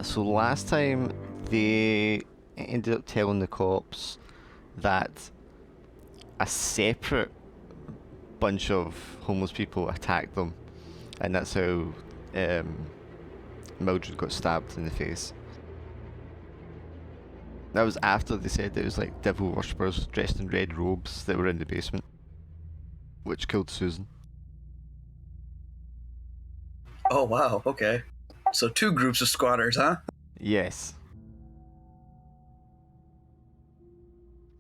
So last time they ended up telling the cops that a separate bunch of homeless people attacked them, and that's how Mildred got stabbed in the face. That was after they said it was like devil worshippers dressed in red robes that were in the basement, which killed Susan. Oh wow, okay. So 2 groups of squatters, huh? Yes.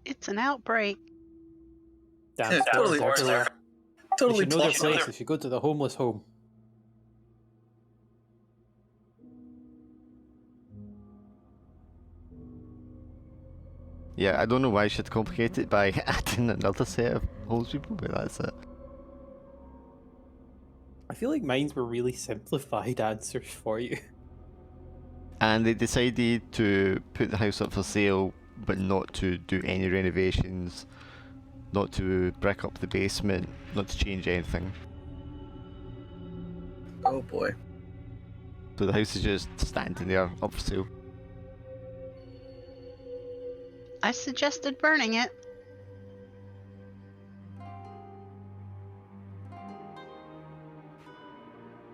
It's an outbreak. Damn, Totally. squatters everywhere. They Totally should know their plausible. place. They should go to the homeless home. Yeah, I don't know why I should complicate it by adding another set of homeless people, but that's it. I feel like mines were really simplified answers for you. And they decided to put the house up for sale, but not to do any renovations, not to brick up the basement, not to change anything. Oh boy. So the house is just standing there, up for sale. I suggested burning it.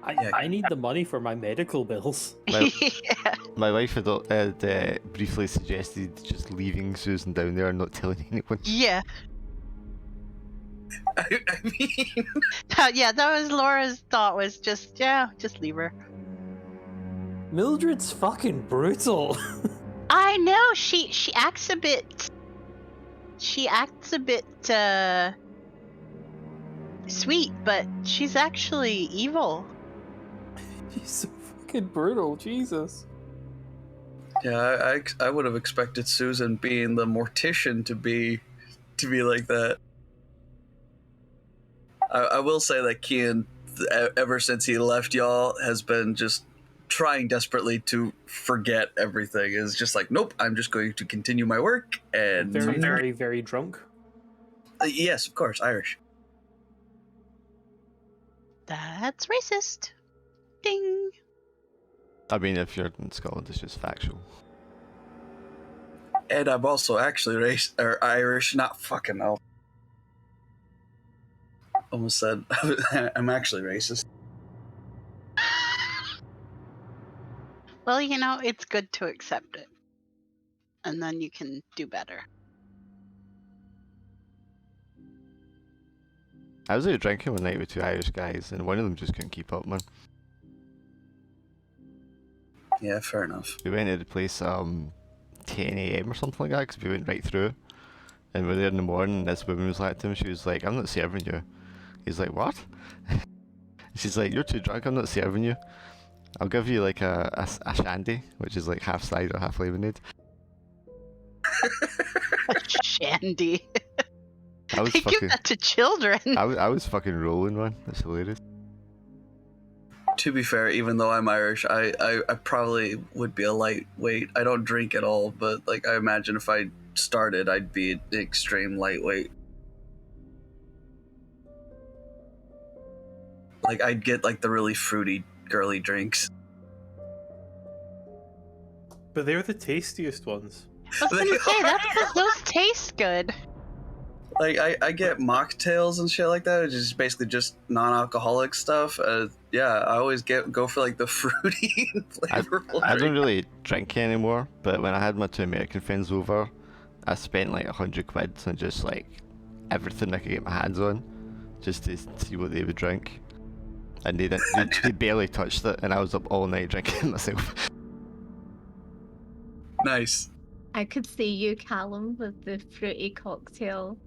I need the money for my medical bills. Well, Yeah. My wife had briefly suggested just leaving Susan down there and not telling anyone. Yeah. I mean, Yeah, that was Laura's thought, was just leave her. Mildred's fucking brutal. I know, she acts a bit sweet, but she's actually evil. She's so fucking brutal, Jesus. yeah, I would have expected Susan, being the mortician, to be like that. I will say that Schiann, ever since he left y'all, has been just trying desperately to forget everything. Is just like, nope, I'm just going to continue my work. And Very, very, very drunk. Yes, of course, Irish. That's racist. Ding. I mean, if you're in Scotland, it's just factual. And I'm also actually Irish, not fucking hell. Almost said I'm actually racist. Well, it's good to accept it. And then you can do better. I was out drinking one night with 2 Irish guys, and one of them just couldn't keep up, man. Yeah, fair enough. We went to the place 10 AM or something like that, because we went right through. And we were there in the morning, and this woman was like to him, she was like, I'm not serving you. He's like, what? She's like, you're too drunk, I'm not serving you. I'll give you like a shandy, which is like half cider, half lemonade. Shandy. I was They give fucking, that to children. I was fucking rolling, man. That's hilarious. To be fair, even though I'm Irish, I probably would be a lightweight. I don't drink at all, but like I imagine if I started, I'd be an extreme lightweight. Like I'd get like the really fruity, girly drinks. But they're the tastiest ones. I was gonna say, that's because those taste good. Like I get mocktails and shit like that, which is basically just non-alcoholic stuff. Yeah, I always go for like the fruity and flavorful. I don't drink. really drink anymore, but when I had my 2 American friends over, I spent like 100 quid on just like everything I could get my hands on, just to see what they would drink. And they barely touched it, and I was up all night drinking myself. Nice. I could see you, Callum, with the fruity cocktail.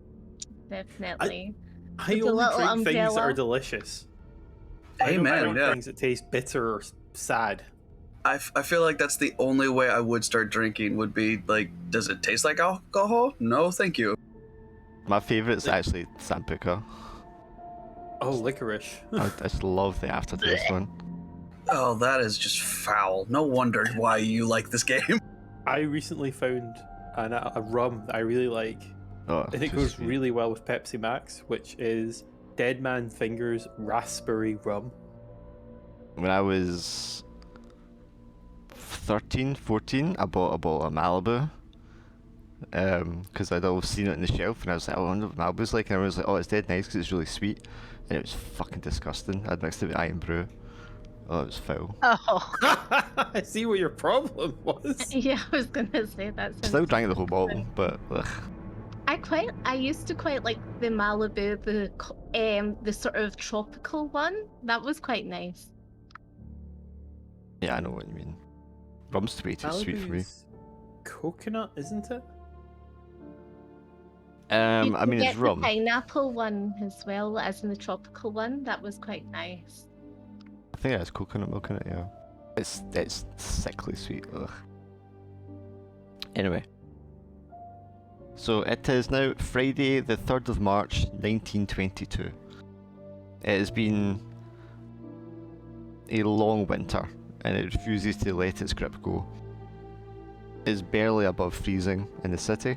Definitely. I With the only little drink things that are umbrella. delicious. I don't Amen. drink Yeah. things that taste bitter or sad. I feel like that's the only way I would start drinking would be like, does it taste like alcohol? No, thank you. My favourite's actually Sambuca. Oh, licorice. I just love the aftertaste one. Oh, that is just foul. No wonder why you like this game. I recently found a rum that I really like. Oh, And it too goes sweet. really well with Pepsi Max, which is Dead Man Fingers Raspberry Rum. When I was 13, 14, I bought a bottle of Malibu. Because I'd always seen it on the shelf, and I was like, oh, I wonder what Malibu's like. And I was like, oh, it's dead nice because it's really sweet. And it was fucking disgusting. I'd mixed it with iron brew. Oh, it was foul. Oh, I see what your problem was. Yeah, I was gonna say that. Still Sounds drank the whole bottle, but ugh. I used to quite like the Malibu, the sort of tropical one. That was quite nice. Yeah, I know what you mean. Rum's way too sweet for me. Malibu's coconut, isn't it? You I can mean, get it's rum. the pineapple one as well as in the tropical one. That was quite nice. I think it has coconut milk in it, yeah. It's sickly sweet, ugh. Anyway. So it is now Friday the 3rd of March 1922. It has been a long winter and it refuses to let its grip go. It's barely above freezing in the city.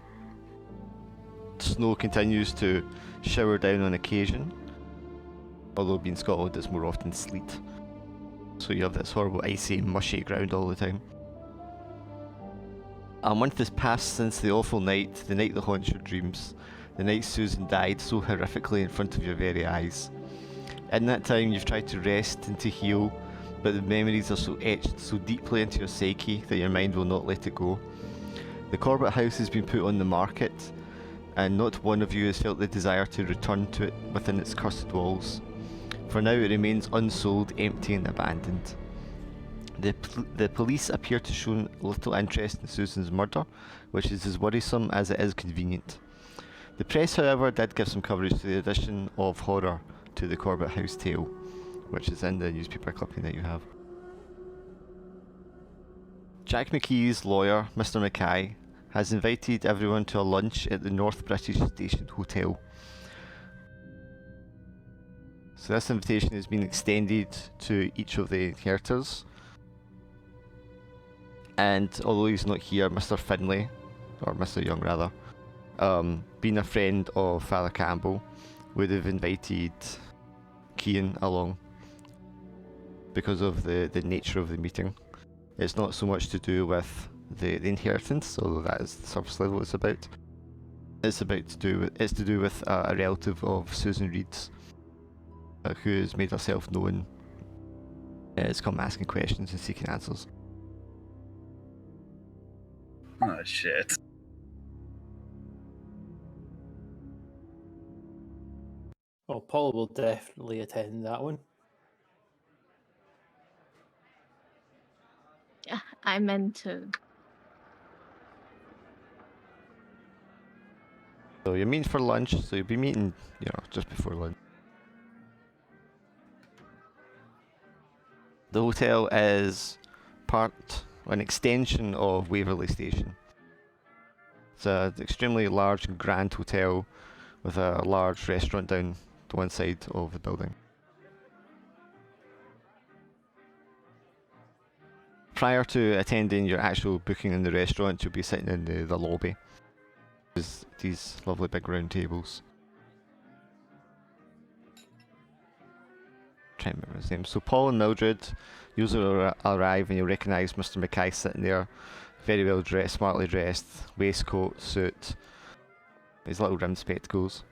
Snow continues to shower down on occasion, although being Scotland it's more often sleet. So you have this horrible icy, mushy ground all the time. A month has passed since the awful night, the night that haunts your dreams, the night Susan died so horrifically in front of your very eyes. In that time you've tried to rest and to heal, but the memories are so etched so deeply into your psyche that your mind will not let it go. The Corbett house has been put on the market, and not one of you has felt the desire to return to it within its cursed walls. For now it remains unsold, empty and abandoned. The police appear to show little interest in Susan's murder, which is as worrisome as it is convenient. The press, however, did give some coverage to the addition of horror to the Corbett House tale, which is in the newspaper clipping that you have. Jack McKee's lawyer, Mr. Mackay, has invited everyone to a lunch at the North British Station Hotel. So this invitation has been extended to each of the inheritors. And although he's not here, Mr. Finlay, or Mr. Young rather, being a friend of Father Campbell, would have invited Schiann along because of the nature of the meeting. It's not so much to do with the inheritance, although that is the surface level it's about. It's to do with a relative of Susan Reed's, who has made herself known. Has come asking questions and seeking answers. Oh shit. Oh, Paul will definitely attend that one. Yeah, I'm into. So you're meeting for lunch, so you'll be meeting, just before lunch. The hotel is an extension of Waverley Station. It's an extremely large and grand hotel with a large restaurant down to one side of the building. Prior to attending your actual booking in the restaurant, you'll be sitting in the lobby. There's these lovely big round tables. Trying to remember his name. So Paul and Mildred usually arrive and you'll recognise Mr. Mackay sitting there, very well dressed, smartly dressed, waistcoat, suit, his little rimmed spectacles.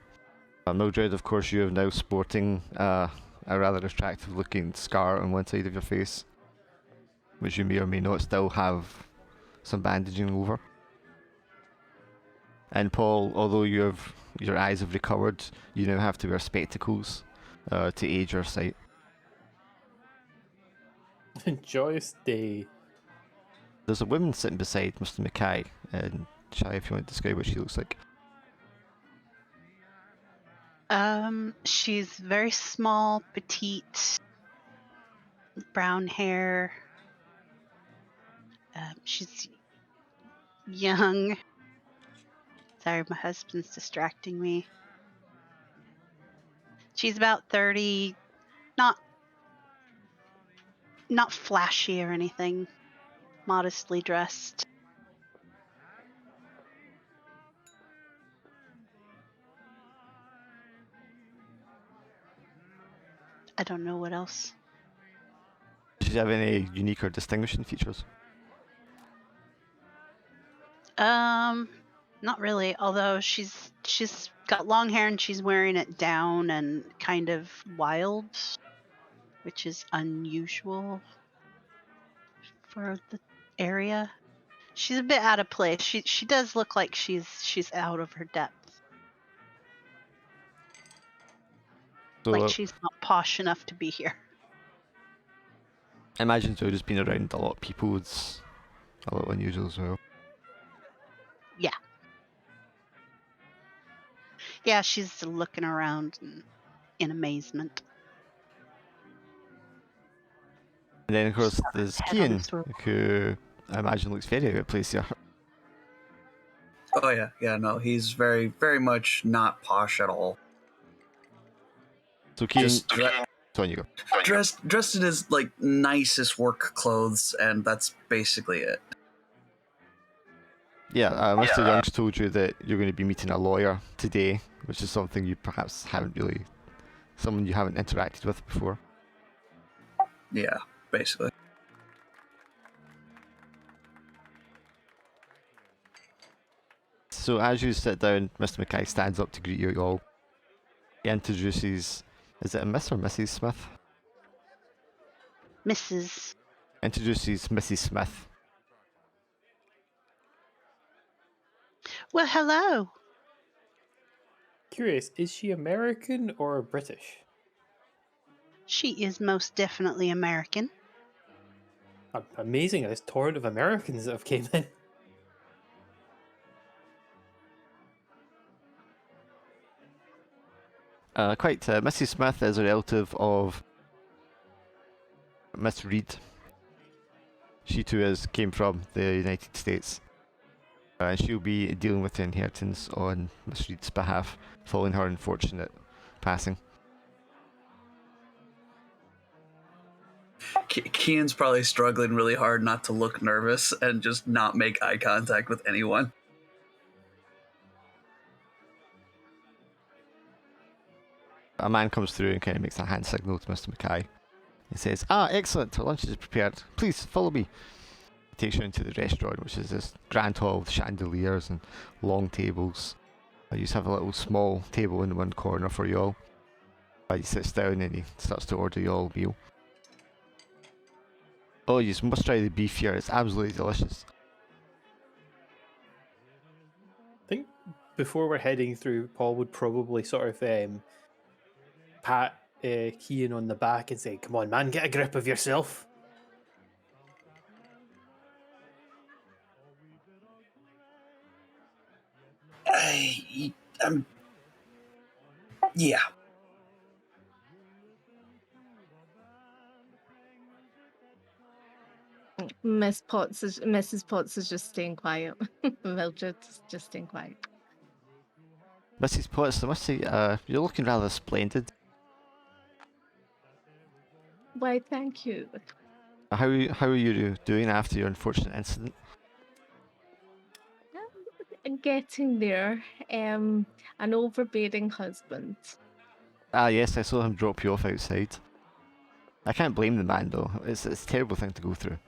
Mildred, of course, you are now sporting a rather attractive looking scar on one side of your face, which you may or may not still have some bandaging over. And Paul, although your eyes have recovered, you now have to wear spectacles to aid your sight. Joyous day. There's a woman sitting beside Mr. Mackay, and Shai, if you want to describe what she looks like. She's very small, petite, brown hair. She's young. Sorry, my husband's distracting me. She's about 30, not flashy or anything, modestly dressed. I don't know what else. Does she have any unique or distinguishing features? Not really. Although she's got long hair and she's wearing it down and kind of wild, which is unusual for the area. She's a bit out of place. She does look like she's out of her depth. So Like she's not posh enough to be here. I imagine so just being around a lot of people is a little unusual as well. Yeah, she's looking around in amazement. And then of course there's Head on Schiann, a swivel. who I imagine looks very out of place here. Oh yeah, no, he's very, very much not posh at all. So Schiann, Just so on you go. dressed in his like nicest work clothes, and that's basically it. Yeah, Mr. Young's told you that you're going to be meeting a lawyer today, which is something you perhaps someone you haven't interacted with before. Yeah, basically. So as you sit down, Mr. Mackay stands up to greet you all. He introduces, is it a Miss or Mrs. Smith? Mrs. Introduces Mrs. Smith. Well, hello. Curious, is she American or British? She is most definitely American. Amazing, this torrent of Americans that have came in. Mrs. Smith is a relative of Miss Reed. She too came from the United States. And she'll be dealing with the inheritance on Miss Reed's behalf, following her unfortunate passing. Kian's probably struggling really hard not to look nervous and just not make eye contact with anyone. A man comes through and kind of makes a hand signal to Mr. Mackay. He says, "Ah, excellent, our lunch is prepared. Please, follow me." He takes you into the restaurant, which is this grand hall with chandeliers and long tables. You just have a little small table in one corner for you all. He sits down and he starts to order you all a meal. Oh, you must try the beef here, it's absolutely delicious. I think before we're heading through, Paul would probably sort of pat Kian on the back and say, "Come on, man, get a grip of yourself." Yeah. Mrs. Potts is just staying quiet. Mildred is just staying quiet. Mrs. Potts, I must say, you're looking rather splendid. Why, thank you. How are you doing after your unfortunate incident? Getting there. An overbearing husband. Ah yes, I saw him drop you off outside. I can't blame the man though, it's a terrible thing to go through.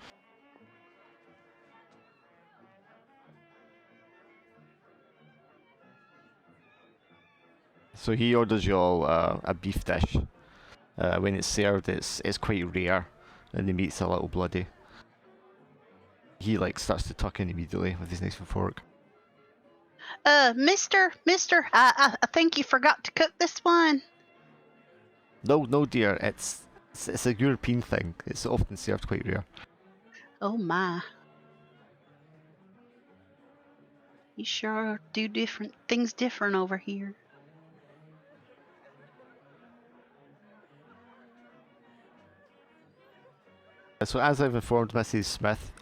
So he orders you all a beef dish. When it's served, it's quite rare, and the meat's a little bloody. He starts to tuck in immediately with his knife and fork. Mister, I think you forgot to cook this one. No, dear, it's a European thing. It's often served quite rare. Oh my. You sure do different things different over here. So as I've informed Mrs. Smith,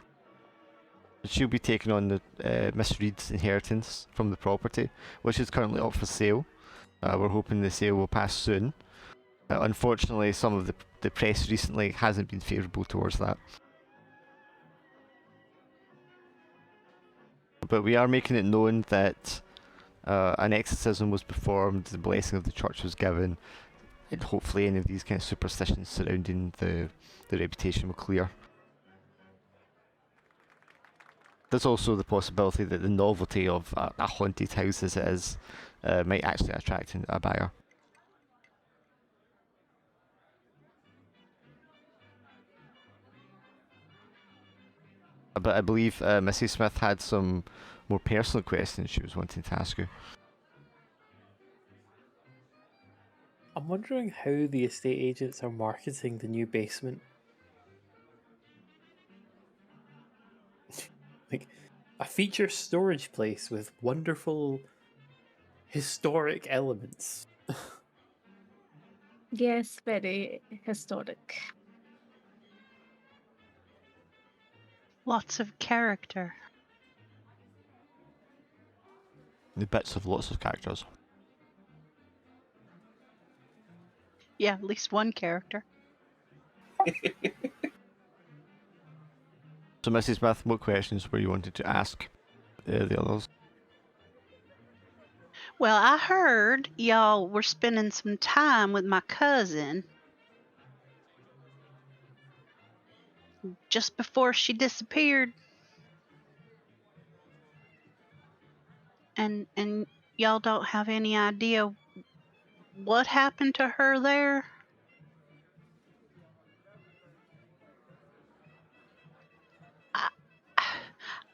she'll be taking on the Miss Reed's inheritance from the property, which is currently up for sale. We're hoping the sale will pass soon. Unfortunately, some of the press recently hasn't been favourable towards that. But we are making it known that an exorcism was performed, the blessing of the church was given, and hopefully any of these kind of superstitions surrounding the reputation will clear. There's also the possibility that the novelty of a haunted house as it is might actually attract a buyer. But I believe Mrs. Smith had some more personal questions she was wanting to ask you. I'm wondering how the estate agents are marketing the new basement. Like, a feature storage place with wonderful historic elements. Yes, very historic. Lots of character. The bits of lots of characters. Yeah, at least one character. So, Mrs. Smith, what questions were you wanting to ask the others? Well, I heard y'all were spending some time with my cousin just before she disappeared. And y'all don't have any idea what happened to her there?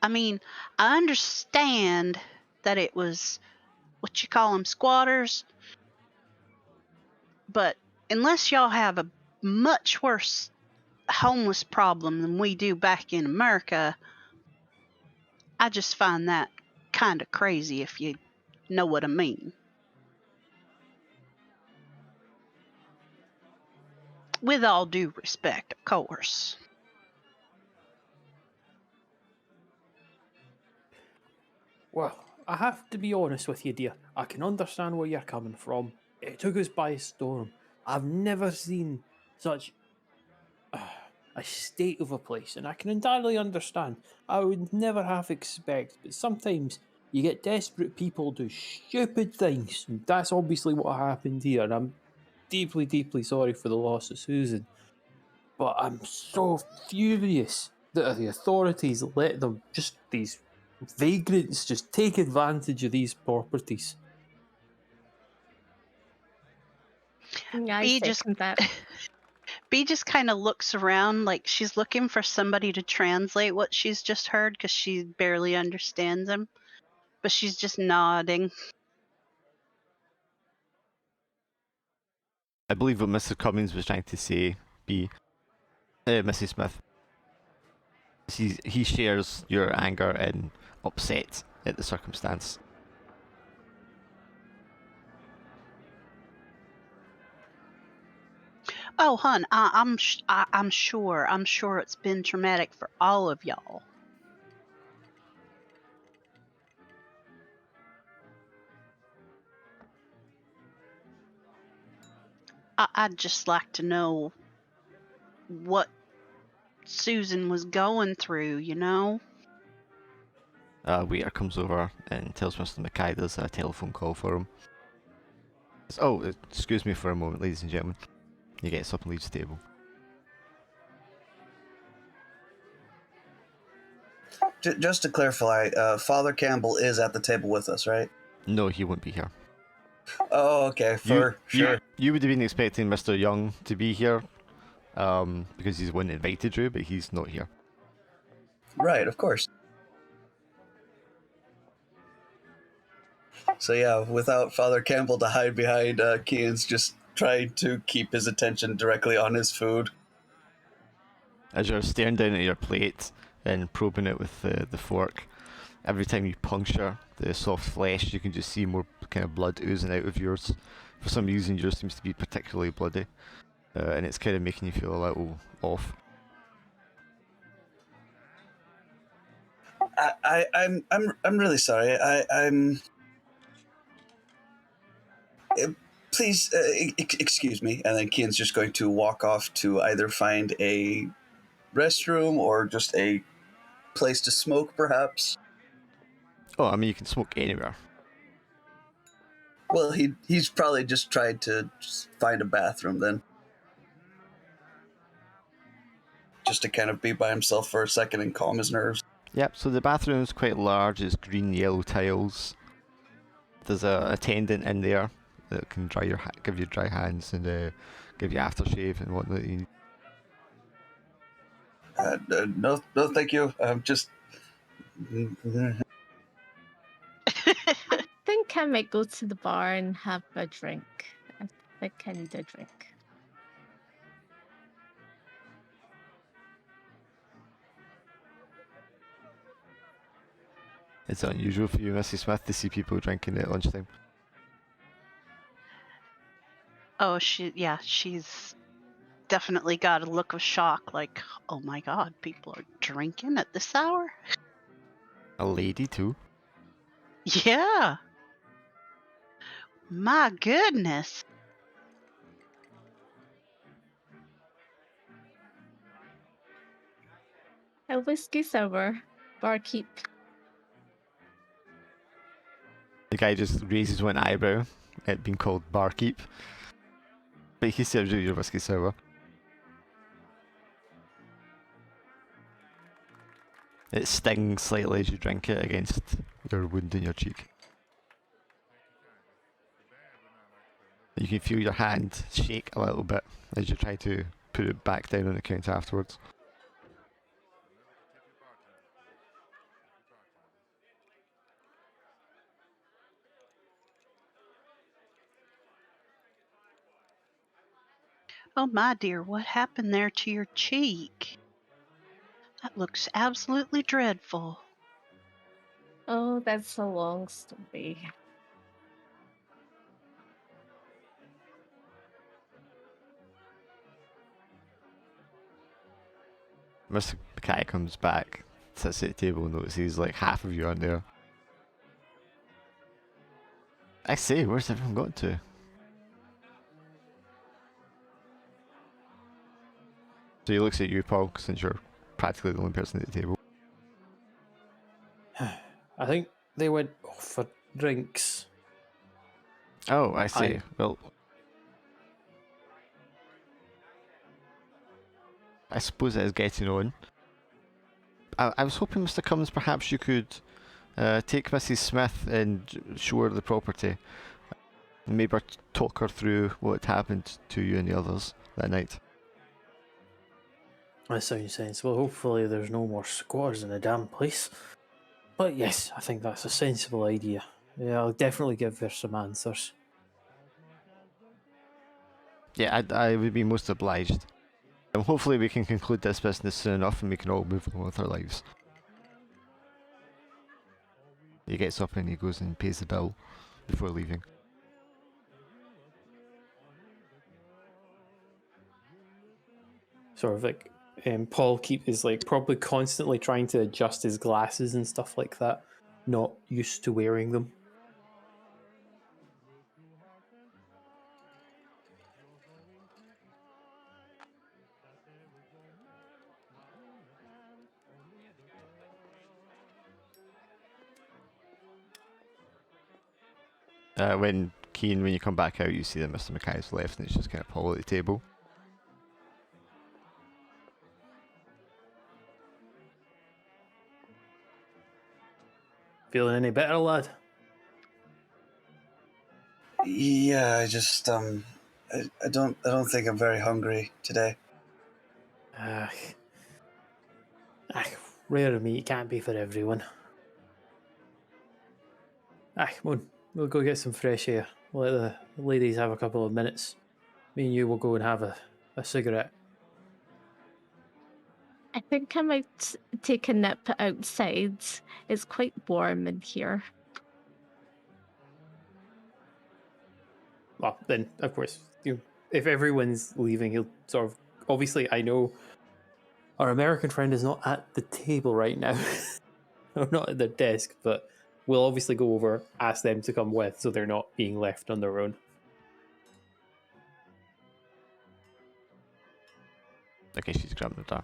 I mean, I understand that it was what you call them, squatters, but unless y'all have a much worse homeless problem than we do back in America, I just find that kind of crazy, if you know what I mean. With all due respect, of course. Well, I have to be honest with you, dear. I can understand where you're coming from. It took us by storm. I've never seen such a state of a place, and I can entirely understand. I would never have expected, but sometimes you get desperate people do stupid things, and that's obviously what happened here. And I'm deeply, deeply sorry for the loss of Susan, but I'm so furious that the authorities let them, just these vagrants, just take advantage of these properties. I B just second that. B just kind of looks around like she's looking for somebody to translate what she's just heard because she barely understands him. But she's just nodding. I believe what Mr. Cummings was trying to say, Mrs. Smith. He shares your anger and upset at the circumstance. Oh, hun, I'm sure. I'm sure it's been traumatic for all of y'all. I'd just like to know what Susan was going through, you know? Waiter comes over and tells Mr. Mackay there's a telephone call for him. Oh, excuse me for a moment, ladies and gentlemen. He gets up and leaves the table. Just to clarify, Father Campbell is at the table with us, right? No, he won't be here. Oh, okay, sure. You would have been expecting Mr. Young to be here, because he's the one that invited you, but he's not here. Right, of course. So yeah, without Father Campbell to hide behind, Kian's just trying to keep his attention directly on his food. As you're staring down at your plate and probing it with the fork, every time you puncture the soft flesh, you can just see more kind of blood oozing out of yours. For some reason, yours seems to be particularly bloody, and it's kind of making you feel a little off. I'm really sorry. I'm. Please, excuse me. And then Kian's just going to walk off to either find a restroom or just a place to smoke, perhaps. Oh, I mean, you can smoke anywhere. Well, he's probably just tried to just find a bathroom then. Just to kind of be by himself for a second and calm his nerves. Yep, so the bathroom's quite large, it's green, yellow tiles. There's a attendant in there that can dry your give you dry hands and give you aftershave and whatnot. No, thank you. Just. I think I might go to the bar and have a drink. I think I need a drink. It's unusual for you, Mrs. Smith, to see people drinking at lunchtime. Oh, she's definitely got a look of shock, like, oh my god, people are drinking at this hour? A lady too. Yeah. My goodness. A whiskey sour, barkeep. The guy just raises one eyebrow at being called barkeep. But he serves you your whiskey sour. It stings slightly as you drink it against your wound in your cheek. You can feel your hand shake a little bit as you try to put it back down on the counter afterwards. Oh my dear, what happened there to your cheek? That looks absolutely dreadful. Oh, that's a long story. Mr. Mackay comes back, sits at the table and notices like half of you aren't there. I say, where's everyone got to? So he looks at you, Paul, since you're practically the only person at the table. I think they went off for drinks. Oh, I see. Well, I suppose it is getting on. I was hoping, Mr. Cummins, perhaps you could take Mrs. Smith and show her the property. And maybe talk her through what happened to you and the others that night. That sounds sensible. Hopefully there's no more squatters in the damn place. But yes, I think that's a sensible idea. Yeah, I'll definitely give her some answers. Yeah, I would be most obliged. And hopefully we can conclude this business soon enough and we can all move on with our lives. He gets up and he goes and pays the bill before leaving. Sort of like Paul is like probably constantly trying to adjust his glasses and stuff like that. Not used to wearing them. When you come back out, you see that Mr. Mackay's left and it's just kind of Paul at the table. Feeling any better, lad? Yeah, I just I don't think I'm very hungry today. Ah, rare meat can't be for everyone. Come on, we'll go get some fresh air. We'll let the ladies have a couple of minutes. Me and you will go and have a cigarette. I think I might take a nip outside. It's quite warm in here. Well, then, of course, if everyone's leaving, he'll sort of... Obviously, I know our American friend is not at the table right now. Or not at their desk, but we'll obviously go over, ask them to come with, so they're not being left on their own. Okay, she's grabbing the door.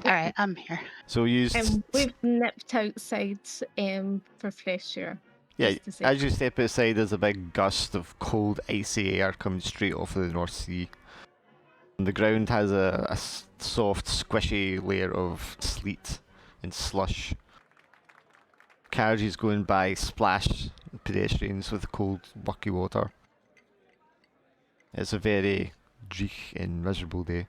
Alright, I'm here. So you... We've nipped outside for fresh air. Yeah, just to say. as you step outside, there's a big gust of cold, icy air coming straight off of the North Sea. And the ground has a soft, squishy layer of sleet and slush. Carriages going by splash pedestrians with cold, mucky water. It's a very dreich and miserable day.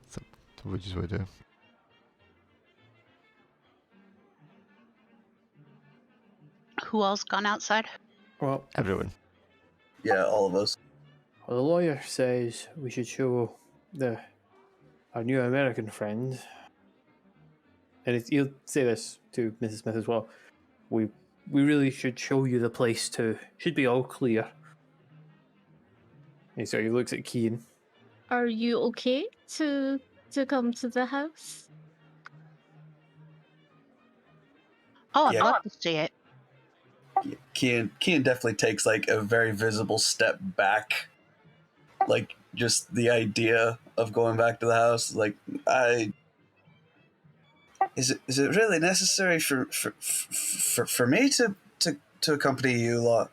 So what do you want to do? Who else gone outside? Well, Everyone. Yeah, all of us. the lawyer says we should show our new American friend, and he'll say this to Mrs. Smith as well. We really should show you the place too. Should be all clear. And so he looks at Schiann. Are you okay to come to the house? Oh, I'd Yeah. love to see it. Schiann definitely takes like a very visible step back. Like just the idea of going back to the house. Like is it really necessary for me to accompany you lot?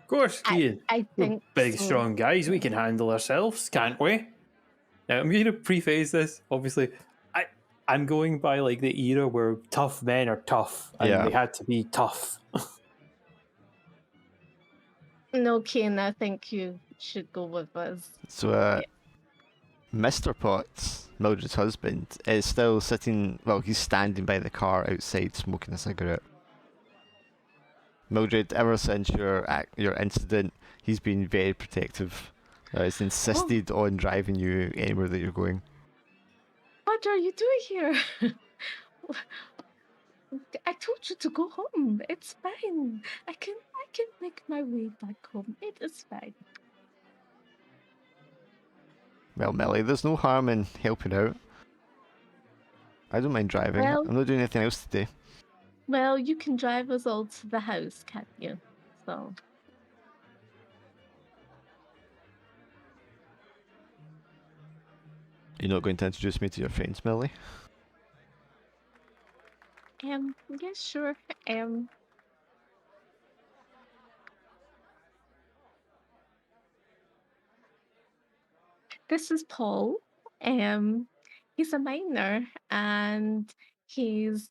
Of course, Schiann. I We're think big, so. strong guys. We can handle ourselves, can't we? Now, I'm going to preface this. Obviously, I'm going by like the era where tough men are tough, and Yeah. they had to be tough. No, Kane, I think you should go with us. So, Mr. Potts, Mildred's husband, is still sitting, well, he's standing by the car outside smoking a cigarette. Mildred, ever since your incident, he's been very protective. He's insisted on driving you anywhere that you're going. What are you doing here? I told you to go home. It's fine. I can make my way back home. It is fine. Well, Millie, there's no harm in helping out. I don't mind driving. Well- I'm not doing anything else today. Well, you can drive us all to the house, can't you? So You're not going to introduce me to your friends, Millie? yeah, sure. This is Paul. He's a minor and he's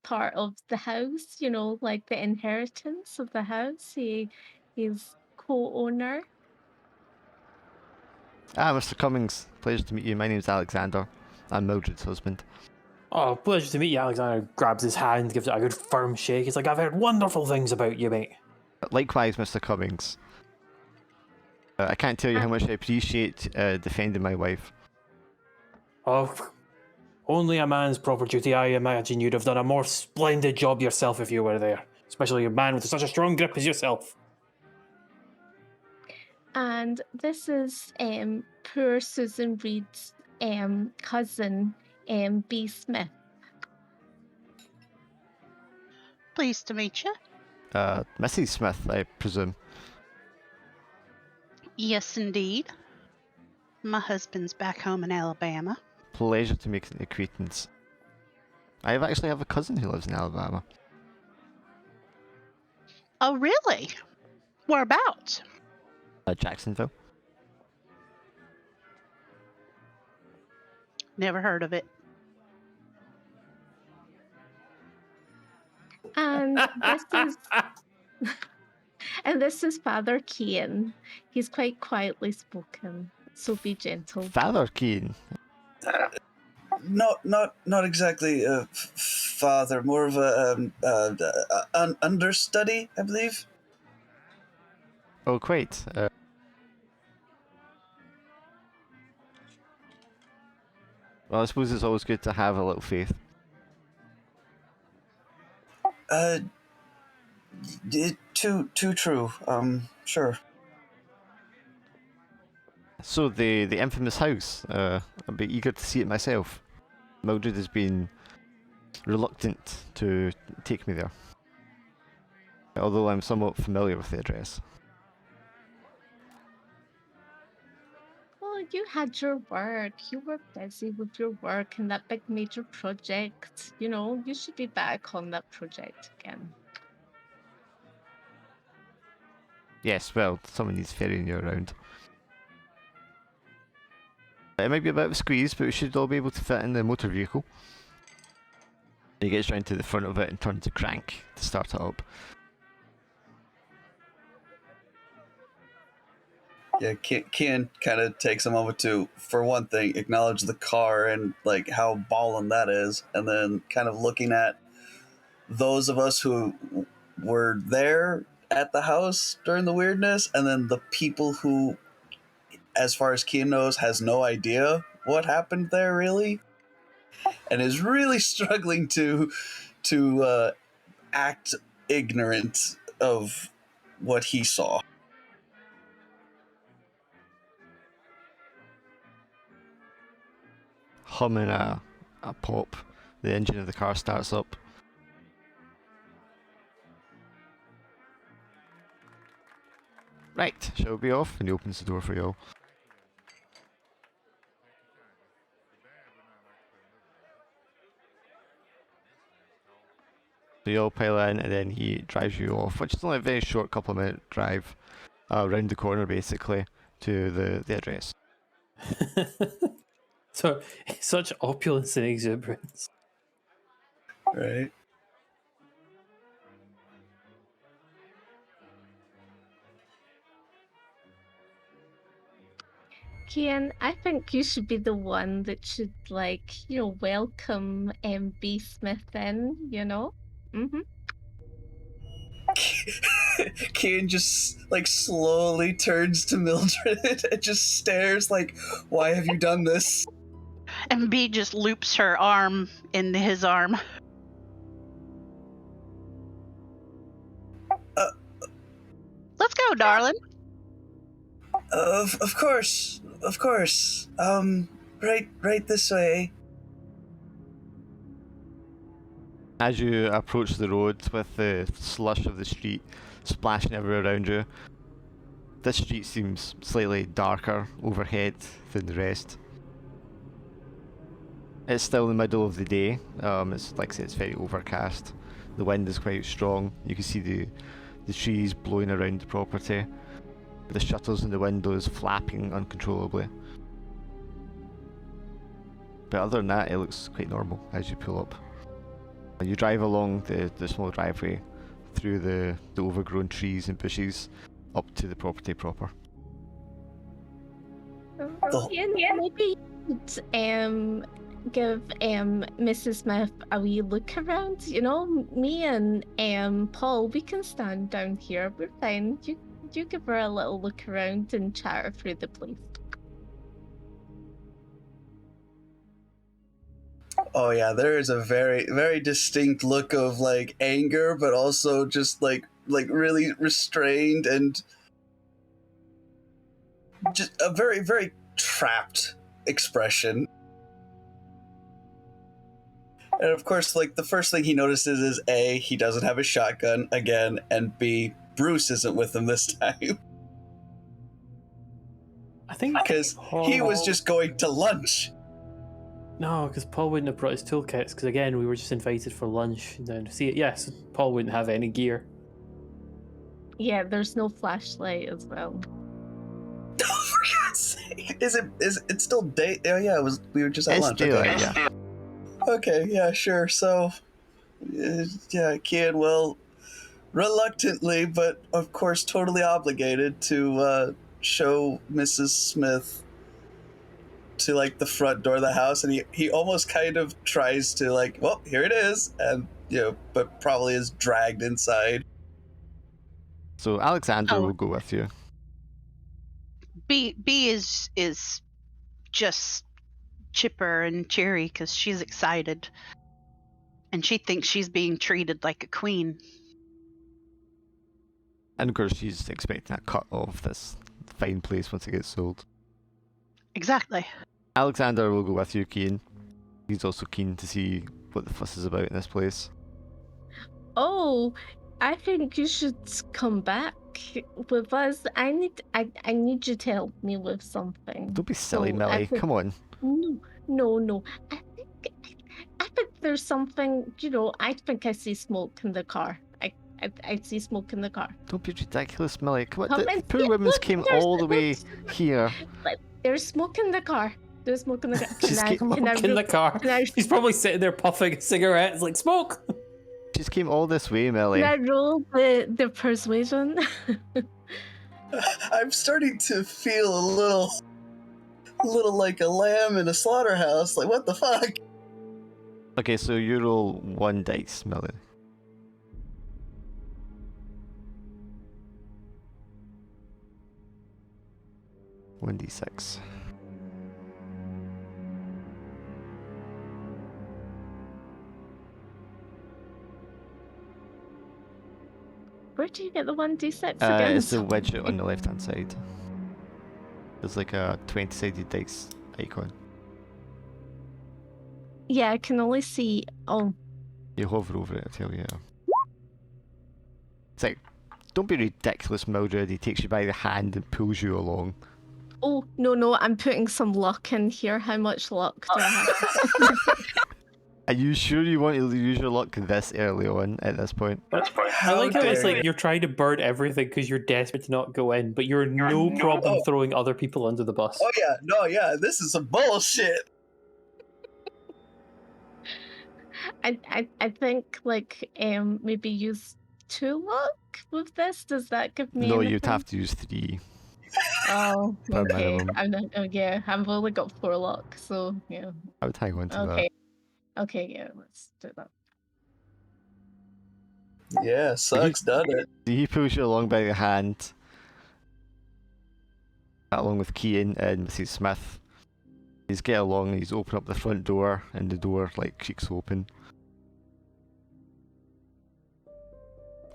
part of the house, you know, like the inheritance of the house. He's co-owner. Ah, Mr. Cummings. Pleasure to meet you. My name's Alexander. I'm Mildred's husband. Oh, pleasure to meet you, Alexander. Grabs his hand, gives it a good firm shake. He's like, I've heard wonderful things about you, mate. Likewise, Mr. Cummings. I can't tell you how much I appreciate defending my wife. Oh, only a man's proper duty. I imagine you'd have done a more splendid job yourself if you were there. Especially a man with such a strong grip as yourself. And this is poor Susan Reed's cousin, B. Smith. Pleased to meet you. Mrs. Smith, I presume. Yes, indeed. My husband's back home in Alabama. Pleasure to make an acquaintance. I actually have a cousin who lives in Alabama. Oh, really? Whereabouts? Jacksonville. Never heard of it. And this is Father Schiann. He's quite quietly spoken, so be gentle. Father Keen. Not exactly a father, more of a an understudy, I believe. Oh, quite. Well, I suppose it's always good to have a little faith. Too true. Sure. So the infamous house. I'd be eager to see it myself. Mildred has been reluctant to take me there. Although I'm somewhat familiar with the address. Well, you had your work. You were busy with your work and that big major project. You know, you should be back on that project again. Yes, well, someone needs ferrying you around. It might be a bit of a squeeze, but we should all be able to fit in the motor vehicle. He gets round to the front of it and turns the crank to start it up. Yeah, Kian kind of takes a moment to, for one thing, acknowledge the car and like how ballin' that is, and then kind of looking at those of us who were there at the house during the weirdness, and then the people who, as far as Kian knows, has no idea what happened there really, and is really struggling to act ignorant of what he saw. Humming a pop, the engine of the car starts up. Right, shall we be off? And he opens the door for you all. So you all pile in, and then he drives you off, which is only a very short couple of minute drive around the corner, basically, to the address. So, such opulence and exuberance. Right. Kian, I think you should be the one that should, like, you know, welcome Beau Smith in, you know? Mm-hmm. Kian just like slowly turns to Mildred and just stares like, "Why have you done this?" And B just loops her arm into his arm. Let's go, darling. Of course, of course. Right this way. As you approach the road with the slush of the street splashing everywhere around you, this street seems slightly darker overhead than the rest. It's still the middle of the day. It's like I said, it's very overcast. The wind is quite strong. You can see the trees blowing around the property. The shutters in the windows flapping uncontrollably. But other than that, it looks quite normal as you pull up. You drive along the small driveway through the overgrown trees and bushes up to the property proper. Kian, maybe you could give Mrs. Smith a wee look around. You know, me and Paul, we can stand down here. We're fine. You give her a little look around and chat her through the place. Oh yeah, there is a very, very distinct look of like anger, but also just like really restrained and just a very, very trapped expression. And of course, like the first thing he notices is A, he doesn't have a shotgun again, and B, Bruce isn't with him this time. I think Because he was just going to lunch. No, because Paul wouldn't have brought his toolkits. Because again, we were just invited for lunch. And then see, yes, Paul wouldn't have any gear. Yeah, there's no flashlight as well. Oh, for God's sake! Is it still day? Oh yeah, we were just at It's lunch. daylight, Okay. yeah. Okay, yeah, sure. So, yeah, Kian will reluctantly, but of course totally obligated to show Mrs. Smith to like the front door of the house, and he almost kind of tries to like, well, here it is, and but probably is dragged inside. So Alexander will go with you. B is just chipper and cheery because she's excited, and she thinks she's being treated like a queen. And of course she's expecting a cut of this fine place once it gets sold. Exactly. Alexander will go with you, Keen. He's also keen to see what the fuss is about in this place. Oh, I think you should come back with us. I need you to help me with something. Don't be silly, So Millie. Come on. No. I think there's something. I think I see smoke in the car. I see smoke in the car. Don't be ridiculous, Millie. Come on. Come The and poor women's came all the way here. There's smoke in the car. There's smoke in the car. Smoke in the car. She's probably sitting there puffing a cigarette. It's like, smoke! Just came all this way, Millie. Can I roll the persuasion? I'm starting to feel a little like a lamb in a slaughterhouse. Like, what the fuck? Okay, so you roll 1 dice, Millie. One d6. Where do you get the 1d6 again? It's the widget on the left-hand side. There's like a 20-sided dice icon. Yeah, I can only see. Oh, You hover over it, I tell you. It's like, don't be ridiculous, Mildred. He takes you by the hand and pulls you along. oh no! I'm putting some luck in here. How much luck do I have? Are you sure you want to use your luck this early on at this point? I like how it's like you're trying to burn everything because you're desperate to not go in, but you're no problem throwing other people under the bus. Oh yeah, no, yeah, this is some bullshit. I think like maybe use 2 luck with this. Does that give me? No, anything? you'd have to use 3. Oh, per okay. minimum. I'm not. Oh, yeah, I've only got 4 luck, so yeah. I would hang on to Okay. Okay, yeah, let's do that. Yeah, sucks, doesn't it? that. He pulls you along by the hand, along with Schiann and Mrs. Smith. He's get along and he's open up the front door, and the door like creaks open.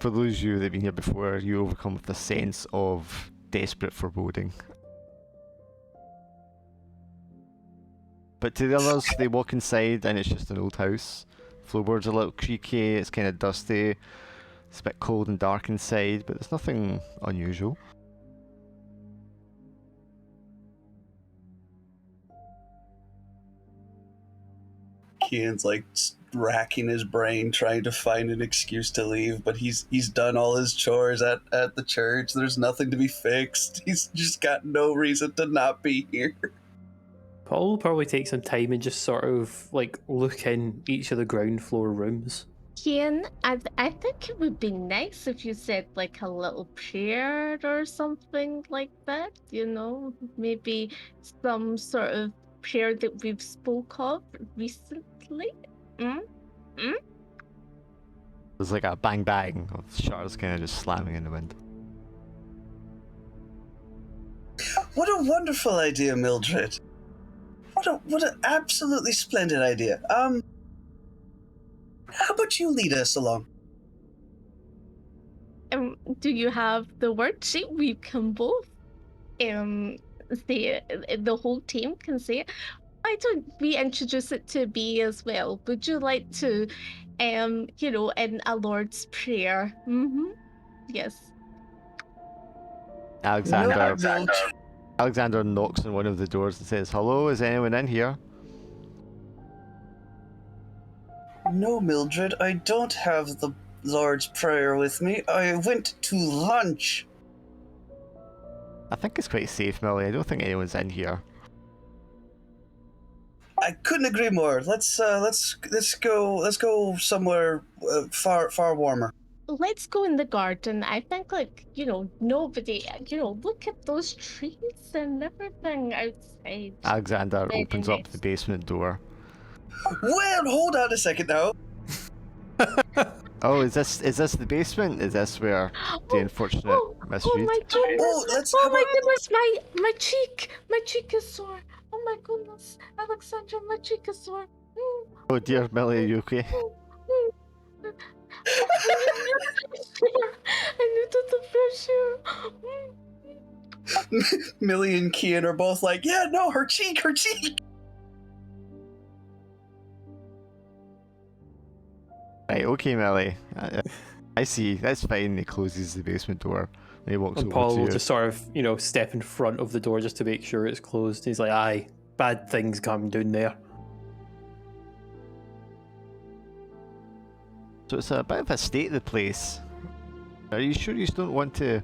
For those of you that have been here before, you overcome with a sense of desperate foreboding. But to the others, they walk inside and it's just an old house. Floorboards are a little creaky, it's kind of dusty, it's a bit cold and dark inside, but there's nothing unusual. Kian's like racking his brain trying to find an excuse to leave, but he's done all his chores at the church. There's nothing to be fixed. He's just got no reason to not be here. Paul will probably take some time and just sort of like look in each of the ground floor rooms. Kian, I think it would be nice if you said like a little prayer or something like that, maybe some sort of prayer that we've spoke of recently. There's like a bang bang of shutters kind of just slamming in the wind. What a wonderful idea, Mildred. What an absolutely splendid idea. How about you lead us along? Do you have the worksheet? We can both say it. The whole team can say it. Why don't we introduce it to B as well? Would you like to, in a Lord's Prayer? Yes. Alexander knocks on one of the doors and says, "Hello, is anyone in here?" No, Mildred, I don't have the Lord's Prayer with me. I went to lunch. I think it's quite safe, Millie. I don't think anyone's in here. I couldn't agree more. Let's go somewhere far warmer. Let's go in the garden. I think, nobody, look at those trees and everything outside. Alexander Very opens up nice. the basement door. Well, hold on a second now. Oh, is this the basement? Is this where the unfortunate Miss Oh Reed? my goodness! Oh, My goodness! My cheek is sore. Oh my goodness, Alexandra, my cheek is sore. Oh dear, Millie, are you okay? I needed the fresh air. Millie and Kian are both like, yeah, no, her cheek. Right, okay, Millie. I see. That's fine. He closes the basement door and he walks And over Paul to will you. just sort of, you know, step in front of the door just to make sure it's closed. He's like, aye, bad things come down there. So it's a bit of a state of the place. Are you sure you don't want to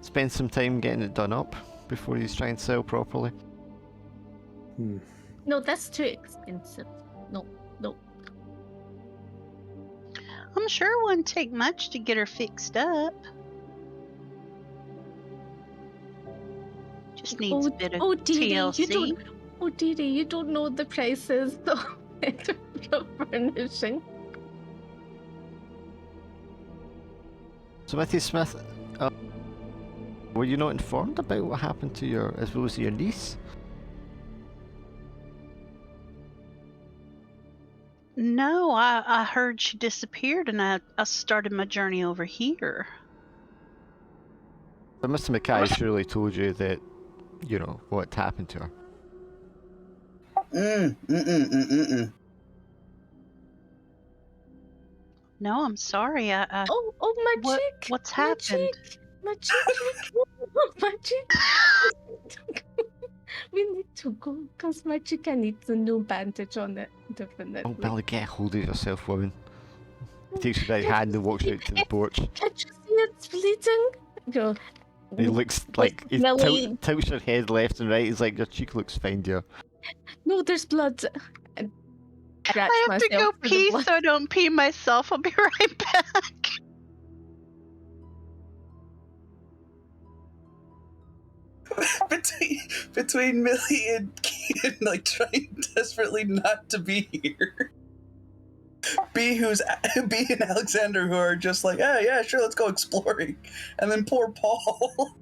spend some time getting it done up before you try and sell properly? No, that's too expensive. No. I'm sure it wouldn't take much to get her fixed up. Just needs a bit of Dee TLC. Dee, you don't know the prices of Edinburgh furnishing. So, Matthew Smith, were you not informed about what happened to your, as well as your niece? No, I heard she disappeared and I started my journey over here. But Mr. Mackay surely told you that, you know, what happened to her. No, I'm sorry. Oh, my cheek! What's happened? My cheek! My cheek! We need to go because my chicken needs a new bandage on it. Definitely. Oh, Billy, get a hold of yourself, woman. He takes your right hand and walks out to the porch. Can't you see it's bleeding? Go. He looks like he Smelly. tilts your head left and right. He's like, your cheek looks fine, dear. No, there's blood. And I have to go pee, so I don't pee myself. I'll be right back. between Millie and Kean, like trying desperately not to be here. B and Alexander, who are just like, yeah, sure, let's go exploring, and then poor Paul.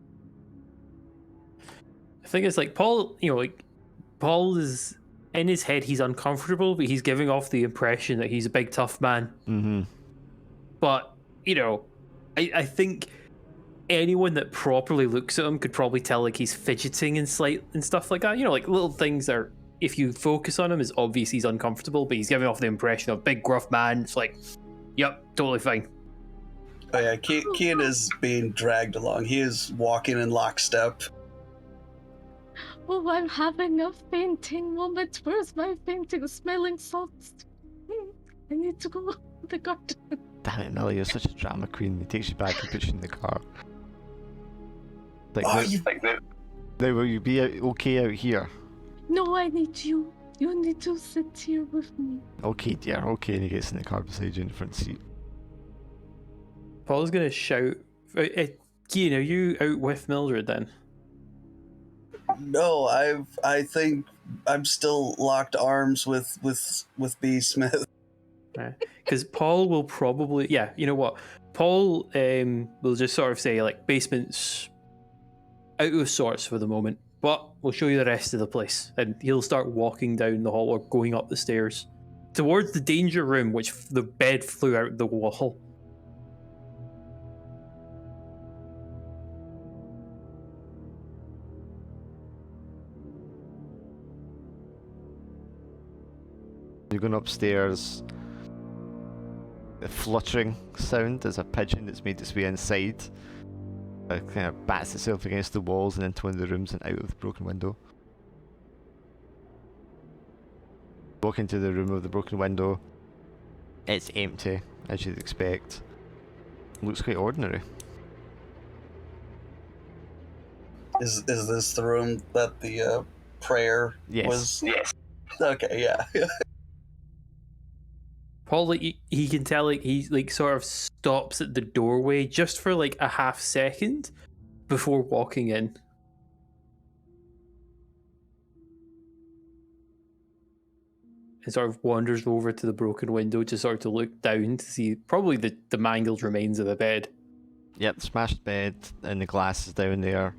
I think it's like Paul, you know, like Paul is in his head, he's uncomfortable, but he's giving off the impression that he's a big tough man. Mm-hmm. But, you know, I think anyone that properly looks at him could probably tell like he's fidgeting and stuff like that. You know, like little things are, if you focus on him, it's obvious he's uncomfortable, but he's giving off the impression of big gruff man. It's like, yep, totally fine. Oh yeah, Kean is being dragged along. He is walking in lockstep. Oh, I'm having a fainting moment. Where's my fainting smelling salts? I need to go to the garden. Damn it, Millie, you're such a drama queen. He takes you back and puts you in the car. Like, You think that? now, will you be okay out here? No, I need you. You need to sit here with me. Okay, dear, okay. And he gets in the car beside you in the front seat. Paul's gonna shout, Kean, are you out with Mildred then? No, I think I'm still locked arms with B. Smith. Because Paul will probably, yeah, you know what? Paul will just sort of say, like, basement's out of sorts for the moment, but we'll show you the rest of the place. And he'll start walking down the hall or going up the stairs towards the danger room, which the bed flew out the wall. You're going upstairs. The fluttering sound is a pigeon that's made its way inside. It kind of bats itself against the walls and into one of the rooms and out of the broken window. Walk into the room of the broken window. It's empty, as you'd expect. Looks quite ordinary. Is this the room that the prayer Yes. was? Yes. Okay, yeah. Paul, like, he can tell, like, he like sort of stops at the doorway just for like a half second before walking in. And sort of wanders over to the broken window to sort of to look down to see probably the mangled remains of the bed. Yep, smashed bed and the glass is down there.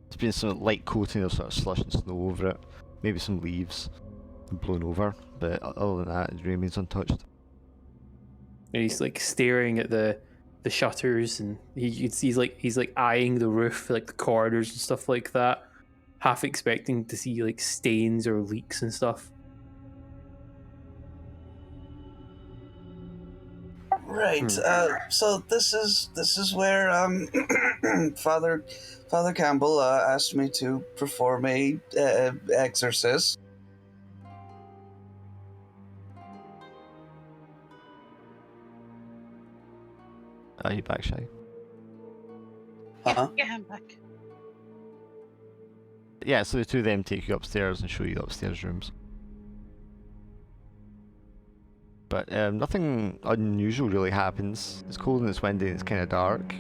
There's been some light coating of sort of slush and snow over it. Maybe some leaves blown over, but other than that, it remains untouched. And he's like staring at the shutters, and he's like eyeing the roof, like the corridors and stuff like that, half expecting to see like stains or leaks and stuff. Right. So this is where Father Campbell asked me to perform a exorcist. Are you back, Shy? Huh? Yeah, I'm back. Yeah, so the two of them take you upstairs and show you the upstairs rooms. But nothing unusual really happens. It's cold and it's windy and it's kind of dark.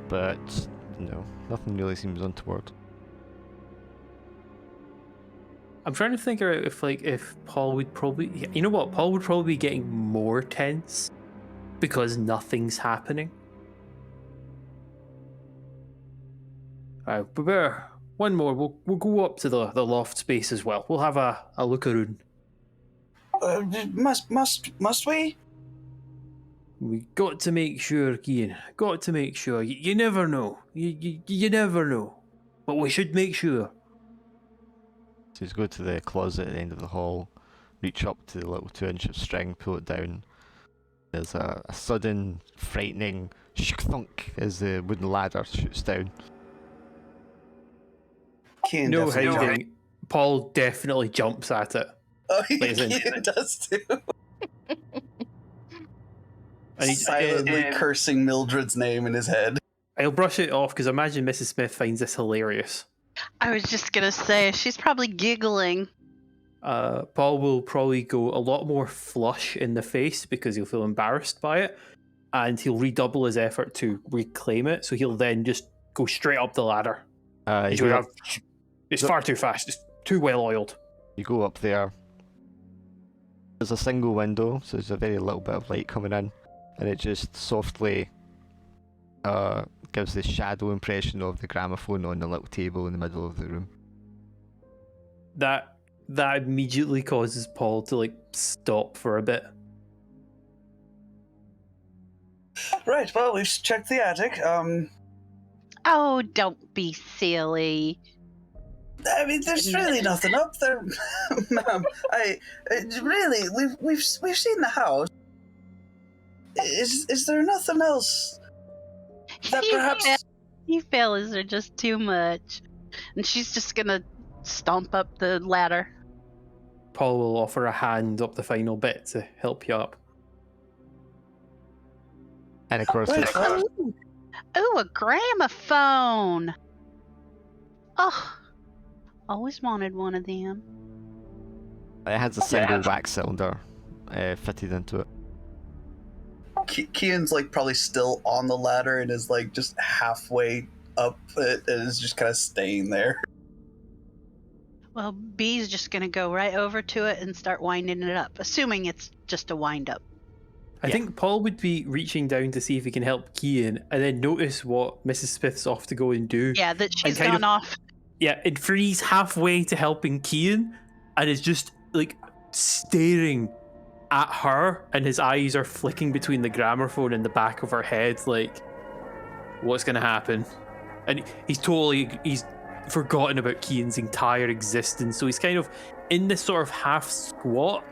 But, no, nothing really seems untoward. I'm trying to figure out if Paul would probably, you know what, Paul would probably be getting more tense because nothing's happening. But better, one more. We'll go up to the loft space as well. We'll have a look around. Must we? We got to make sure, Ian. Got to make sure. You never know. You never know. But we should make sure. So you go to the closet at the end of the hall, reach up to the little 2-inch of string, pull it down. There's a sudden, frightening thunk as the wooden ladder shoots down. Cian No definitely- hiding. Paul definitely jumps at it. Oh, Listen. Cian does too. And Silently cursing Mildred's name in his head. I'll brush it off because I imagine Mrs. Smith finds this hilarious. I was just gonna say she's probably giggling. Paul will probably go a lot more flush in the face because he'll feel embarrassed by it, and he'll redouble his effort to reclaim it. So he'll then just go straight up the ladder. It's far too fast. It's too well oiled. You go up there. There's a single window, so there's a very little bit of light coming in, and it just softly gives this shadow impression of the gramophone on the little table in the middle of the room. That immediately causes Paul to stop for a bit. Right, well, we've checked the attic. Oh, don't be silly. I mean, there's really nothing up there, ma'am. We've seen the house. Is there nothing else that perhaps? You fellas are just too much. And she's just gonna stomp up the ladder. Paul will offer a hand up the final bit to help you up. And of course, Right, Ooh, a gramophone. Oh, always wanted one of them. it has a single wax cylinder fitted into it. Cian's probably still on the ladder and is just halfway up it and is just kind of staying there. Well, B's just gonna go right over to it and start winding it up, assuming it's just a wind up. I think Paul would be reaching down to see if he can help Cian, and then notice what Mrs. Smith's off to go and do. Yeah, that she's kind gone of- off. Yeah, it frees halfway to helping Cian, and is just staring at her, and his eyes are flicking between the gramophone and the back of her head, what's gonna happen? And he's forgotten about Cian's entire existence, so he's kind of in this sort of half squat,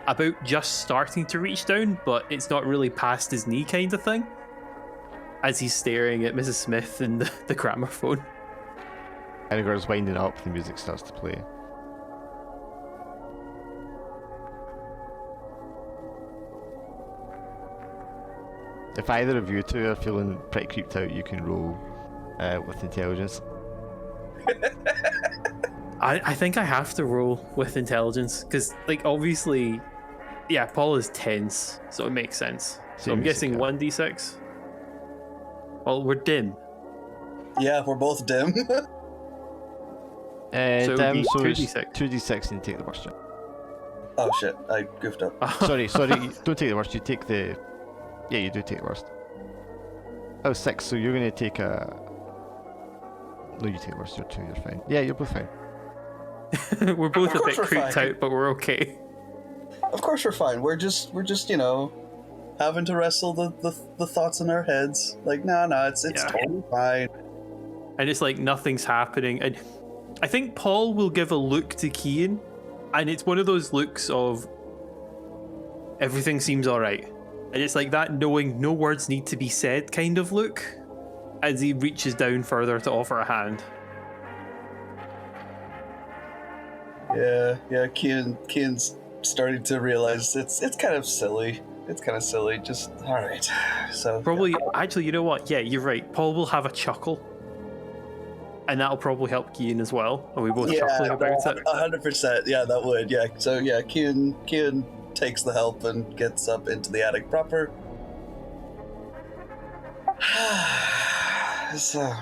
about just starting to reach down, but it's not really past his knee kind of thing, as he's staring at Mrs. Smith and the gramophone. And as winding up, the music starts to play. If either of you two are feeling pretty creeped out, you can roll with intelligence. I think I have to roll with intelligence because, obviously, yeah, Paul is tense, so it makes sense. So I'm guessing 1d6. Well, we're dim. Yeah, we're both dim. So it would be So it's 2d6. 2d6 and you take the worst. Oh shit, I goofed up. Sorry, don't take the worst, you take the... Yeah, you do take the worst. Oh, 6, so you're going to take a... No, you take the worst, you're 2, you're fine. Yeah, you're both fine. We're both a Of course bit we're creeped fine. out, but we're okay. Of course we're fine. We're just having to wrestle the thoughts in our heads. No, it's Yeah. totally fine. And it's nothing's happening. And I think Paul will give a look to Cian, and it's one of those looks of everything seems alright. And it's like that knowing no words need to be said kind of look as he reaches down further to offer a hand. Yeah, Kian's starting to realize it's kind of silly. It's kind of silly. Just all right. So Probably, actually, you know what? Yeah, you're right. Paul will have a chuckle. And that'll probably help Kian as well. Are we both chuckling about it? 100%. Yeah, that would. Yeah. So yeah, Kian takes the help and gets up into the attic proper. So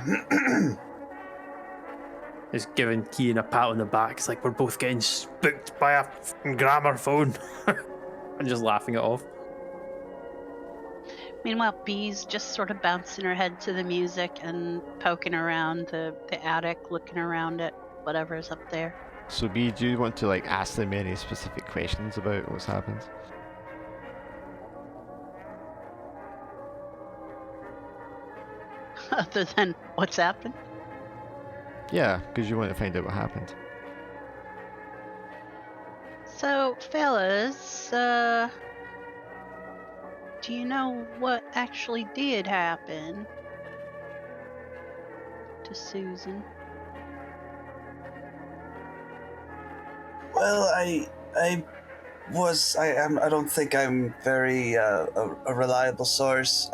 Is giving Kian a pat on the back. It's like we're both getting spooked by a fucking gramophone. I'm just laughing it off. Meanwhile, Bee's just sort of bouncing her head to the music and poking around the attic, looking around at whatever's up there. So B, do you want to like ask them any specific questions about what's happened? Other than what's happened? Yeah, because you want to find out what happened. So, fellas, do you know what actually did happen to Susan? well, I don't think I'm very a reliable source.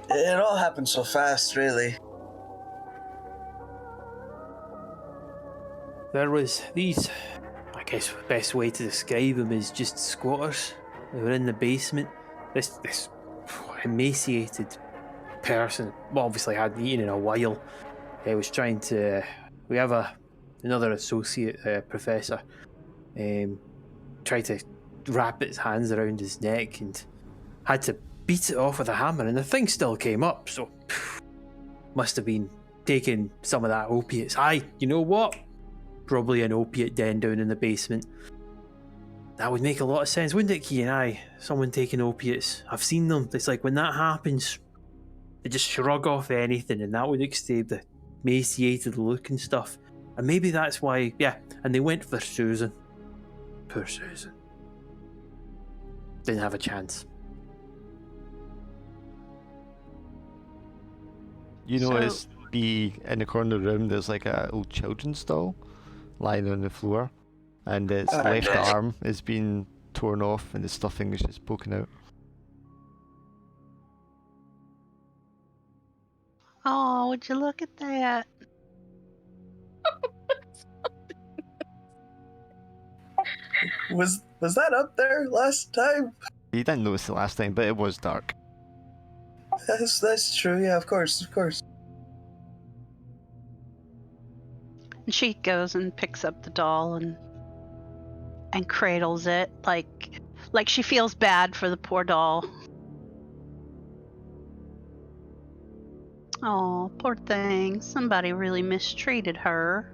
It all happened so fast, really. There was these, I guess the best way to describe them is just squatters. They were in the basement. This emaciated person, well, obviously hadn't eaten in a while. He was trying to. We have another associate professor. Tried to wrap its hands around his neck and had to beat it off with a hammer, and the thing still came up. So must have been taking some of that opiates. Aye, you know what? Probably an opiate den down in the basement. That would make a lot of sense, wouldn't it, Kian? Aye, someone taking opiates. I've seen them. It's like when that happens, they just shrug off anything, and that would explain the emaciated look and stuff. And maybe that's why, yeah, and they went for Susan. Poor Susan. Didn't have a chance. You notice B, in the corner of the room, there's like a old children's doll lying on the floor, and its left arm is being torn off, and the stuffing is just poking out. Oh, would you look at that? Was that up there last time? You didn't notice it last time, but it was dark. That's true. Yeah, of course. And she goes and picks up the doll and cradles it like she feels bad for the poor doll. Oh, poor thing. Somebody really mistreated her.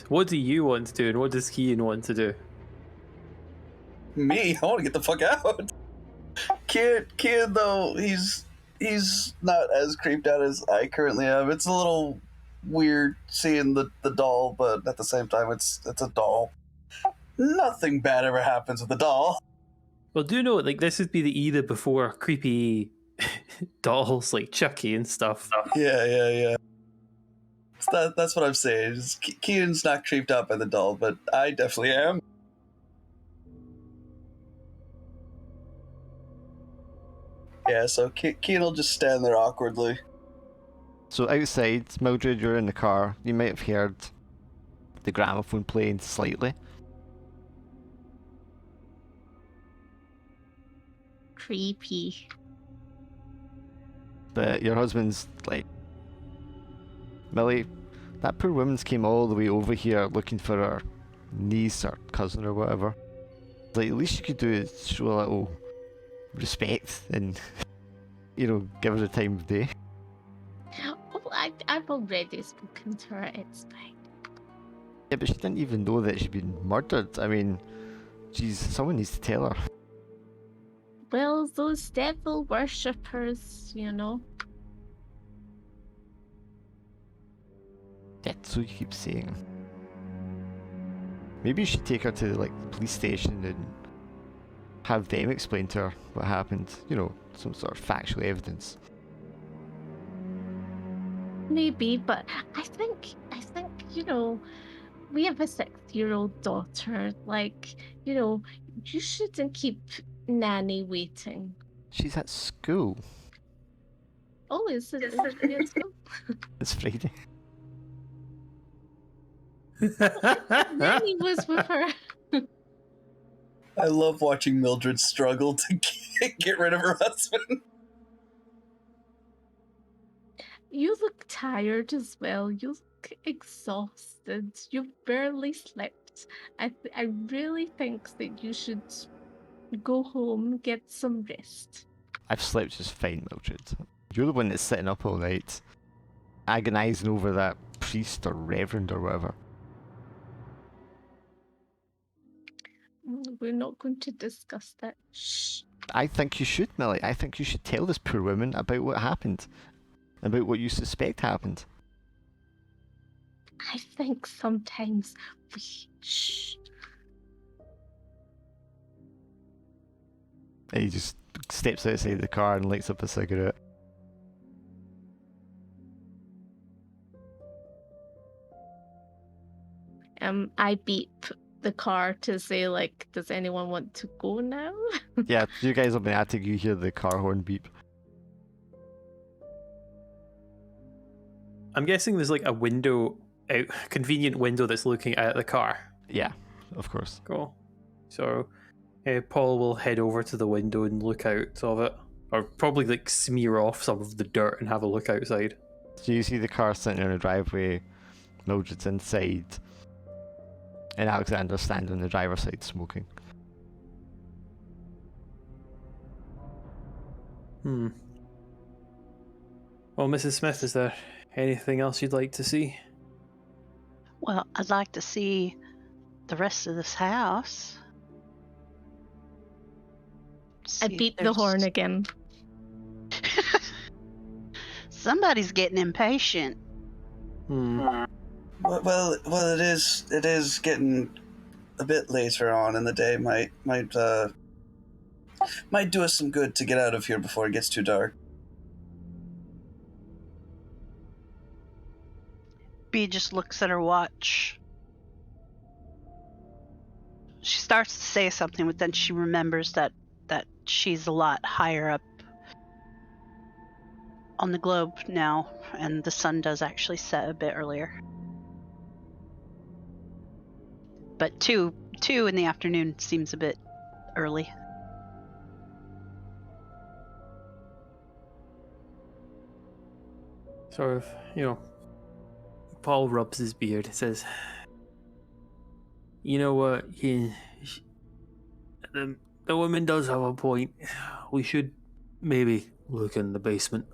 What do you want to do, and what does Kian want to do? Me, I want to get the fuck out. Kian though, he's not as creeped out as I currently am. It's a little weird seeing the doll, but at the same time, it's a doll. Nothing bad ever happens with the doll. Well, do you know, like, this would be the era before creepy dolls like Chucky and stuff. Yeah. That's what I'm saying. Kian's not creeped out by the doll, but I definitely am. Yeah, so Kian will just stand there awkwardly. So outside, Mildred, you're in the car. You might have heard the gramophone playing slightly. Creepy. But your husband's like, Millie, that poor woman's came all the way over here looking for her niece or cousin or whatever. Like, at least you could do is show a little respect and, you know, give her the time of day. Oh, I've already spoken to her. It's fine. Yeah, but she didn't even know that she'd been murdered. I mean, geez, someone needs to tell her. Well, those devil worshippers, you know. That's what you keep saying. Maybe you should take her to like the police station and have them explain to her what happened. You know, some sort of factual evidence. Maybe, but I think, you know, we have a 6-year-old daughter. Like, you know, you shouldn't keep Nanny waiting. She's at school. Oh, is it at school? It's Friday. Nanny was with her. I love watching Mildred struggle to get rid of her husband. You look tired as well. You look exhausted. You barely slept. I really think that you should go home, get some rest. I've slept just fine, Mildred. You're the one that's sitting up all night, agonising over that priest or reverend or whatever. We're not going to discuss that. Shh. I think you should, Millie. I think you should tell this poor woman about what happened. About what you suspect happened. I think sometimes we... Shh. And he just steps outside the car and lights up a cigarette. I beep the car to say, like, does anyone want to go now? Yeah, you guys have been attic, you hear the car horn beep. I'm guessing there's like a window, a convenient window that's looking at the car. Yeah, of course. Cool. So Paul will head over to the window and look out of it. Or probably like smear off some of the dirt and have a look outside. So you see the car sitting in a driveway, Mildred's inside, and Alexander standing on the driver's side smoking. Well, Mrs. Smith, is there anything else you'd like to see? Well, I'd like to see the rest of this house. I See if beep the there's- horn again. Somebody's getting impatient. Well, it is getting a bit later on in the day. Might do us some good to get out of here before it gets too dark. Bea just looks at her watch. She starts to say something, but then she remembers that she's a lot higher up on the globe now, and the sun does actually set a bit earlier. But 2 in the afternoon seems a bit early. Sort of, Paul rubs his beard and says, you know what, the woman does have a point. We should maybe look in the basement.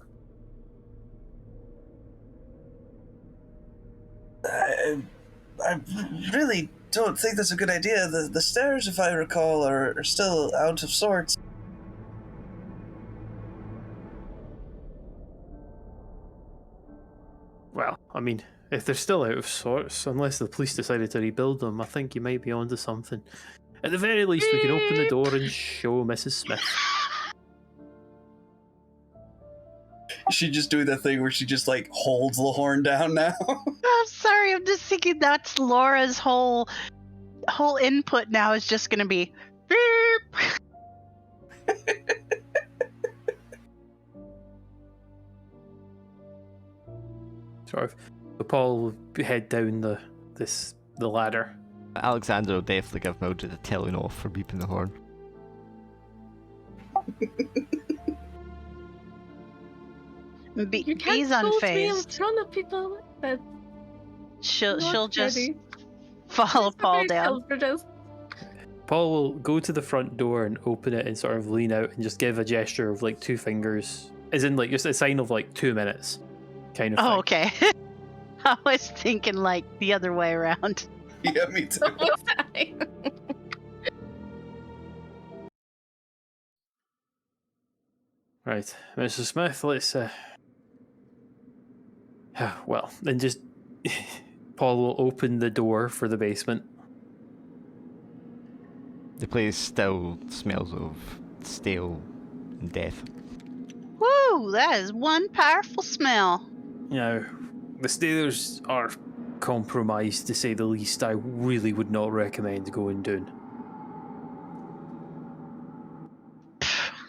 I really don't think that's a good idea. The stairs, if I recall, are still out of sorts. Well, I mean, if they're still out of sorts, unless the police decided to rebuild them, I think you might be onto something. At the very least, we can open the door and show Mrs. Smith. She just doing that thing where she just like holds the horn down now. I'm sorry, I'm just thinking that's Laura's whole input now is just gonna be beep. Sort of. So Paul will head down the ladder. Alexander will definitely give Mildred a telling off for beeping the horn. You can't Bee's hold me in unfazed. front of people. That's She'll just ready. follow Paul down. Paul will go to the front door and open it and sort of lean out and just give a gesture of like 2 fingers, as in like just a sign of like 2 minutes, kind of thing. Oh, okay. I was thinking like the other way around. Yeah, me too. So was I. Right, Mrs. Smith, let's well, then just Paul will open the door for the basement. The place still smells of stale and death. Woo! That is one powerful smell. Now, the stairs are compromised to say the least. I really would not recommend going down.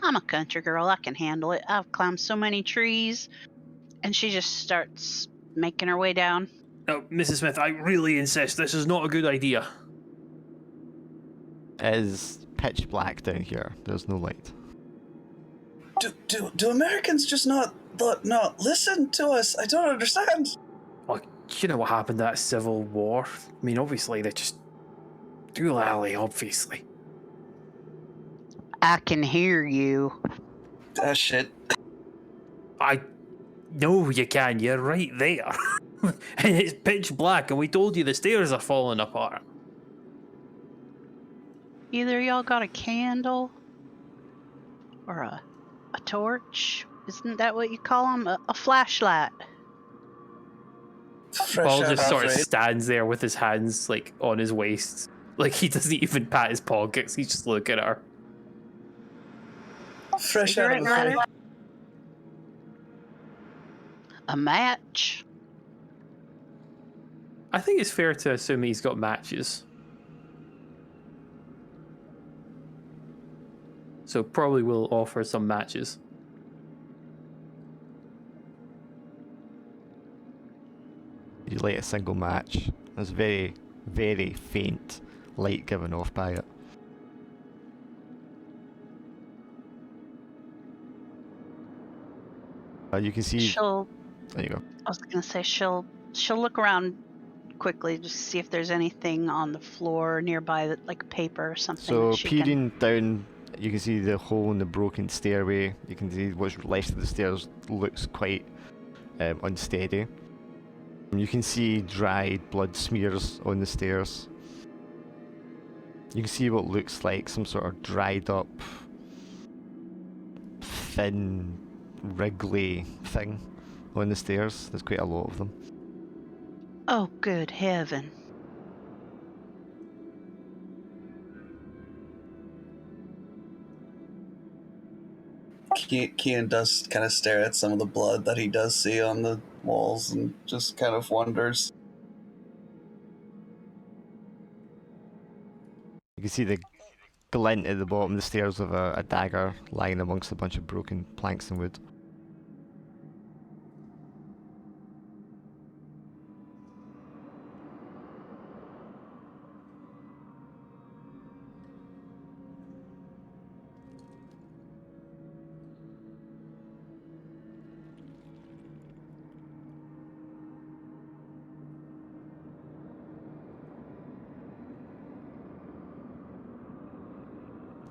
I'm a country girl. I can handle it. I've climbed so many trees. And she just starts making her way down. Now, Mrs. Smith, I really insist this is not a good idea. It is pitch black down here. There's no light. Do Americans just not listen to us? I don't understand. Well, you know what happened at Civil War? I mean, obviously, they just do alley, obviously. I can hear you. Ah, shit. I know you can, you're right there. And it's pitch black, and we told you the stairs are falling apart. Either y'all got a candle or a torch. Isn't that what you call them? A flashlight. Paul Fresh just out sort of of stands there with his hands like on his waist. Like he doesn't even pat his pockets, he's just looking at her. fresh out Cigarette of lighter? afraid. A match. I think it's fair to assume he's got matches. So probably will offer some matches. You light a single match. There's very, very faint light given off by it. You can see. She'll. There you go. I was gonna say she'll look around quickly just to see if there's anything on the floor nearby that like paper or something. So that she peering down, you can see the hole in the broken stairway. You can see what's left of the stairs looks quite unsteady. You can see dried blood smears on the stairs. You can see what looks like some sort of dried up, thin, wriggly thing on the stairs. There's quite a lot of them. Oh, good heaven. Kian does kind of stare at some of the blood that he does see on the walls and just kind of wonders. You can see the glint at the bottom of the stairs of a dagger lying amongst a bunch of broken planks and wood.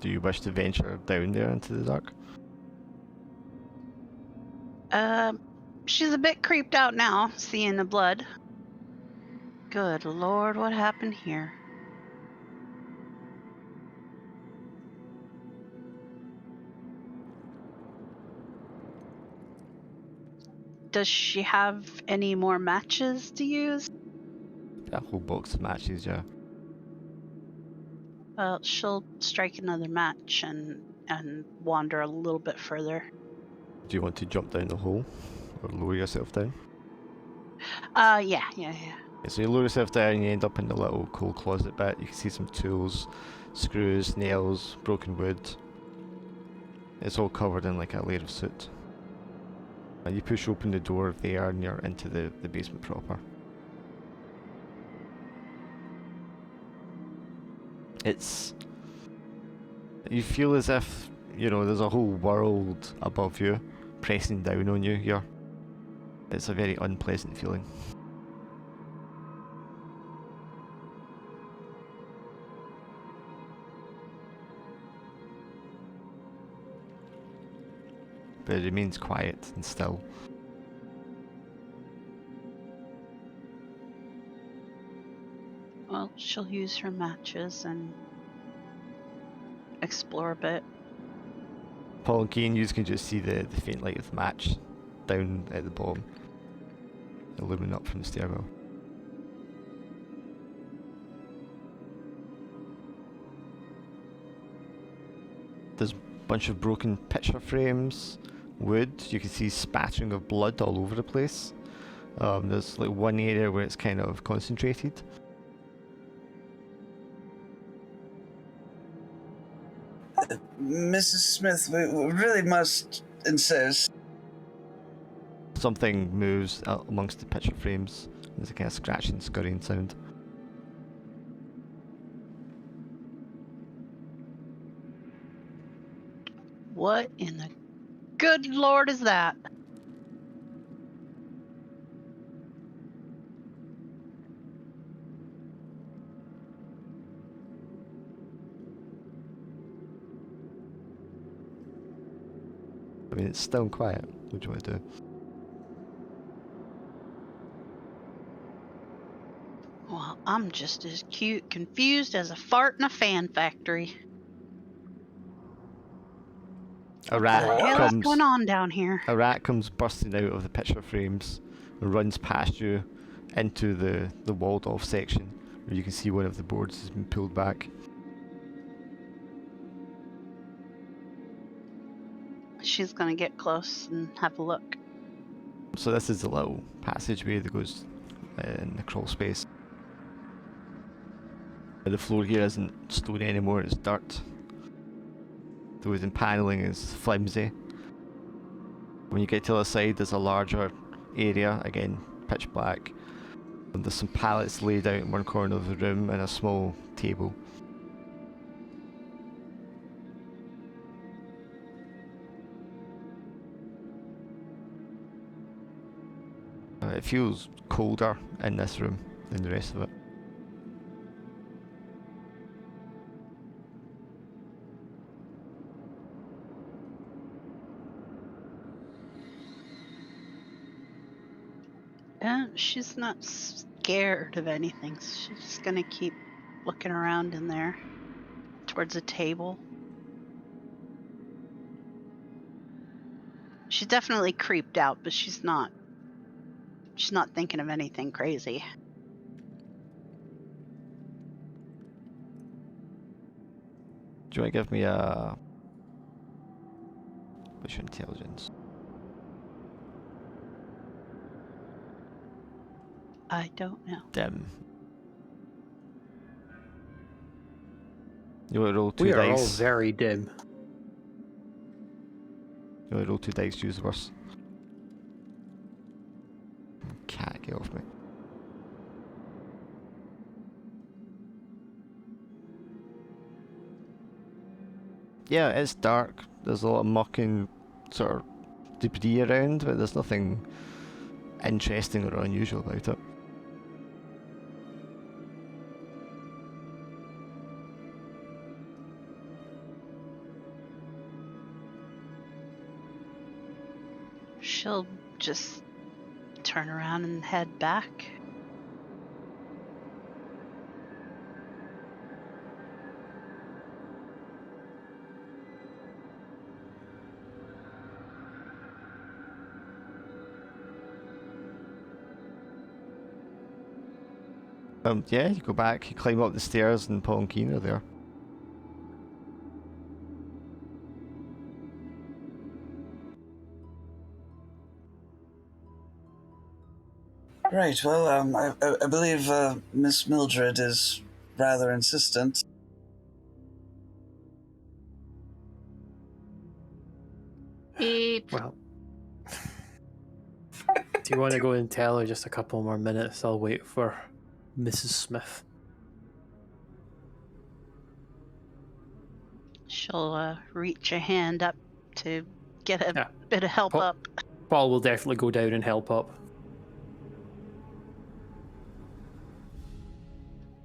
Do you wish to venture down there into the dark? She's a bit creeped out now, seeing the blood. Good Lord, what happened here? Does she have any more matches to use? A whole box of matches, yeah. Well, she'll strike another match and wander a little bit further. Do you want to jump down the hole or lower yourself down? Yeah. Yeah, so you lower yourself down and you end up in the little coal closet bit. You can see some tools, screws, nails, broken wood. It's all covered in like a layer of soot. And you push open the door there and you're into the basement proper. You feel as if, you know, there's a whole world above you, pressing down on you here. It's a very unpleasant feeling. But it remains quiet and still. Well, she'll use her matches and explore a bit. Paul and Keen, you can just see the faint light of the match down at the bottom, illuminating up from the stairwell. There's a bunch of broken picture frames, wood. You can see spattering of blood all over the place. There's like one area where it's kind of concentrated. Mrs. Smith, we really must insist. Something moves out amongst the picture frames. There's a kind of scratching, scurrying sound. What in the good Lord is that? I mean, it's still quiet. What do you want to do? Well, I'm just as confused as a fart in a fan factory. A What rat the hell is comes. going on down here? A rat comes bursting out of the picture frames and runs past you into the walled off section where you can see one of the boards has been pulled back. She's gonna get close and have a look. So this is the little passageway that goes in the crawl space. The floor here isn't stone anymore, it's dirt. The wooden panelling is flimsy. When you get to the other side, there's a larger area, again, pitch black. And there's some pallets laid out in one corner of the room and a small table. It feels colder in this room than the rest of it. She's not scared of anything. She's just gonna keep looking around in there towards a table. She's definitely creeped out, but she's not thinking of anything crazy. Do you want to give me a... what's your intelligence? I don't know. Dim. You want to roll two We are all dice? very dim. You want to roll two dice, choose the worst. Cat, get off me. Yeah, it's dark. There's a lot of muck and sort of debris around, but there's nothing interesting or unusual about it. She'll just turn around and head back. Yeah, you go back, you climb up the stairs, and Paul and Keen are there. Right, well, I believe Miss Mildred is rather insistent. Beep. Well, do you want to go and tell her just a couple more minutes? I'll wait for Mrs. Smith. She'll reach a hand up to get a Yeah. bit of help Paul- up. Paul will definitely go down and help up.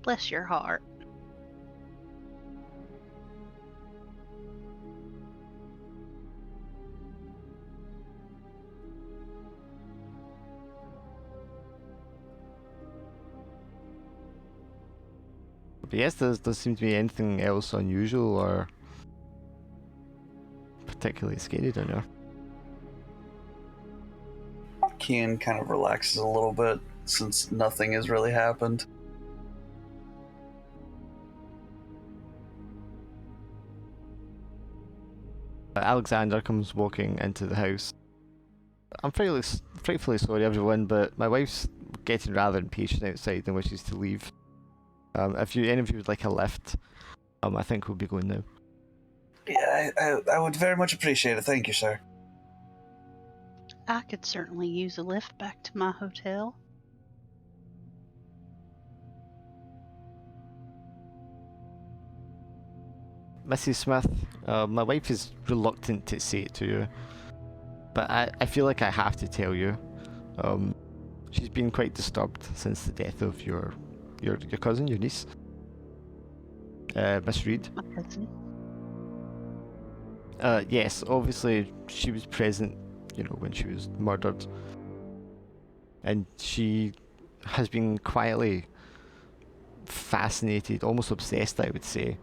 Bless your heart. But yes, there doesn't seem to be anything else unusual or particularly scary down there. Kian kind of relaxes a little bit since nothing has really happened. Alexander comes walking into the house. I'm frightfully sorry, everyone, but my wife's getting rather impatient outside and wishes to leave. If any of you would like a lift, I think we'll be going now. Yeah, I would very much appreciate it. Thank you, sir. I could certainly use a lift back to my hotel. Mrs. Smith, my wife is reluctant to say it to you, but I feel like I have to tell you. She's been quite disturbed since the death of your cousin, your niece, Miss Reed. My cousin. Yes, obviously she was present, when she was murdered, and she has been quietly fascinated, almost obsessed, I would say,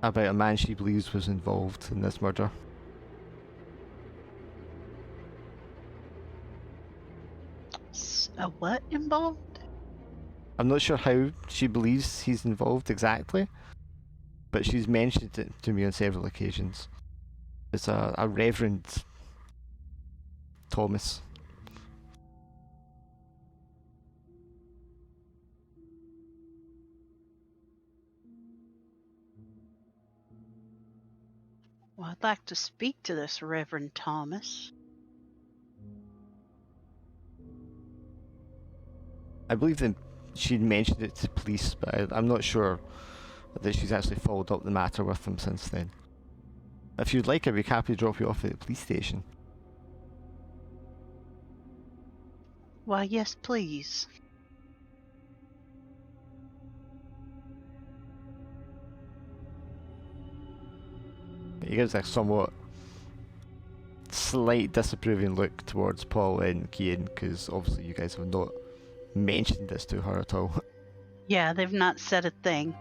about a man she believes was involved in this murder. A what involved? I'm not sure how she believes he's involved exactly, but she's mentioned it to me on several occasions. It's a Reverend Thomas. Well, I'd like to speak to this Reverend Thomas. I believe that she'd mentioned it to police, but I'm not sure that she's actually followed up the matter with them since then. If you'd like, I'd be happy to drop you off at the police station. Why, yes, please. He gives a somewhat slight disapproving look towards Paul and Kian, because obviously you guys have not mentioned this to her at all. Yeah, they've not said a thing.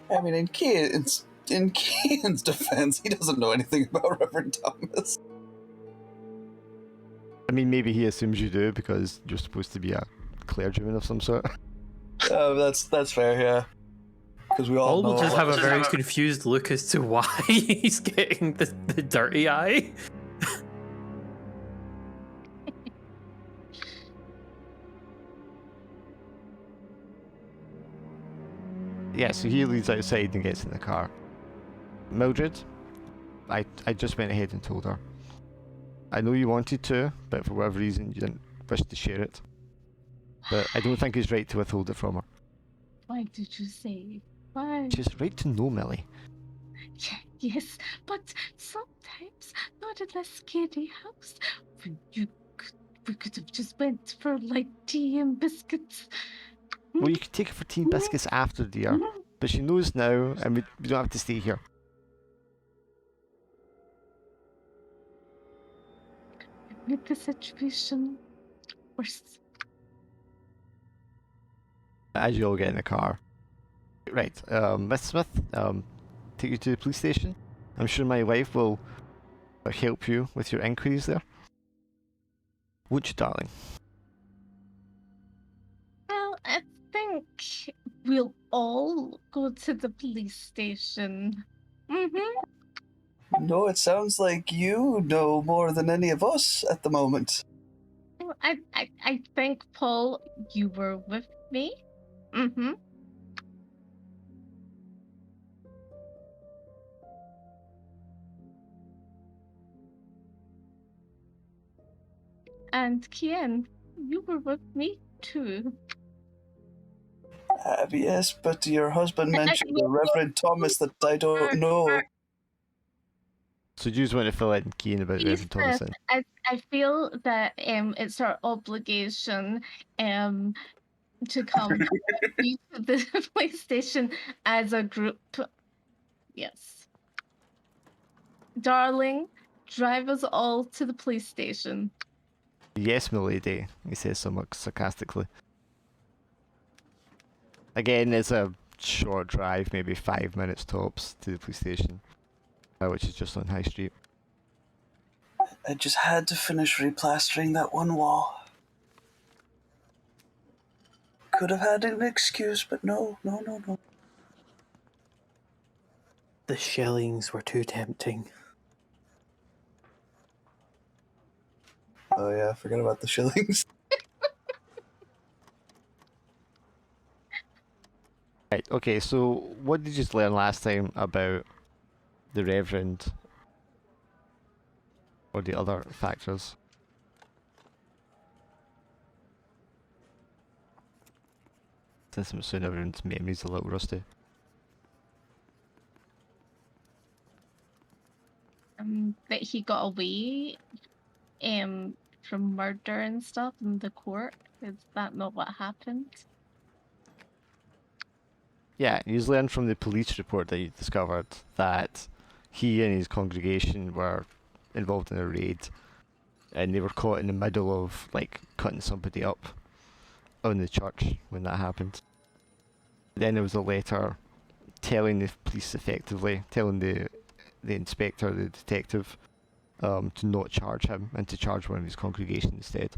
I mean, in Kian's defense, he doesn't know anything about Reverend Thomas. I mean, maybe he assumes you do because you're supposed to be a clergyman of some sort. That's fair, yeah. Because we all Paul will know. just have a very confused look as to why he's getting the dirty eye. Yeah, so he leaves outside and gets in the car. Mildred, I just went ahead and told her. I know you wanted to, but for whatever reason you didn't wish to share it. But I don't think it's right to withhold it from her. Why did you say? Why? She's right to know, Millie. Yeah, yes, but sometimes not in a scary house. We could have just went for like tea and biscuits. Well, you could take her for tea and biscuits after, dear. But she knows now, and we don't have to stay here. Make the situation worse. As you all get in the car. Right, Miss Smith, take you to the police station. I'm sure my wife will help you with your inquiries there. Won't you, darling? Well, I think we'll all go to the police station. No, it sounds like you know more than any of us at the moment. I think, Paul, you were with me. And Kian, you were with me too. Yes, but your husband mentioned the Reverend Thomas that I don't know. So do you just want to fill in Kian about Reverend Thomas then? I feel that it's our obligation to come to the police station as a group. Yes. Darling, drive us all to the police station. Yes, milady, he says somewhat sarcastically. Again, it's a short drive, maybe 5 minutes tops, to the police station. which is just on High Street. I just had to finish replastering that one wall. Could have had an excuse, but no. The shillings were too tempting. Oh yeah, I forgot about the shillings. Right, okay, so what did you just learn last time about the Reverend or the other factors? Since I'm assuming everyone's memory's a little rusty. That he got away from murder and stuff in the court. Is that not what happened? Yeah, he's learned from the police report that he discovered that he and his congregation were involved in a raid, and they were caught in the middle of like cutting somebody up on the church when that happened. Then there was a letter telling the police effectively, telling the inspector, the detective, to not charge him and to charge one of his congregation instead.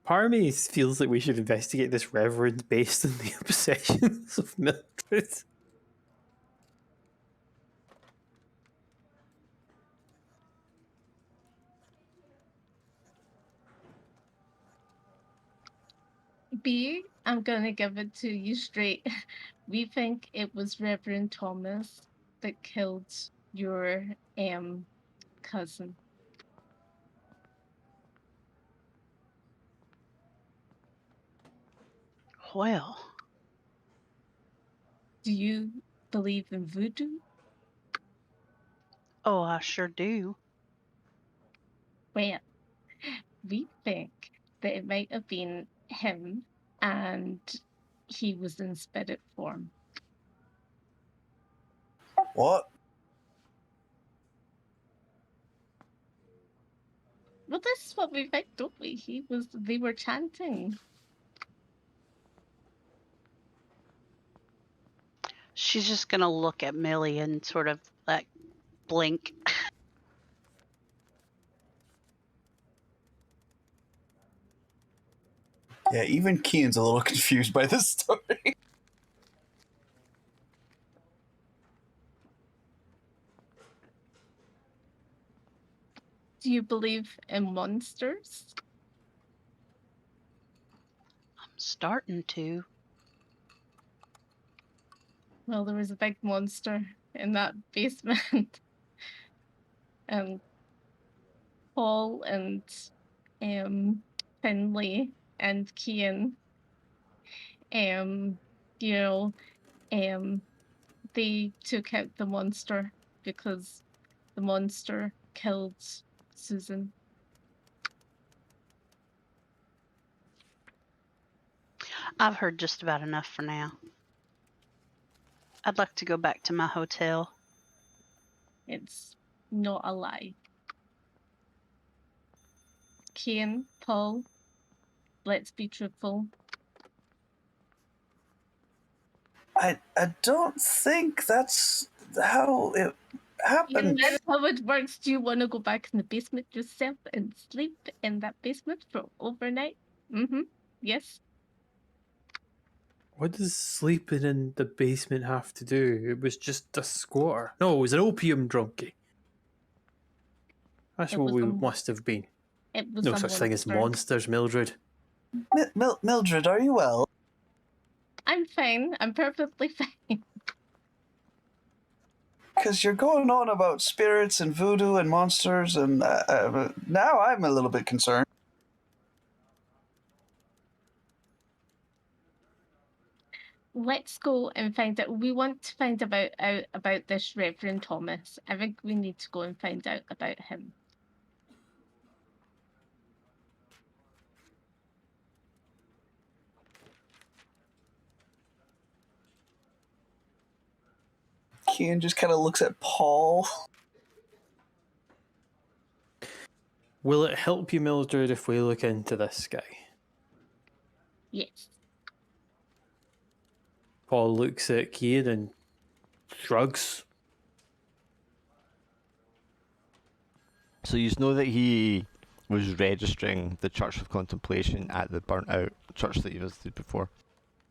Part of me feels like we should investigate this reverend based on the obsessions of Mildred. B, I'm gonna give it to you straight. We think it was Reverend Thomas that killed your cousin. Well, Do you believe in voodoo? oh, I sure do. Well, we think that it might have been him and he was in spirit form. What? Well, this is what we think, don't we? They were chanting. She's just gonna look at Millie and sort of like blink. Yeah, even Kian's a little confused by this story. Do you believe in monsters? I'm starting to. Well, there was a big monster in that basement. Paul and Finley and Kian, you know, they took out the monster because the monster killed Susan. I've heard just about enough for now. I'd like to go back to my hotel. It's not a lie. Kian, Paul, let's be truthful. I don't think that's how it happened. That's how it works. Do you want to go back in the basement yourself and sleep in that basement for overnight? Yes. What does sleeping in the basement have to do? It was just a squatter. No, it was an opium drunkie. That's what we must have been. It was No a such thing as monster. monsters, Mildred. Mildred, are you well? I'm fine. I'm perfectly fine. Because you're going on about spirits and voodoo and monsters, and now I'm a little bit concerned. let's go and find out. We want to find out about this Reverend Thomas. I think we need to go and find out about him. Kian just kind of looks at Paul. Will it help you, Mildred, if we look into this guy? Yes. Paul looks at Kian and shrugs. So you know that he was registering the Church of Contemplation at the burnt out church that you visited before.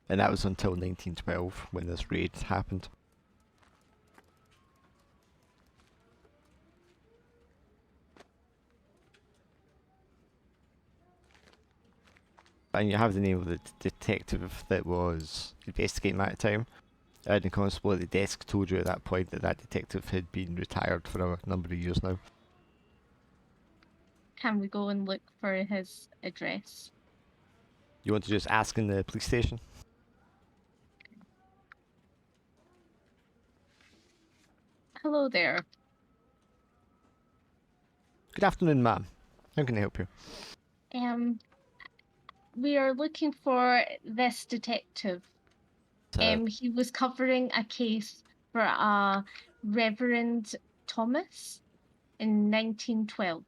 And that was until 1912 when this raid happened. And you have the name of the detective that was investigating that time. The constable at the desk told you at that point that that detective had been retired for a number of years now. Can we go and look for his address? You want to just ask in the police station? Hello there. Good afternoon, ma'am. How can I help you? We are looking for this detective. So, He was covering a case for a Reverend Thomas in 1912.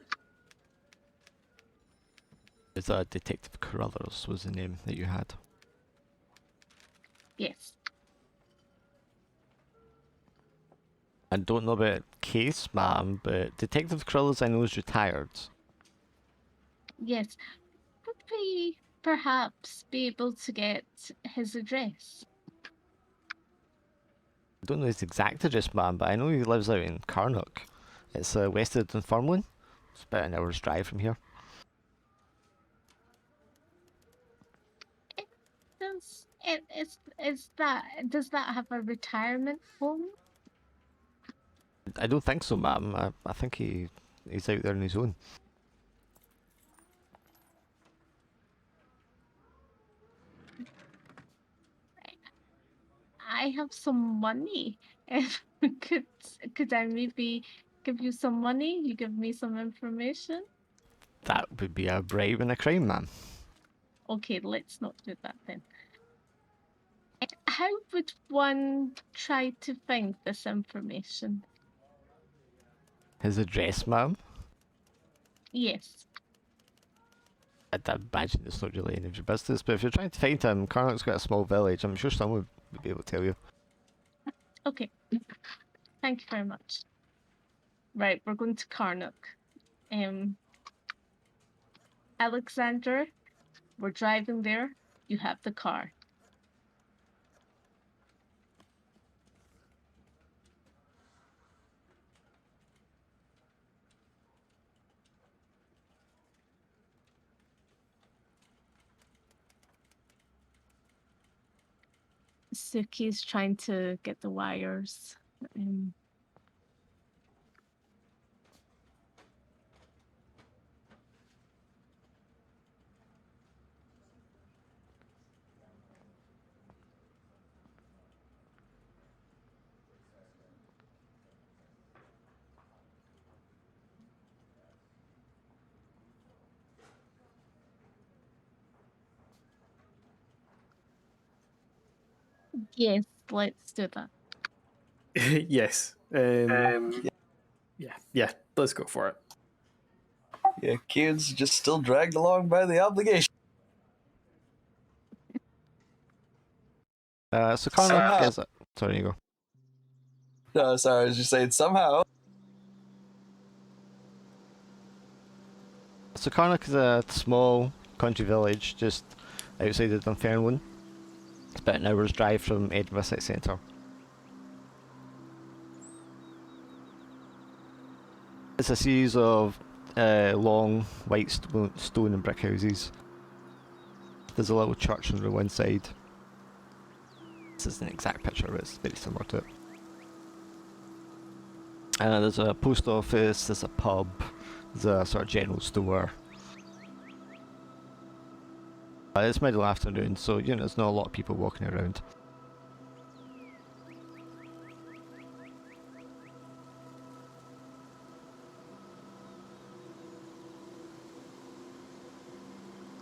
is that Detective Carruthers was the name that you had? Yes. I don't know about case, ma'am, but Detective Carruthers I know is retired. Yes. Would we perhaps be able to get his address? I don't know his exact address, ma'am, but I know he lives out in Carnock. It's west of Dunfermline. It's about an hour's drive from here. Does that have a retirement home? I don't think so, ma'am. I think he's out there on his own. I have some money. If could I maybe give you some money? You give me some information? That would be a bribe and a crime, ma'am. Okay, let's not do that then. How would one try to find this information? His address, ma'am? Yes. I'd imagine it's not really any of your business, but if you're trying to find him, Carnock's got a small village. I'm sure someone would be able to tell you. Okay. Thank you very much. Right, we're going to Carnock. Alexander, we're driving there. You have the car. Suki's trying to get the wires. Yes, let's do that. Yes. Yeah, let's go for it. Yeah, Kian's just still dragged along by the obligation. So Carnock Somehow. is... Sorry, you go. No, sorry, I was just saying somehow. So Carnock is a small country village just outside of Dunfermline. It's about an hour's drive from Edinburgh city centre. It's a series of long white stone and brick houses. There's a little church on the one side. This isn't an exact picture, but it's very similar to it. There's a post office, there's a pub, there's a sort of general store. It's middle afternoon, so there's not a lot of people walking around.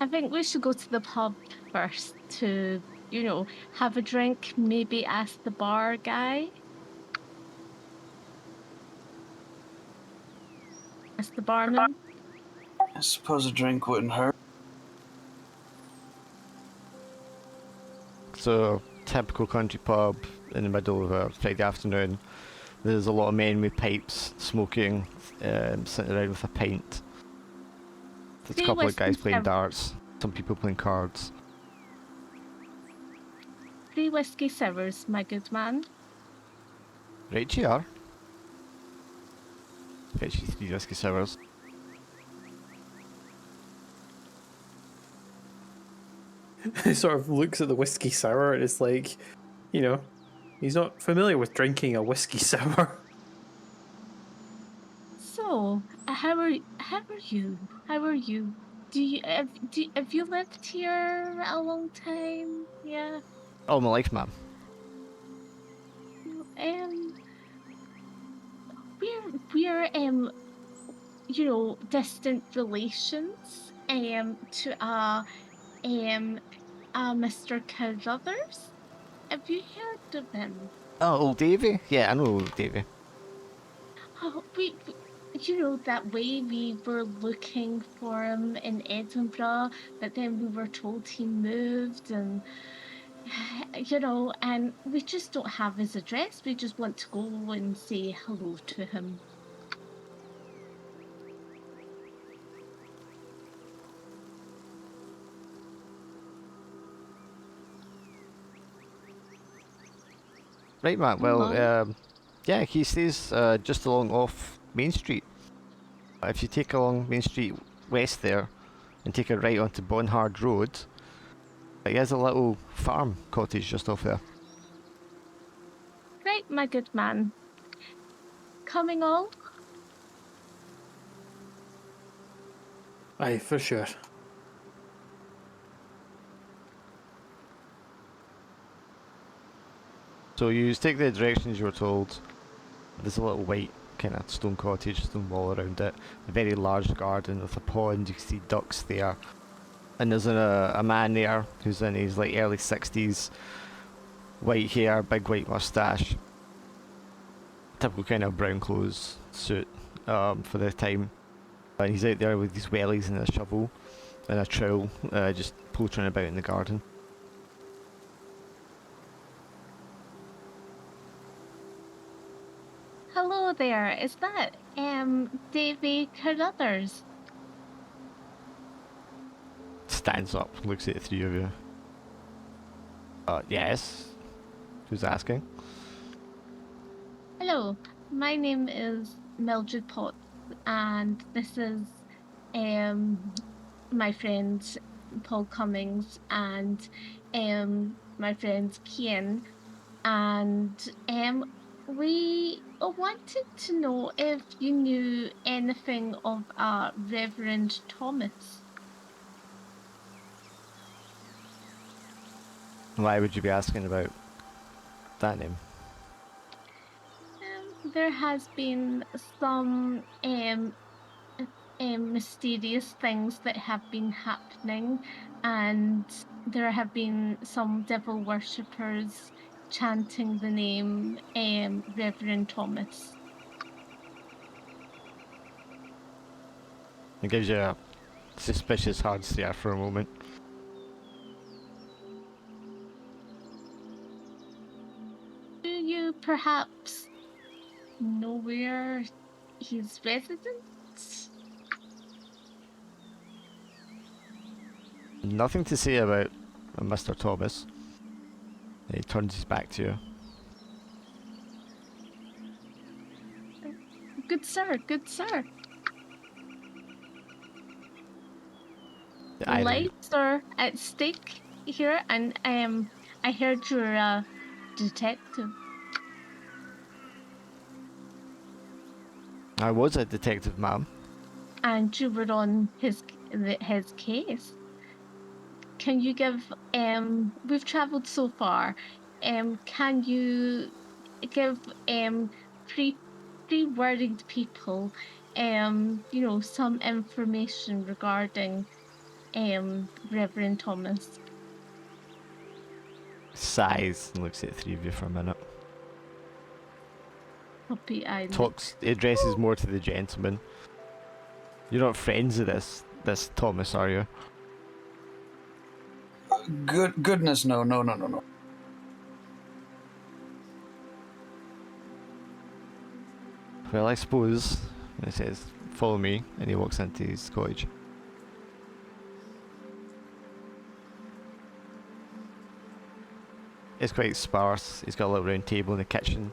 I think we should go to the pub first to, have a drink, maybe ask the bar guy. Ask the barman. I suppose a drink wouldn't hurt. So, typical country pub in the middle of a Friday afternoon. There's a lot of men with pipes, smoking, sitting around with a pint. There's a Three couple of guys whiskey playing sour- darts, some people playing cards. 3 whiskey sours, my good man. Right, you are. Fetch you 3 whiskey sours. He sort of looks at the whiskey sour and it's like, he's not familiar with drinking a whiskey sour. So, how are you? How are you? Have you lived here a long time? Yeah. All my life, ma'am. Um, we're distant relations to Mr. Carruthers. Have you heard of him? Oh, old Davy? Yeah, I know old Davy. Oh, that way we were looking for him in Edinburgh, but then we were told he moved and, and we just don't have his address. We just want to go and say hello to him. Right, man. Well, Hello. yeah, he stays just along off Main Street. If you take along Main Street west there and take a right onto Bonhard Road, he has a little farm cottage just off there. Right, my good man. Coming all? Aye, for sure. So you take the directions you were told. There's a little white kind of stone cottage, stone wall around it. A very large garden with a pond. You can see ducks there. And there's a man there who's in his like early 60s. White hair, big white moustache. Typical kind of brown clothes suit for the time. And he's out there with his wellies and a shovel and a trowel, just pottering about in the garden. Hello there. Is that Davy Carruthers? Stands up, looks at the three of you. Yes. Who's asking? Hello, my name is Mildred Potts, and this is my friend Paul Cummings and my friend Schiann, and we wanted to know if you knew anything of Reverend Thomas. Why would you be asking about that name? There has been some mysterious things that have been happening, and there have been some devil worshippers chanting the name Reverend Thomas. It gives you a suspicious hard stare for a moment. Do you perhaps know where he's resident? Nothing to say about Mr. Thomas. He turns his back to you. Good sir, good sir. The irony. Lives are at stake here, and I heard you're a detective. I was a detective, ma'am. And you were on his case. Can you give we've traveled so far. Can you give pre-worded people some information regarding Reverend Thomas. Sighs and looks at the three of you for a minute. Puppy eyed. Talks, addresses more to the gentleman. You're not friends of this Thomas, are you? Goodness, no. Well, I suppose, he says, follow me, and he walks into his cottage. It's quite sparse. He's got a little round table in the kitchen.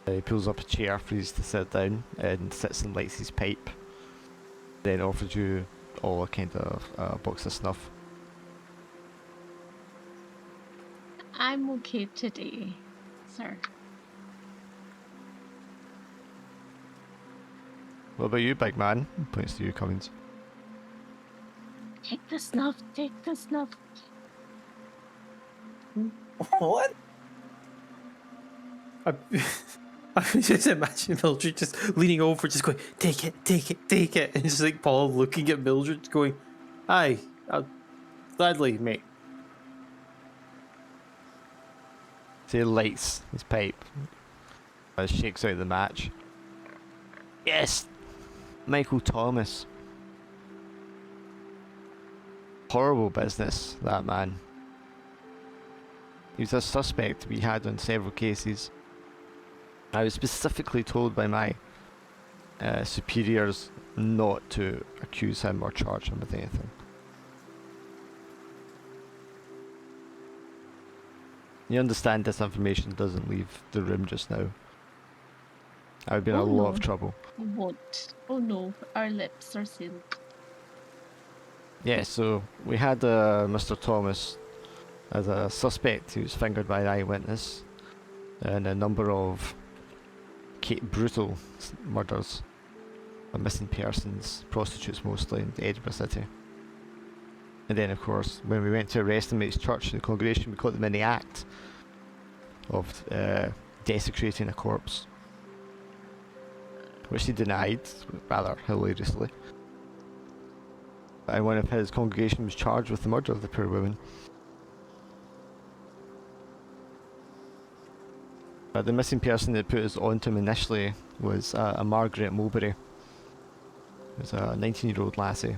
He pulls up a chair for you to sit down and sits and lights his pipe. Then offers you all a kind of box of snuff. I'm okay today, sir. What about you, big man? Points to you, Cummins. Take the snuff, take the snuff. What? I just imagine Mildred just leaning over, just going, take it. And just like Paul looking at Mildred, going, aye, gladly, mate. So he lights his pipe. Shakes out the match. Yes! Michael Thomas. Horrible business, that man. He was a suspect we had on several cases. I was specifically told by my superiors not to accuse him or charge him with anything. You understand this information doesn't leave the room just now. I would be in a lot of trouble. Won't. Oh no, our lips are sealed. Yeah, so we had Mr. Thomas as a suspect who was fingered by an eyewitness and a number of brutal murders of missing persons, prostitutes mostly, in Edinburgh City. And then, of course, when we went to arrest him at his church, the congregation, we caught them in the act of desecrating a corpse, which he denied, rather hilariously. And one of his congregation was charged with the murder of the poor woman. The missing person that put us onto him initially was a Margaret Mulberry. It was a 19-year-old lassie.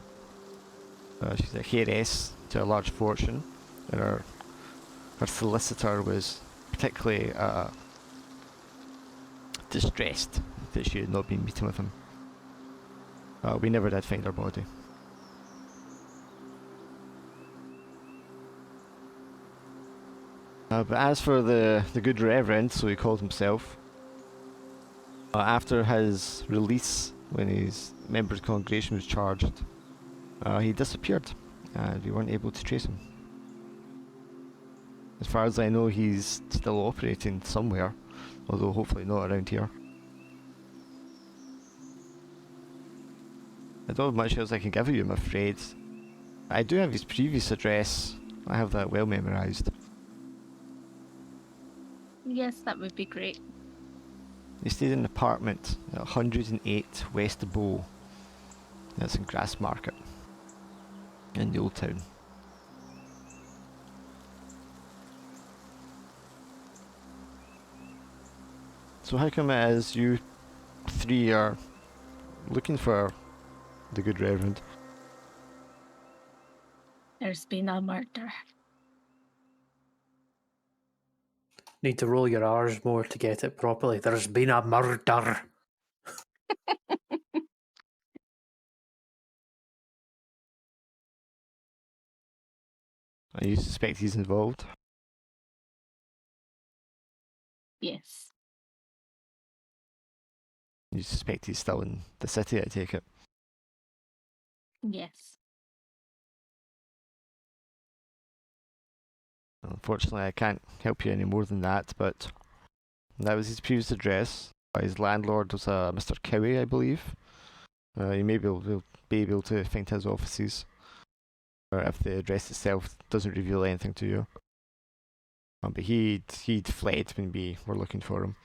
She's a heiress to a large fortune, and her solicitor was particularly distressed that she had not been meeting with him. We never did find her body. But as for the good reverend, so he called himself, after his release, when his member of the congregation was charged, he disappeared, and we weren't able to trace him. As far as I know, he's still operating somewhere, although hopefully not around here. I don't have much else I can give you, I'm afraid. I do have his previous address. I have that well memorised. Yes, that would be great. He stayed in an apartment at 108 West Bow. That's in Grassmarket, in the Old Town. So how come it is you three are looking for the good reverend? There's been a murder. Need to roll your R's more to get it properly. There's been a murder. And you suspect he's involved? Yes. You suspect he's still in the city, I take it? Yes. Unfortunately, I can't help you any more than that, but that was his previous address. His landlord was Mr. Cowie, I believe. You may be able to find his offices, or if the address itself doesn't reveal anything to you. But he'd fled when we were looking for him.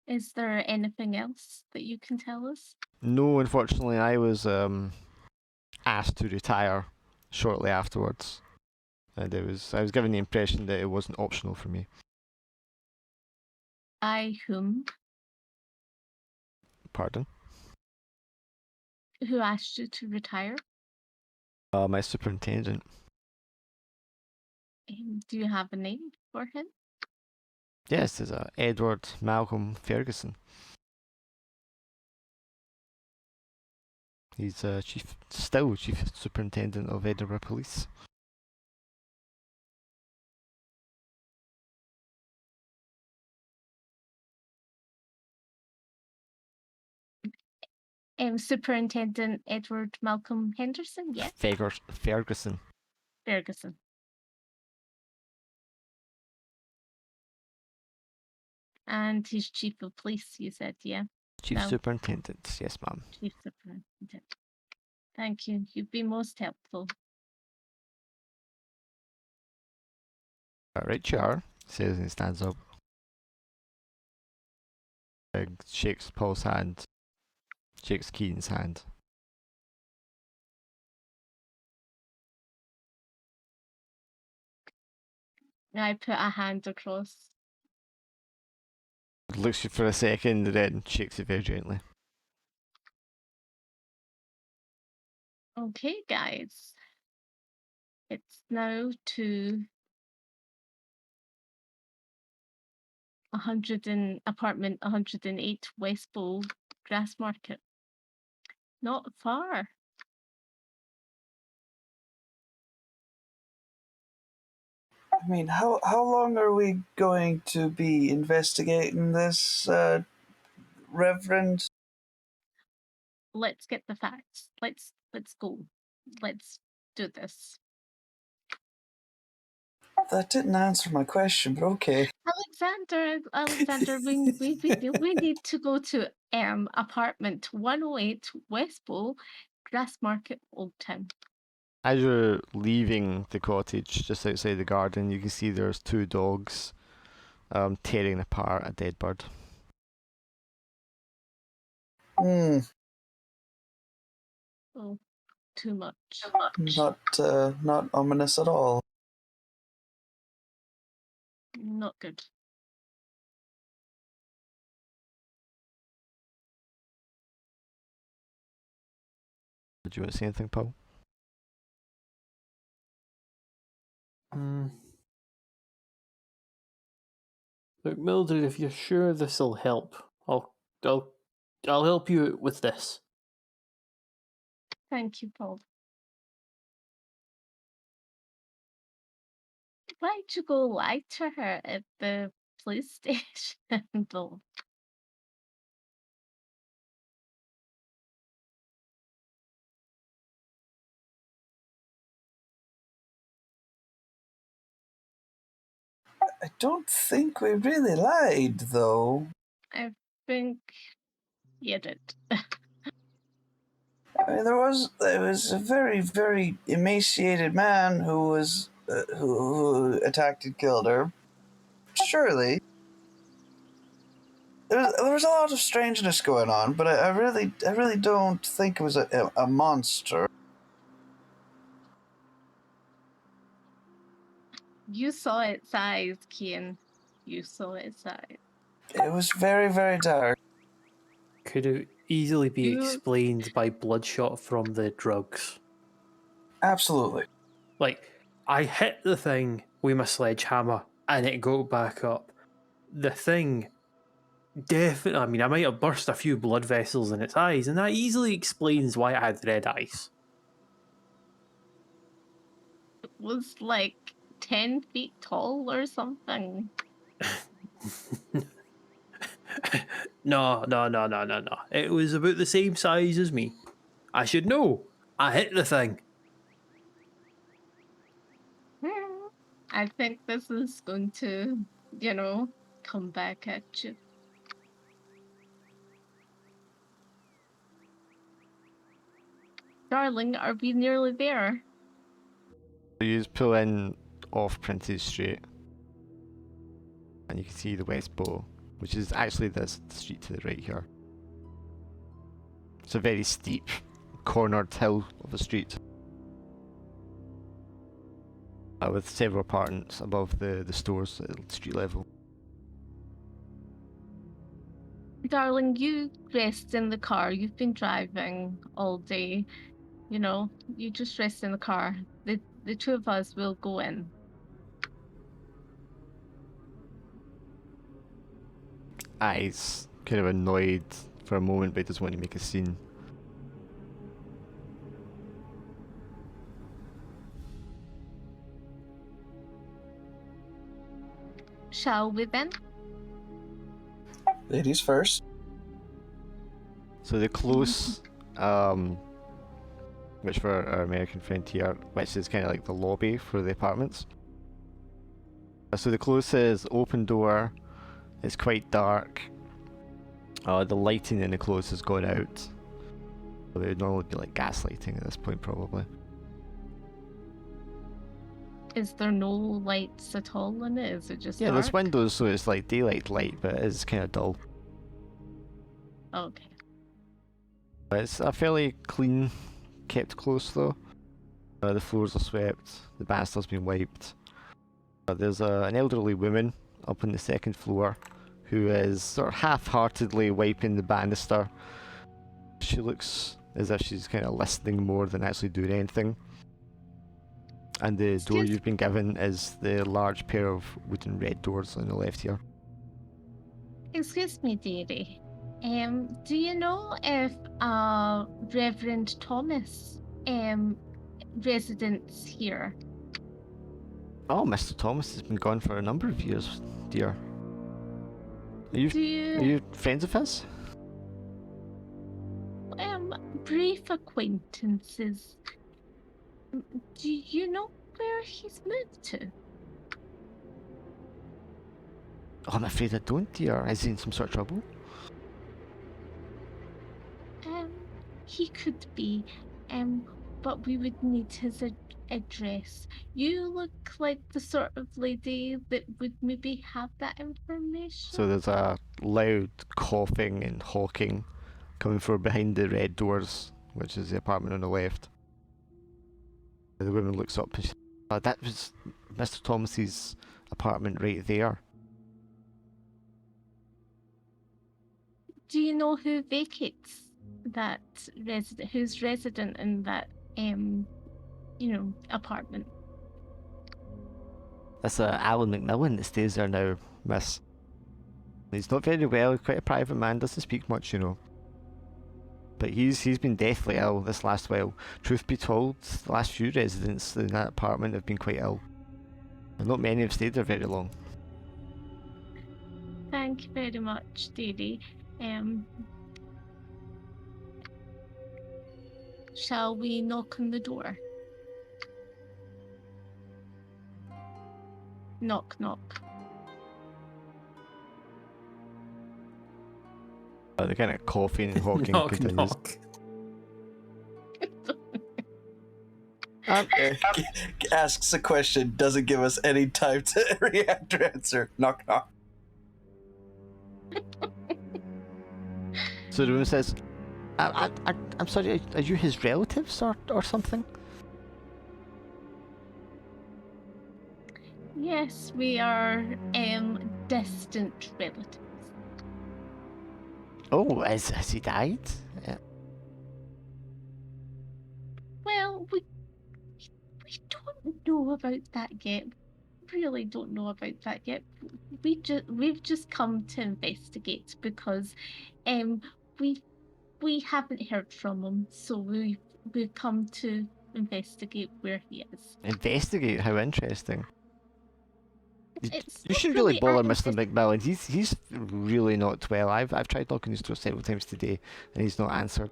Is there anything else that you can tell us? No, unfortunately, I was asked to retire shortly afterwards, and I was given the impression that it wasn't optional for me. By whom? Pardon? Who asked you to retire? My superintendent. Do you have a name for him? Yes, there's Edward Malcolm Ferguson. He's chief superintendent of Edinburgh Police. Superintendent Edward Malcolm Henderson, yes? Ferguson. Ferguson. And he's chief of police, you said, yeah? Chief No. superintendent, yes, ma'am. Chief superintendent. Thank you. You've been most helpful. Right, you are, says and he stands up. Shakes Paul's hand. Shakes Keen's hand. I put a hand across. Looks you for a second, then shakes it very gently. Okay, guys. It's now to apartment 108 West Bowl Grass Market. Not far. I mean, how long are we going to be investigating this, Reverend? Let's get the facts. Let's go. Let's do this. That didn't answer my question, but okay. Alexander, we need to go to apartment 108 West Bowl Grass Market, Old Town. As you're leaving the cottage, just outside the garden, you can see there's two dogs tearing apart a dead bird. Hmm. Oh, too much. Not ominous at all. Not good. Did you want to say anything, Paul? Look, Mildred, if you're sure this'll help, I'll help you out with this. Thank you, Paul. Why'd you go lie to her at the police station, though? I don't think we really lied, though. I think you did. I mean, there was a very, very emaciated man who was who attacked and killed her. Surely, there was a lot of strangeness going on, but I really don't think it was a monster. You saw its eyes, Kian. You saw its eyes. It was very, very dark. Could it easily be You- explained by bloodshot from the drugs? Absolutely. Like, I hit the thing with my sledgehammer and it got back up. The thing definitely, I mean, I might have burst a few blood vessels in its eyes, and that easily explains why it had red eyes. It was like 10 feet tall or something. No. It was about the same size as me. I should know. I hit the thing. I think this is going to, come back at you. Darling, are we nearly there? You just pull in off Prince's Street, and you can see the West Bow. which is actually this street to the right here. It's a very steep, cornered hill of a street. With several apartments above the stores at street level. Darling, you rest in the car. You've been driving all day. You know, you just rest in the car. The two of us will go in. He's kind of annoyed for a moment, but he doesn't want to make a scene. Shall we then? Ladies first. So the close, which for our American friend here, which is kind of like the lobby for the apartments. So the close is open door. It's quite dark. The lighting in the close has gone out. So it would normally be like gas lighting at this point, probably. Is there no lights at all in it? Is it just Yeah, dark? there's windows, so it's like daylight light, but it is kind of dull. Okay. But it's a fairly clean, kept close though. The floors are swept, the banister's been wiped. There's an elderly woman up on the second floor who is sort of half-heartedly wiping the banister. She looks as if she's kind of listening more than actually doing anything. And the door Excuse- you've been given is the large pair of wooden red doors on the left here. Excuse me, dearie. Do you know if Reverend Thomas residents here? Oh, Mr. Thomas has been gone for a number of years, dear. Are you Do are you friends of his? brief acquaintances? Do you know where he's moved to? Oh, I'm afraid I don't, dear. Is he in some sort of trouble? He could be, but we would need his address. You look like the sort of lady that would maybe have that information. So there's a loud coughing and hawking coming from behind the red doors, which is the apartment on the left. The woman looks up and she says, that was Mr. Thomas's apartment right there. Do you know who vacates that resident? Who's resident in that apartment? That's Alan McMillan that stays there now, miss. He's not very well, quite a private man, doesn't speak much, you know. But he's been deathly ill this last while. Truth be told, the last few residents in that apartment have been quite ill. And not many have stayed there very long. Thank you very much, dearie. Shall we knock on the door? Knock, knock. The kind of coughing and hawking Knock, continues. knock. Asks a question, doesn't give us any time to react or answer. Knock, knock. So the woman says, I'm sorry, are you his relatives or something? Yes, we are distant relatives. Oh, has he died? Well, we don't know about that yet. Really don't know about that yet. We've just come to investigate because we haven't heard from him, so we've come to investigate where he is. Investigate? How interesting. It's You not should really bother an Mr. McMillan. He's really not well. I've tried talking to his door several times today, and he's not answered.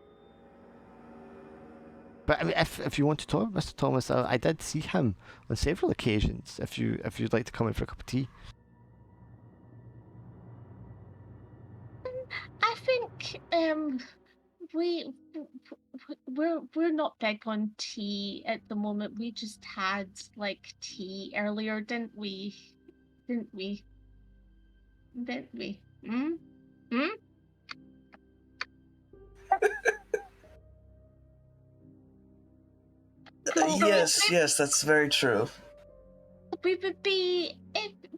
But I mean, if you want to talk, Mr. Thomas, I did see him on several occasions. If you'd like to come in for a cup of tea. I think we're not big on tea at the moment. We just had like tea earlier, didn't we? Mm? Mm? So Yes, that's very true. we would be.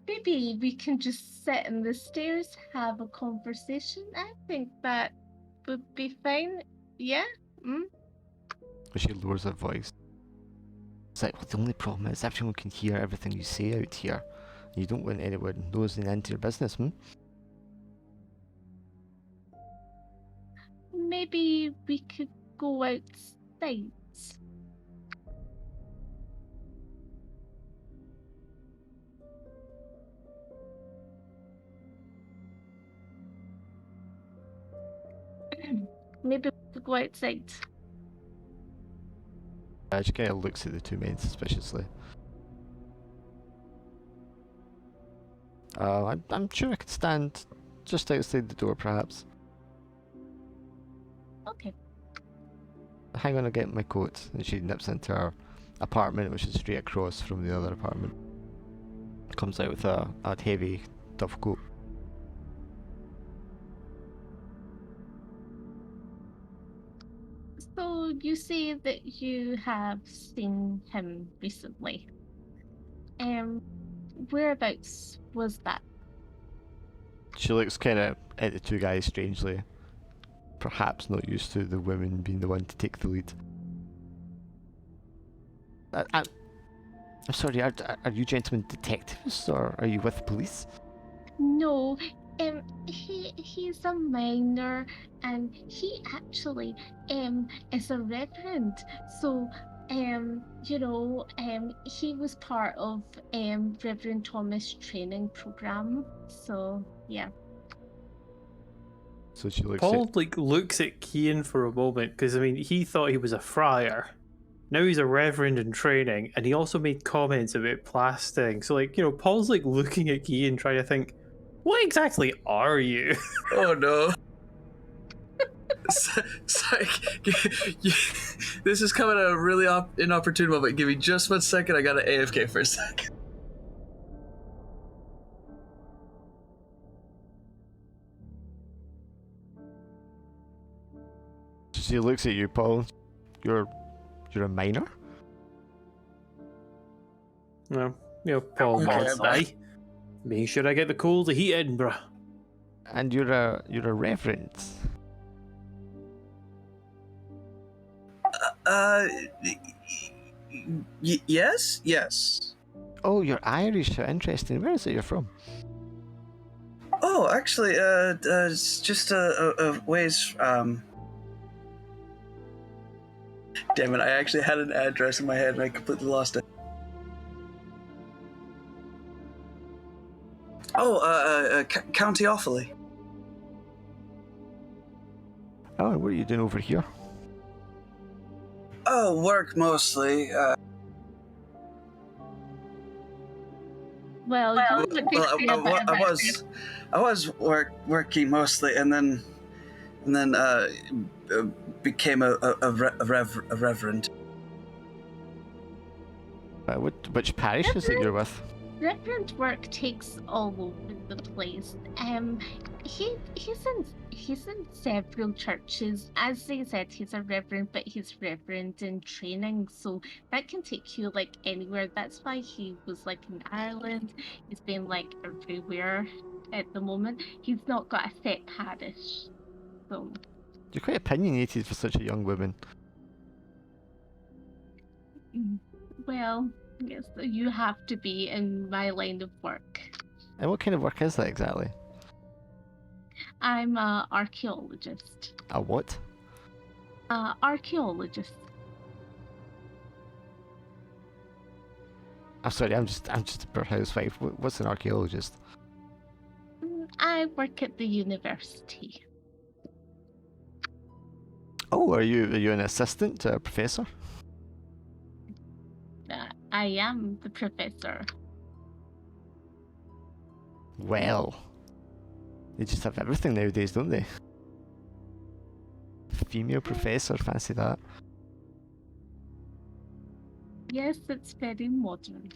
Maybe we can just sit on the stairs, have a conversation. I think that would be fine. Yeah? Mm? She lowers her voice. It's like, well, the only problem is everyone can hear everything you say out here. You don't want anyone nosing into your business, Maybe we could go outside. Maybe we could go outside. She kind of looks at the two men suspiciously. I'm sure I could stand just outside the door, perhaps. Okay. Hang on, I'll get my coat. And she nips into her apartment, which is straight across from the other apartment. Comes out with a heavy duffel coat. So you say that you have seen him recently. Whereabouts was that? She looks kind of at the two guys strangely. Perhaps not used to the women being the one to take the lead. I'm sorry, are you gentlemen detectives, or are you with the police? No, he's a minor, and he actually is a reverend. So he was part of Reverend Thomas' training program. So yeah. So she looks Paul at... looks at Cian for a moment because I mean he thought he was a friar. Now he's a reverend in training, and he also made comments about plastering. So Paul's looking at Cian trying to think, what exactly are you? Oh no. Sorry. This is coming at a really inopportune moment. Give me just 1 second. I got an AFK for a second. She looks at you, Paul. You're a minor? No, Paul nods. Aye. Make sure I get the coal to heat Edinburgh. And you're a reverend. Yes. Oh, you're Irish. How interesting. Where is it you're from? Oh, actually, it's just a ways. Damn it! I actually had an address in my head and I completely lost it. Oh, County Offaly. Oh, and what are you doing over here? Oh, work mostly. Well, I was working mostly, and then became a reverend. Which parish is it you're with? Reverend work takes all over the place. He's in several churches. As they said, he's a reverend, but he's reverend in training, so that can take you anywhere. That's why he was in Ireland. He's been everywhere at the moment. He's not got a set parish. So You're quite opinionated for such a young woman. well, yes, you have to be in my line of work. And what kind of work is that exactly? I'm an archaeologist. A what? Archaeologist. I'm sorry, I'm just a poor housewife. What's an archaeologist? I work at the university. Oh, are you an assistant to a professor? I am the professor. Well, they just have everything nowadays, don't they? Female professor, fancy that. Yes, it's very modern.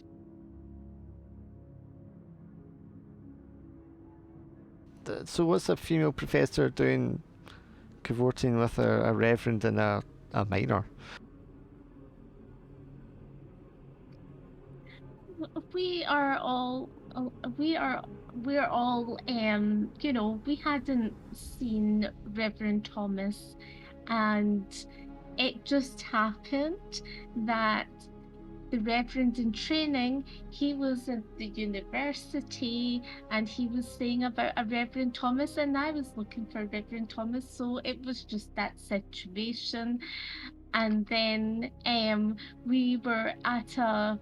So what's a female professor doing cavorting with a reverend and a minor? We are all we are we're all we hadn't seen Reverend Thomas, and it just happened that the reverend in training, he was at the university and he was saying about a Reverend Thomas, and I was looking for Reverend Thomas, so it was just that situation. And then we were at a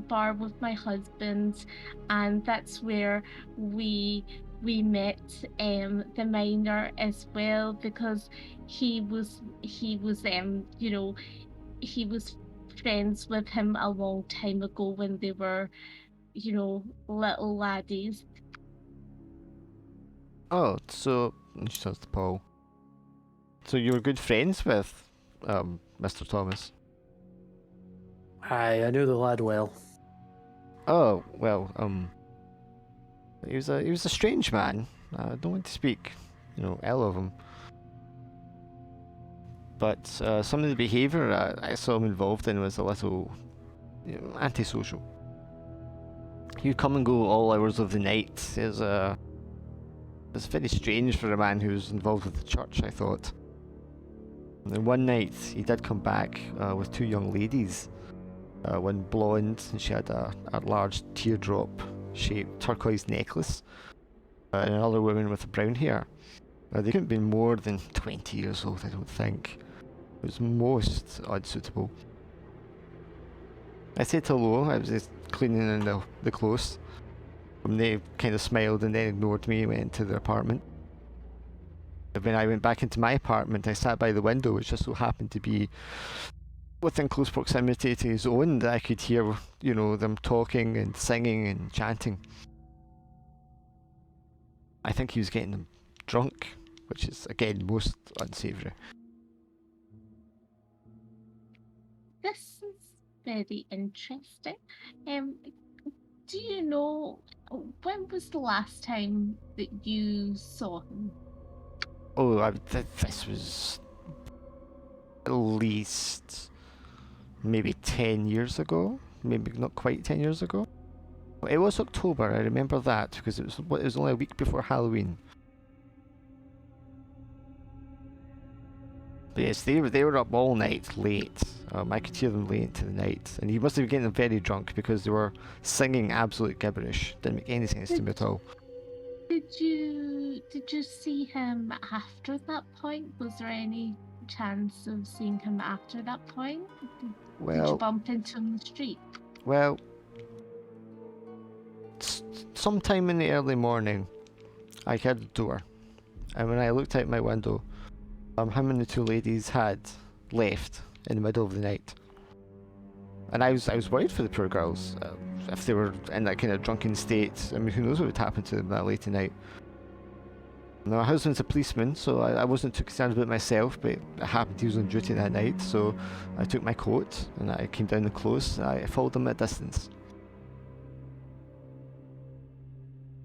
bar with my husband, and that's where we met the minor as well, because he was friends with him a long time ago when they were little laddies. Oh, so she turns to Paul. So you were good friends with Mr. Thomas? Aye, I knew the lad well. Oh, well, he was a strange man. I don't want to speak, ill of him. But some of the behaviour I saw him involved in was a little antisocial. He would come and go all hours of the night. It's very strange for a man who was involved with the church, I thought. And then one night he did come back with two young ladies. One blonde, and she had a large teardrop-shaped turquoise necklace, and another woman with brown hair. They couldn't have been more than 20 years old, I don't think. It was most unsuitable. I said hello. I was just cleaning in the clothes. And they kind of smiled and then ignored me and went into their apartment. When I went back into my apartment, I sat by the window, which just so happened to be within close proximity to his own, that I could hear, them talking and singing and chanting. I think he was getting them drunk, which is, again, most unsavoury. This is very interesting. Do you know, when was the last time that you saw him? Oh, this was at least maybe 10 years ago. Maybe not quite 10 years ago. It was October, I remember that, because it was only a week before Halloween. But yes, they were up all night, late. I could hear them late into the night, and he must have been getting them very drunk because they were singing absolute gibberish. Didn't make any sense to me at all. Did you see him after that point? Was there any chance of seeing him after that point? Did you Well, bump into him in the street? well, sometime in the early morning, I heard the door, and when I looked out my window, him and the two ladies had left in the middle of the night, and I was worried for the poor girls. If they were in that kind of drunken state, I mean, who knows what would happen to them that late at night. Now, my husband's a policeman, so I wasn't too concerned about myself, but it happened he was on duty that night, so I took my coat and I came down the close and I followed them at a distance.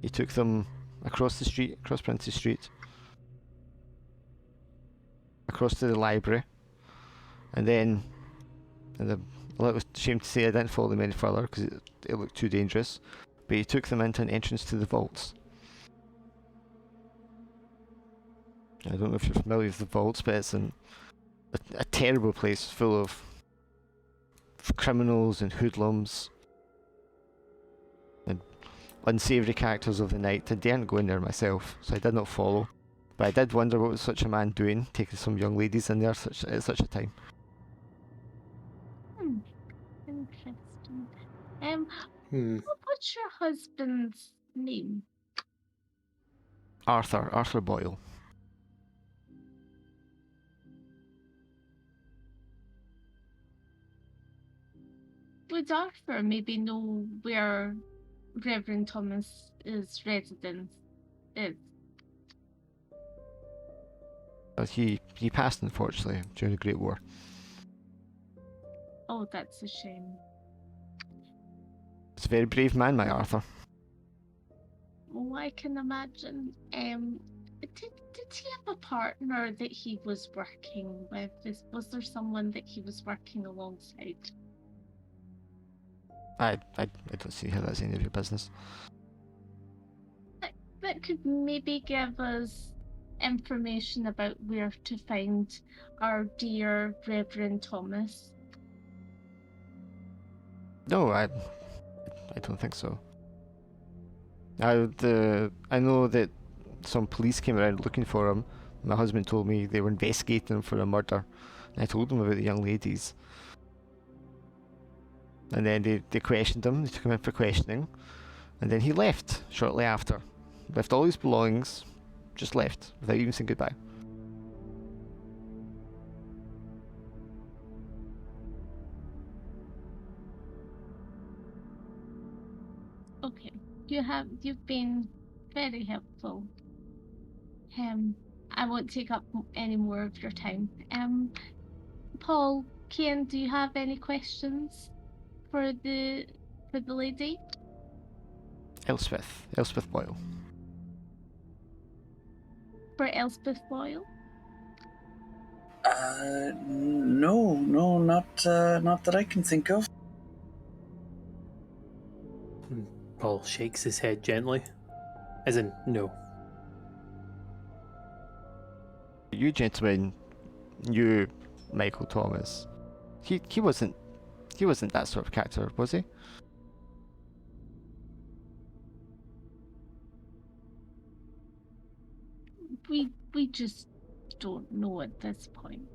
He took them across the street, across Princess Street, across to the library, and then, and I'm a little ashamed to say I didn't follow them any further because it looked too dangerous, but he took them into an entrance to the vaults. I don't know if you're familiar with the vaults, but it's a terrible place full of criminals and hoodlums and unsavoury characters of the night. I daren't go in there myself, so I did not follow. But I did wonder what was such a man doing, taking some young ladies in there at such a time. Interesting. What's your husband's name? Arthur Boyle. Would Arthur maybe know where Reverend Thomas's residence is? He passed, unfortunately, during the Great War. Oh, that's a shame. He's a very brave man, my Arthur. Oh, I can imagine. Did he have a partner that he was working with? Was there someone that he was working alongside? I don't see how that's any of your business. That could maybe give us information about where to find our dear Reverend Thomas. No, I don't think so. I know that some police came around looking for him. My husband told me they were investigating him for a murder. And I told him about the young ladies. And then they questioned him, they took him in for questioning. And then he left shortly after. Left all his belongings, just left, without even saying goodbye. Okay, you've been very helpful. I won't take up any more of your time. Paul, Kian, do you have any questions for the lady? Elspeth Boyle. For Elspeth Boyle? No, not that I can think of. Paul shakes his head gently, as in no. You gentlemen, you Michael Thomas. He wasn't that sort of character, was he? We just don't know at this point.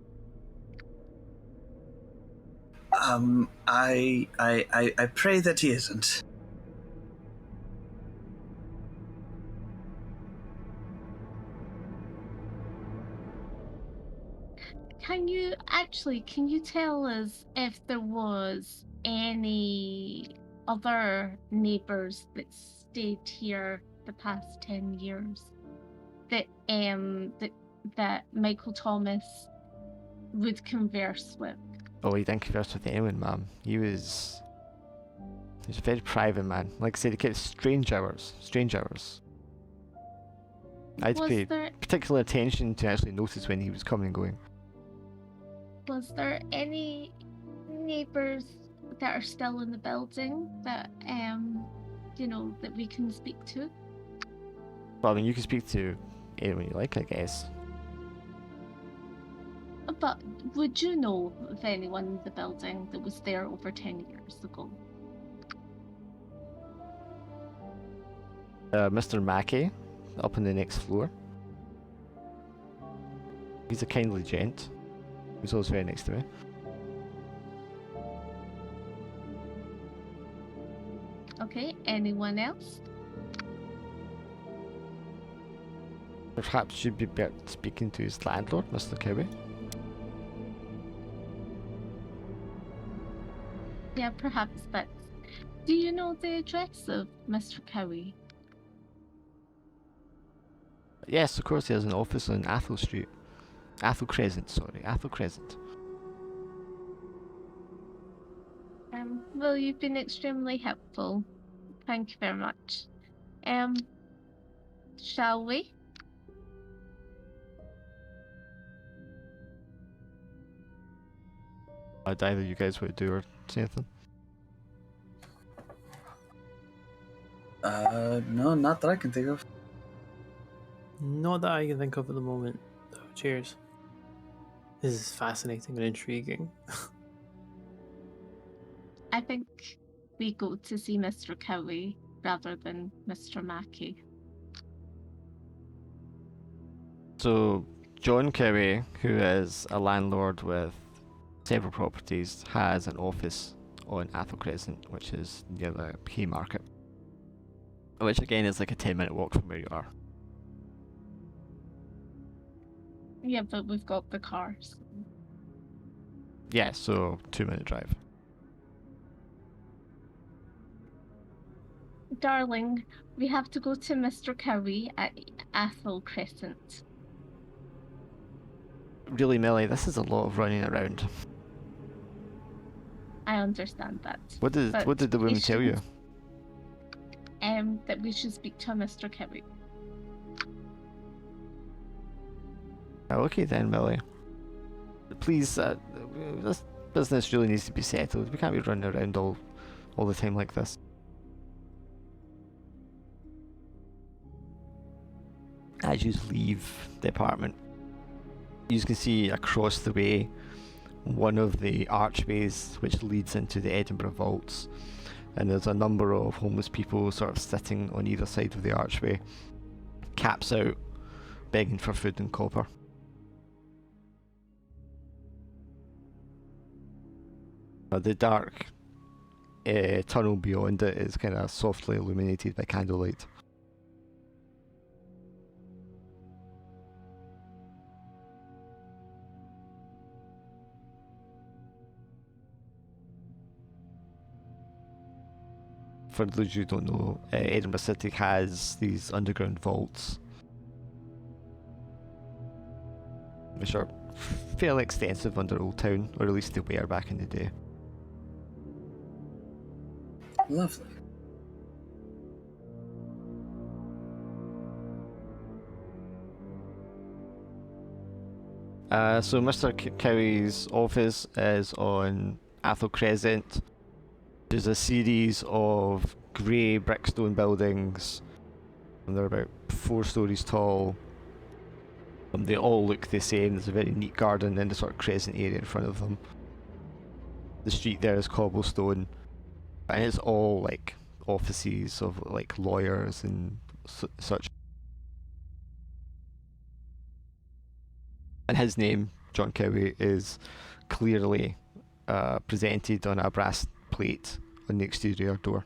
I pray that he isn't. Can you tell us if there was any other neighbours that stayed here the past 10 years that that Michael Thomas would converse with? Oh, he didn't converse with anyone, ma'am. He was a very private man. Like I said, he kept strange hours. I'd Was pay there particular attention to actually notice when he was coming and going. was there any neighbours that are still in the building that that we can speak to? Well, I mean, you can speak to anyone you like, I guess. But would you know of anyone in the building that was there over 10 years ago? Mr. Mackey, up on the next floor. He's a kindly gent. He's always very nice to me. Okay, anyone else? Perhaps you'd be better speaking to his landlord, Mr. Cowie. Yeah, perhaps, but do you know the address of Mr. Cowie? Yes, of course, he has an office on Athol Street. Athol Crescent. Well, you've been extremely helpful. Thank you very much. Shall we? I'd either you guys would do or say anything. No, not that I can think of. Not that I can think of at the moment. Oh, cheers. This is fascinating and intriguing. I think we go to see Mr. Cowie rather than Mr. Mackey. So, John Cowie, who is a landlord with several properties, has an office on Athol Crescent, which is near the Haymarket. Which again is like a 10-minute walk from where you are. Yeah, but we've got the cars. Yeah, so 2-minute drive. Darling, we have to go to Mr. Cowie at Athol Crescent. Really, Millie, this is a lot of running around. I understand that. What did the woman tell you? That that we should speak to Mr. Kerry. Okay then, Millie. Please, this business really needs to be settled. We can't be running around all the time like this. As you leave the apartment, you can see across the way one of the archways which leads into the Edinburgh vaults, and there's a number of homeless people sort of sitting on either side of the archway, caps out, begging for food and copper. The dark tunnel beyond it is kind of softly illuminated by candlelight. For those who don't know, Edinburgh City has these underground vaults, which are fairly extensive under Old Town, or at least they were back in the day. Lovely. So Mr. Cowie's office is on Athol Crescent. There's a series of grey brickstone buildings, and they're about 4 stories tall. They all look the same. There's a very neat garden in the sort of crescent area in front of them. The street there is cobblestone, and it's all like offices of like lawyers and such. And his name, John Cowie, is clearly presented on a brass plate on the exterior door.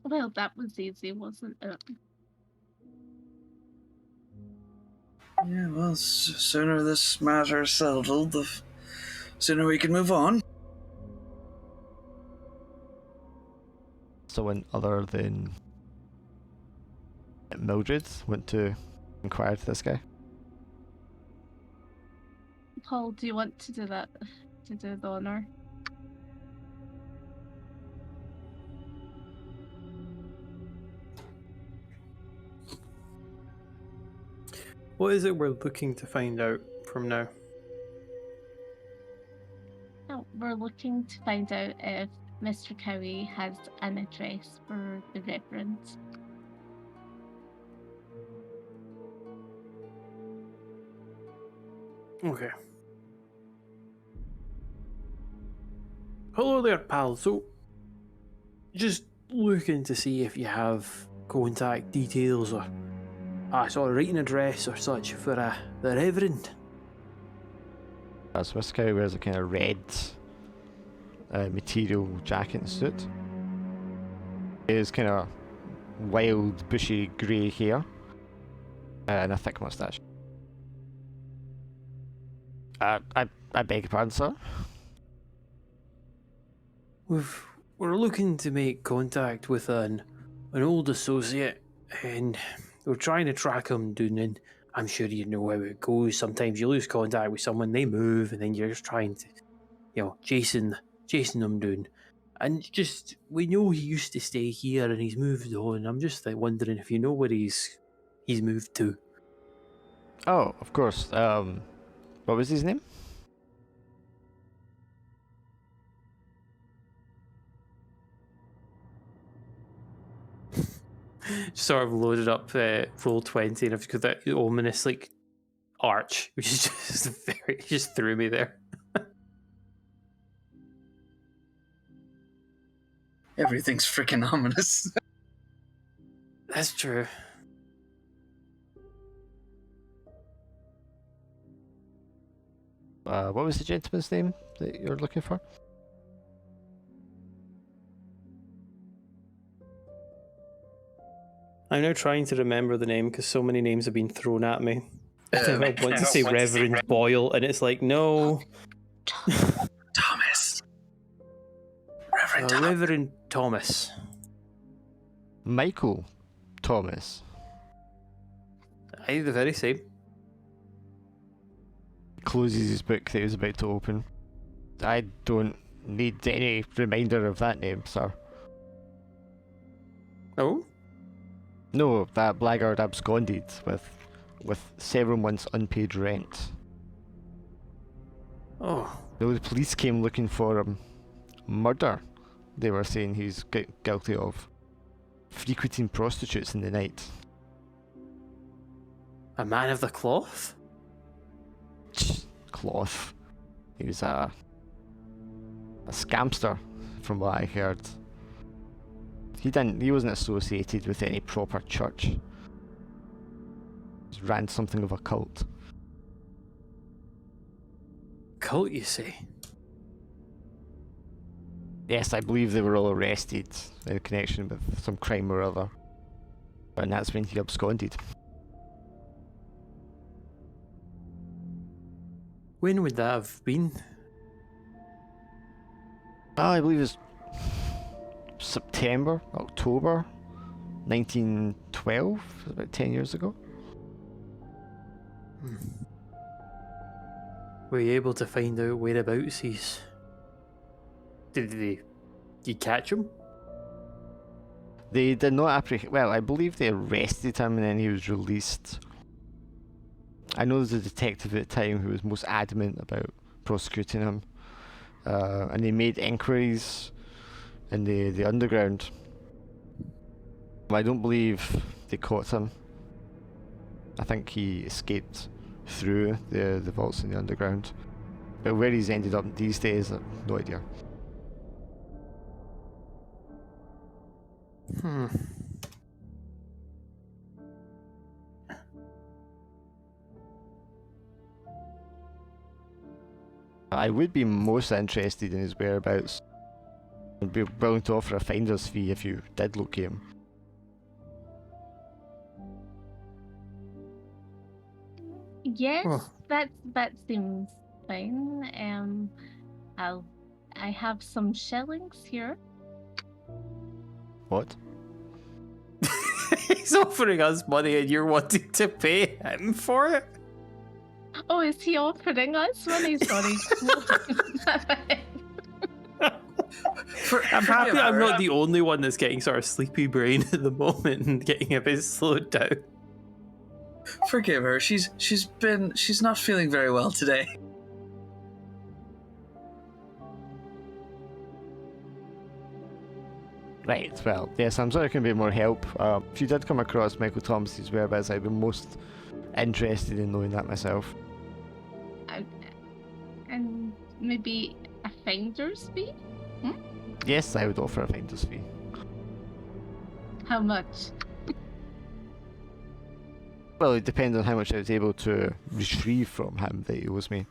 Well, that was easy, wasn't it? Yeah, well, sooner this matter is settled, the sooner we can move on. Someone other than Mildred went to inquire to this guy. Paul, do you want to do that? To do the honour? What is it we're looking to find out from now? No, we're looking to find out if Mr. Cowie has an address for the Reverend. Okay. Hello there, pal. So, just looking to see if you have contact details or sort of writing address or such for the Reverend. So Mr. Cowie wears a kind of red material jacket and suit. His kind of wild, bushy, grey hair, and a thick moustache. I beg your pardon, sir? We're looking to make contact with an old associate, and we're trying to track him down, and I'm sure you know how it goes. Sometimes you lose contact with someone, they move, and then you're just trying to, chasing them down. And just, we know he used to stay here and he's moved on. I'm just wondering if you know where he's moved to. Oh, of course. What was his name? Sort of loaded up roll 20, and I've got that ominous arch, which is just threw me there. Everything's freaking ominous. That's true. What was the gentleman's name that you're looking for? I'm now trying to remember the name because so many names have been thrown at me. I want to say Reverend Boyle, and it's like, no. Thomas. Reverend Thomas. Michael Thomas. Aye, the very same. Closes his book that he was about to open. I don't need any reminder of that name, sir. Oh? No, that blackguard absconded with several months unpaid rent. Oh. The police came looking for him. Murder, they were saying he's guilty of. Frequenting prostitutes in the night. A man of the cloth? Cloth. He was a scamster, from what I heard. He wasn't associated with any proper church. He ran something of a cult. Cult, you say? Yes, I believe they were all arrested in connection with some crime or other. And that's when he absconded. When would that have been? Oh, I believe it's September, October 1912, about 10 years ago. Were you able to find out whereabouts he's... Did you catch him? They did not apprehend... Well, I believe they arrested him and then he was released. I know there's a detective at the time who was most adamant about prosecuting him. And they made inquiries in the underground. I don't believe they caught him. I think he escaped through the vaults in the underground. But where he's ended up these days, I have no idea. I would be most interested in his whereabouts. I'd be willing to offer a finder's fee if you did locate him. Yes, Oh. that seems fine. I have some shillings here. What? He's offering us money and you're wanting to pay him for it? Oh, is he offering us money? Sorry. I'm happy Forgive I'm her. not the only one that's getting sort of sleepy brain at the moment and getting a bit slowed down. Forgive her. She's not feeling very well today. Right, well, yes, I'm sorry I couldn't be more help. If you did come across Michael Thomas's whereabouts, I'd be most interested in knowing that myself. And maybe a finder's fee? Yes, I would offer a finder's fee. How much? Well, it depends on how much I was able to retrieve from him that he owes me.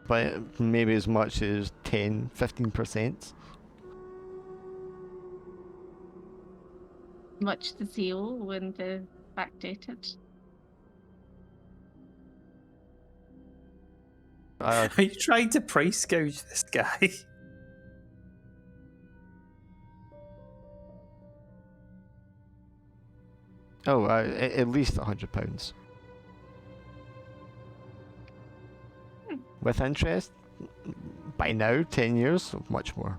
But maybe as much as 10-15%. Much to seal when the backdated. Uh, Are you trying to price gouge this guy? at least £100. With interest, by now, 10 years, much more.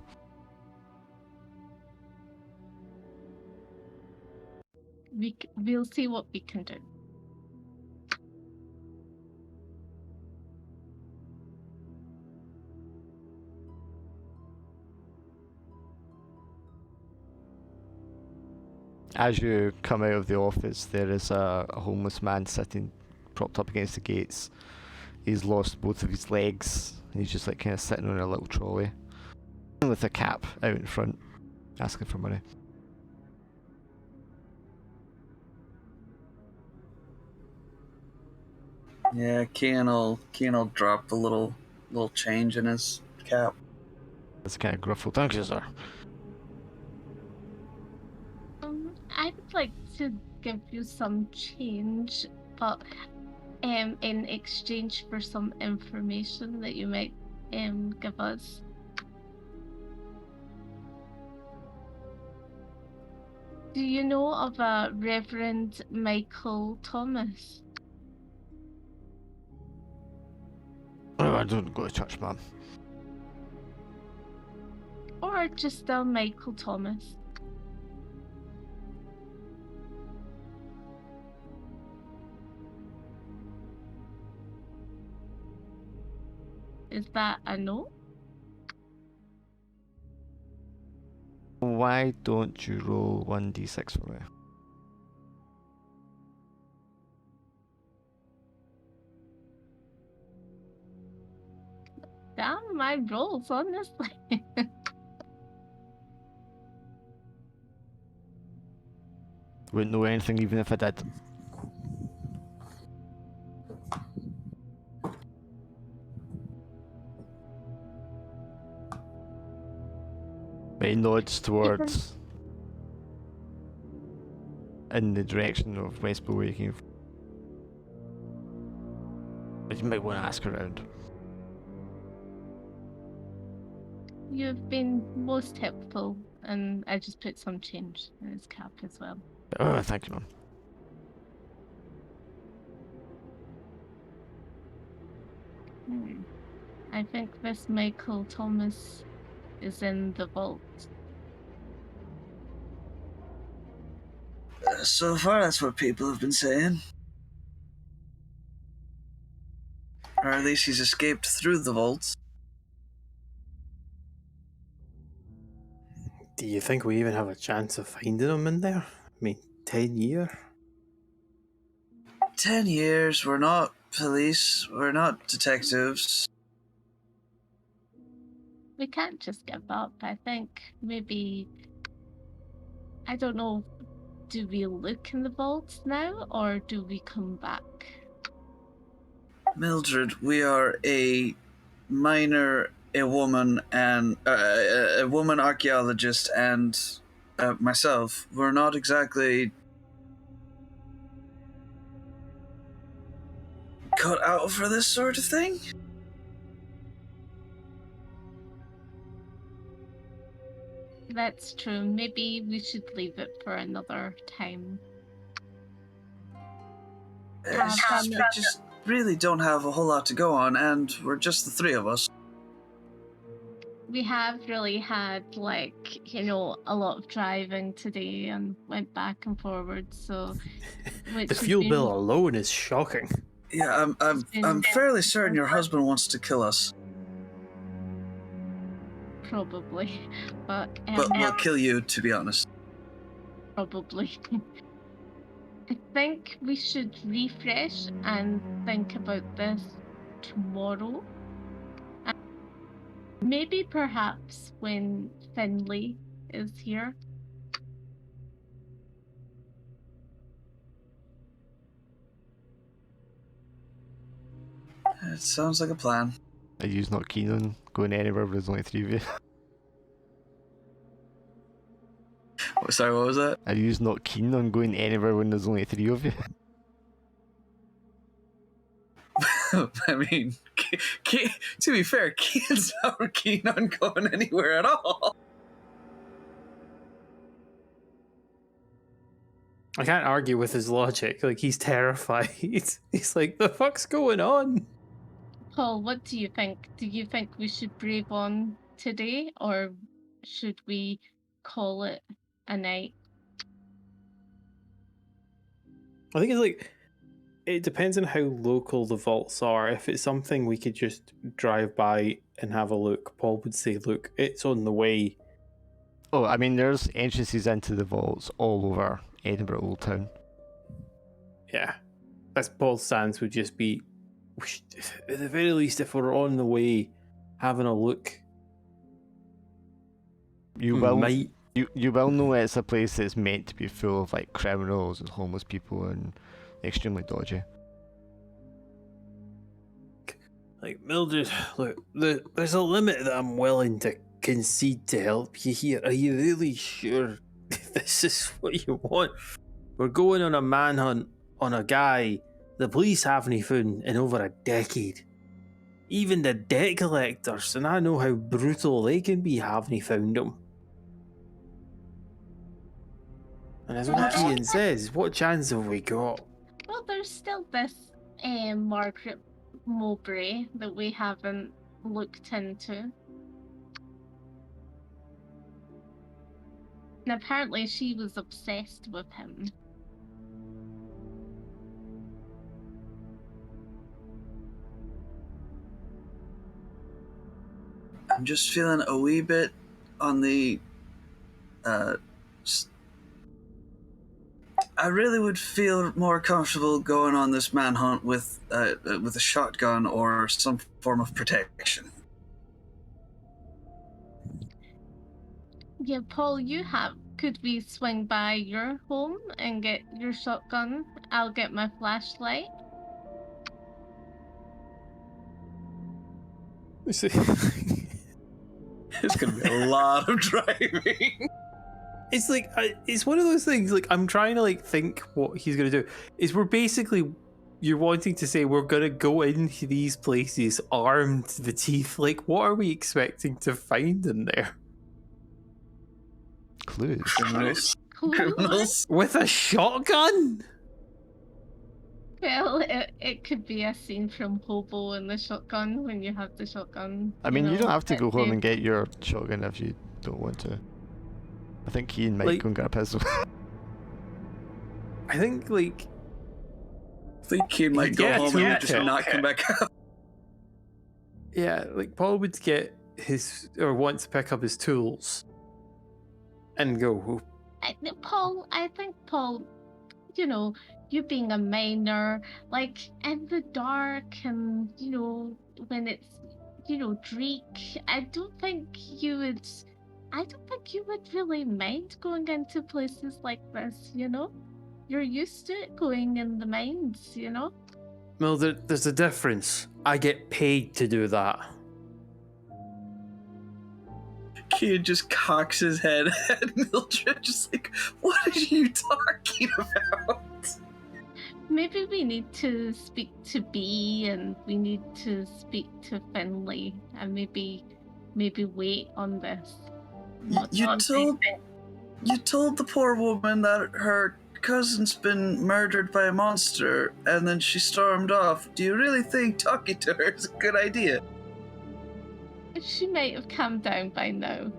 We'll see what we can do. As you come out of the office, there is a homeless man sitting propped up against the gates. He's lost both of his legs, and he's just like kind of sitting on a little trolley with a cap out in front, asking for money. Yeah, Kian will drop a little change in his cap. It's kind of gruffle. Thank you, sir. I would like to give you some change, but in exchange for some information that you might give us. Do you know of a Reverend Michael Thomas? Oh, I don't go to church, ma'am. Or just a Michael Thomas. Is that a no? Why don't you roll 1d6 for me? Damn my rolls, honestly. Wouldn't know anything even if I did. But he nods towards in the direction of Westbow where you came from. But you might want to ask around. You've been most helpful, and I just put some change in his cap as well. Oh, thank you, man. I think this Michael Thomas is in the vault. So far, that's what people have been saying. Or at least he's escaped through the vaults. Do you think we even have a chance of finding him in there? I mean, 10 years? 10 years, we're not police, we're not detectives. We can't just give up. I think maybe, I don't know, do we look in the vaults now or do we come back? Mildred, we are a miner, a woman, and a woman archaeologist, and myself. We're not exactly cut out for this sort of thing. That's true. Maybe we should leave it for another time. We just really don't have a whole lot to go on, and we're just the three of us. We have really had, like, you know, a lot of driving today and went back and forward, so... The fuel bill alone is shocking. Yeah, I'm fairly certain your husband wants to kill us. Probably, but we'll kill you, to be honest. probably. I think we should refresh and think about this tomorrow. And maybe perhaps when Finley is here. It sounds like a plan. Are you not keen on going anywhere where there's only 3 of you? Sorry, what was that? Are you not keen on going anywhere when there's only 3 of you? I mean, to be fair, Keane's not keen on going anywhere at all. I can't argue with his logic. Like, he's terrified. He's like, the fuck's going on? Paul, what do you think? Do you think we should brave on today, or should we call it a night? I think it's like, it depends on how local the vaults are. If it's something we could just drive by and have a look, Paul would say, look, it's on the way. Oh, I mean, there's entrances into the vaults all over Edinburgh Old Town. Yeah. That's Paul's stance would just be, at the very least, if we're on the way, having a look. You will know it's a place that's meant to be full of like criminals and homeless people and extremely dodgy. Like, Mildred, look, there's a limit that I'm willing to concede to help you here. Are you really sure this is what you want? We're going on a manhunt on a guy the police haven't found in over a decade. Even the debt collectors, and I know how brutal they can be, haven't found him. And as what Ian says, what chance have we got? Well, there's still this Margaret Mowbray that we haven't looked into. And apparently she was obsessed with him. I'm just feeling a wee bit on the. I really would feel more comfortable going on this manhunt with a shotgun or some form of protection. Yeah, Paul, could we swing by your home and get your shotgun? I'll get my flashlight. It's gonna be a lot of driving. It's like it's one of those things. Like I'm trying to like think what he's gonna do. Is we're basically you're wanting to say we're gonna go into these places armed to the teeth. Like what are we expecting to find in there? Clues. Criminals. With a shotgun? Well, it could be a scene from Hobo and the Shotgun when you have the shotgun. I mean, you don't have to at go home the- and get your shotgun if you don't want to. I think Ian might Like- go and get a pistol. I think like I think he might go Yeah, home yeah, and just yeah. not come back out. yeah, like Paul would get his or want to pick up his tools and go. I think Paul, you being a miner, like in the dark and, when it's, Dreek, I don't think you would really mind going into places like this, You're used to it going in the mines, Well, there's a difference. I get paid to do that. Kid just cocks his head at Mildred, just like, what are you talking about? Maybe we need to speak to Bee and we need to speak to Finley and maybe wait on this. You told the poor woman that her cousin's been murdered by a monster, and then she stormed off. Do you really think talking to her is a good idea? She might have calmed down by now.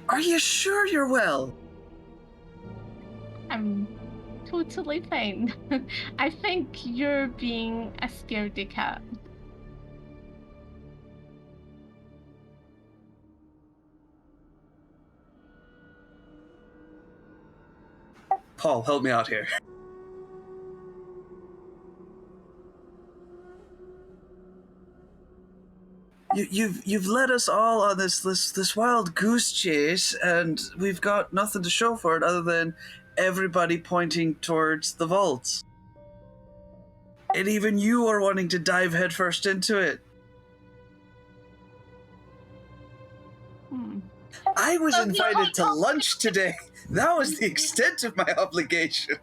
Are you sure you're well? I'm totally fine. I think you're being a scaredy cat. Paul, help me out here. You've led us all on this wild goose chase, and we've got nothing to show for it other than everybody pointing towards the vaults. And even you are wanting to dive headfirst into it. I was invited to lunch today. That was the extent of my obligation.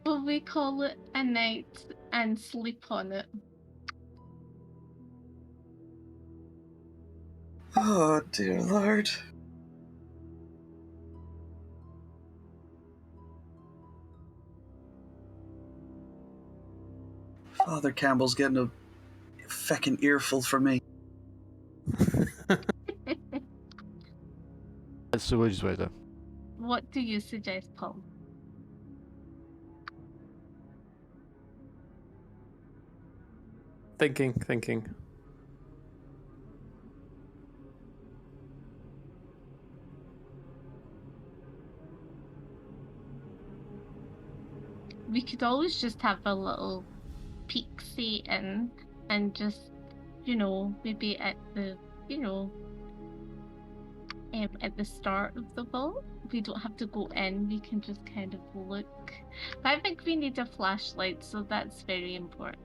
Will we call it a night and sleep on it? Oh, dear Lord. Father Campbell's getting a feckin' earful from me. So what do you do? What do you suggest, Paul? Thinking. We could always just have a little peek-see in and just, maybe at the, at the start of the vault. We don't have to go in, we can just kind of look. But I think we need a flashlight, so that's very important.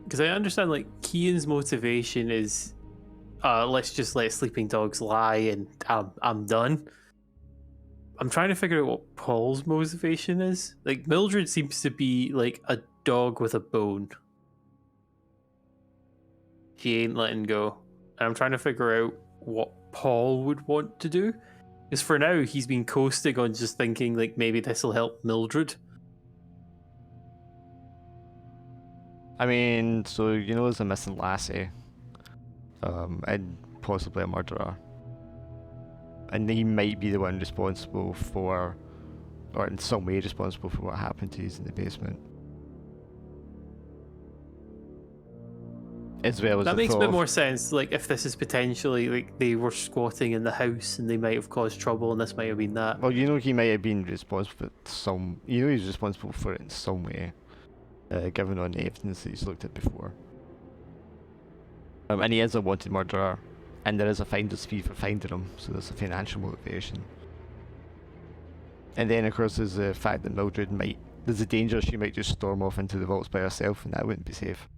Because I understand, like, Kian's motivation is, let's just let sleeping dogs lie and I'm done. I'm trying to figure out what Paul's motivation is. Like, Mildred seems to be like a dog with a bone. She ain't letting go. And I'm trying to figure out what Paul would want to do. Because for now, he's been coasting on just thinking, like, maybe this will help Mildred. I mean, so you know there's a missing lassie, and possibly a murderer, and he might be the one responsible for, or in some way responsible for what happened to you in the basement. As well as That the makes a thought bit of- more sense. Like, if this is potentially, like, they were squatting in the house and they might have caused trouble and this might have been that. Well, you know he might have been responsible for some. You know he's responsible for it in some way, given on the evidence that he's looked at before. And he is a wanted murderer, and there is a finder's fee for finding him, so there's a financial motivation. And then, of course, there's the fact that Mildred might. There's a danger she might just storm off into the vaults by herself, and that wouldn't be safe.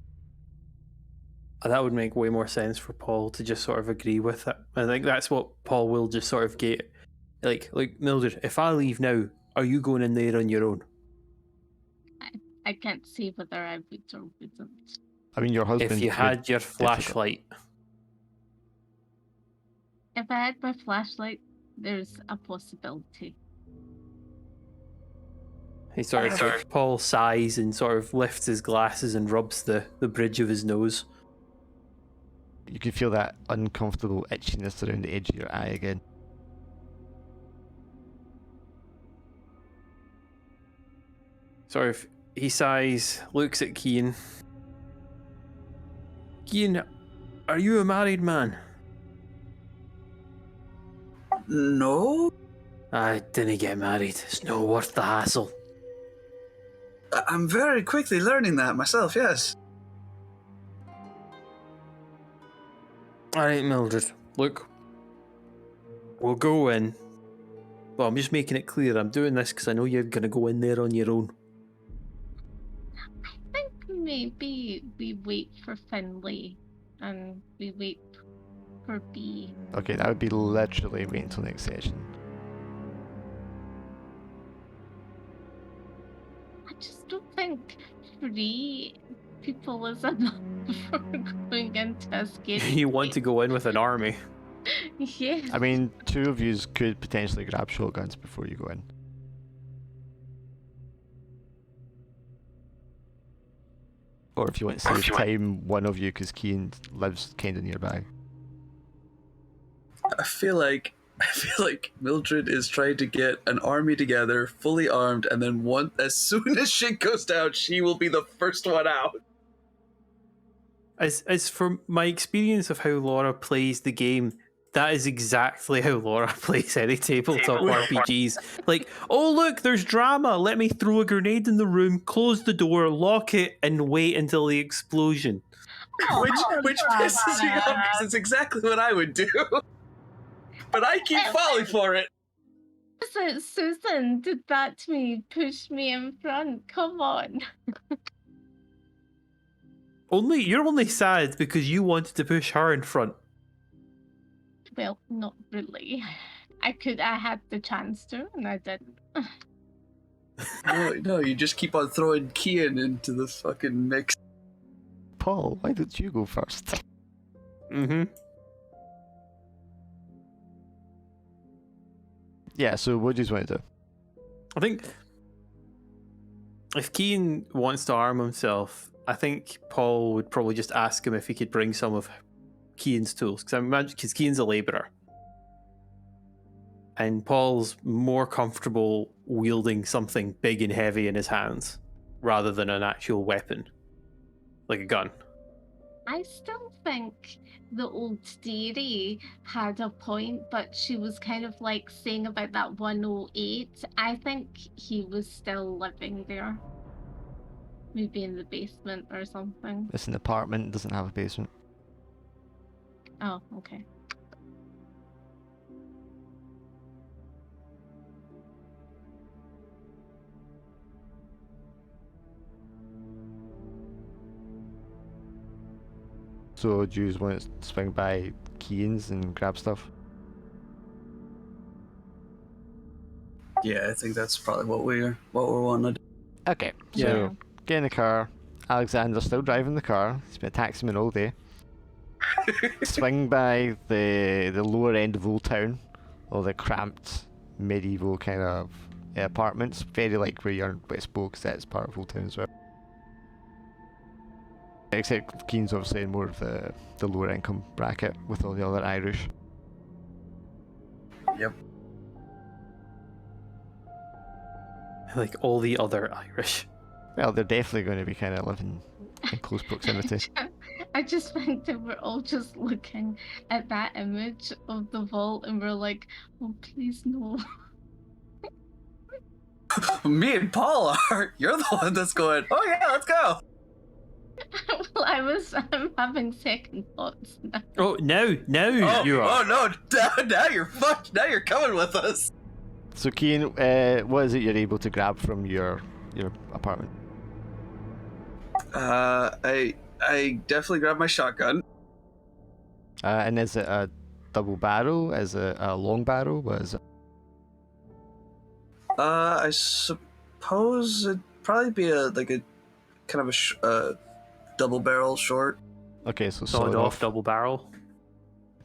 That would make way more sense for Paul to just sort of agree with it. I think that's what Paul will just sort of get. Like Mildred, if I leave now, are you going in there on your own? I can't see whether I would or wouldn't. I mean, your husband. If you had your flashlight. If I had my flashlight, there's a possibility. He sort of Paul sighs and sort of lifts his glasses and rubs the bridge of his nose. You can feel that uncomfortable itchiness around the edge of your eye again. Sort of, he sighs, looks at Schiann. Schiann, are you a married man? No, I didn't get married. It's no worth the hassle. I'm very quickly learning that myself. Yes. Alright, Mildred, look. We'll go in. Well, I'm just making it clear I'm doing this because I know you're going to go in there on your own. I think maybe we wait for Finlay and we wait for B. Okay, that would be literally wait until next session. I just don't think 3 people is enough for going into a scary You want to go in with an army. Yeah. I mean, 2 of you could potentially grab shotguns before you go in. Or if you want to save time, one of you, because Schiann lives kind of nearby. I feel like Mildred is trying to get an army together, fully armed, and then as soon as shit goes down, she will be the first one out. As from my experience of how Laura plays the game, that is exactly how Laura plays any tabletop RPGs. Like, oh look, there's drama. Let me throw a grenade in the room, close the door, lock it, and wait until the explosion. Which pisses me off because it's exactly what I would do. But I keep falling for it. Susan did that to me, pushed me in front. Come on. You're only sad because you wanted to push her in front. Well, not really. I had the chance to, and I didn't. No, you just keep on throwing Schiann into the fucking mix. Paul, why did you go first? Mm-hmm. Yeah, so what do you want to do? I think if Schiann wants to arm himself, I think Paul would probably just ask him if he could bring some of Schiann's tools, because Schiann's a labourer, and Paul's more comfortable wielding something big and heavy in his hands rather than an actual weapon, like a gun. I still think the old dearie had a point, but she was kind of like saying about that 108. I think he was still living there. Maybe in the basement or something. It's an apartment, it doesn't have a basement. Oh, okay. So do you just want to swing by Schiann's and grab stuff? Yeah, I think that's probably what we're wanting to do. Okay, so Yeah. get in the car. Alexander's still driving the car. He's been a taximan all day. swing by the lower end of Old Town, all the cramped medieval kind of apartments, very like where you're in West Bow, because that's part of Old Town as well. Except Keen's obviously in more of the lower income bracket with all the other Irish. Yep. Like all the other Irish. Well, they're definitely going to be kind of living in close proximity. I just think that we're all just looking at that image of the vault and we're like, oh, please no. Me and Paul are. You're the one that's going, oh yeah, let's go. Well, I'm having second thoughts now. Oh, now you are. Oh no, now you're fucked. Now you're coming with us. So Keen, what is it you're able to grab from your apartment? I definitely grabbed my shotgun. And is it a double barrel? Is it a long barrel? What is it? I suppose it'd probably be a kind of a double barrel short. Okay, so Solid sawed off double barrel.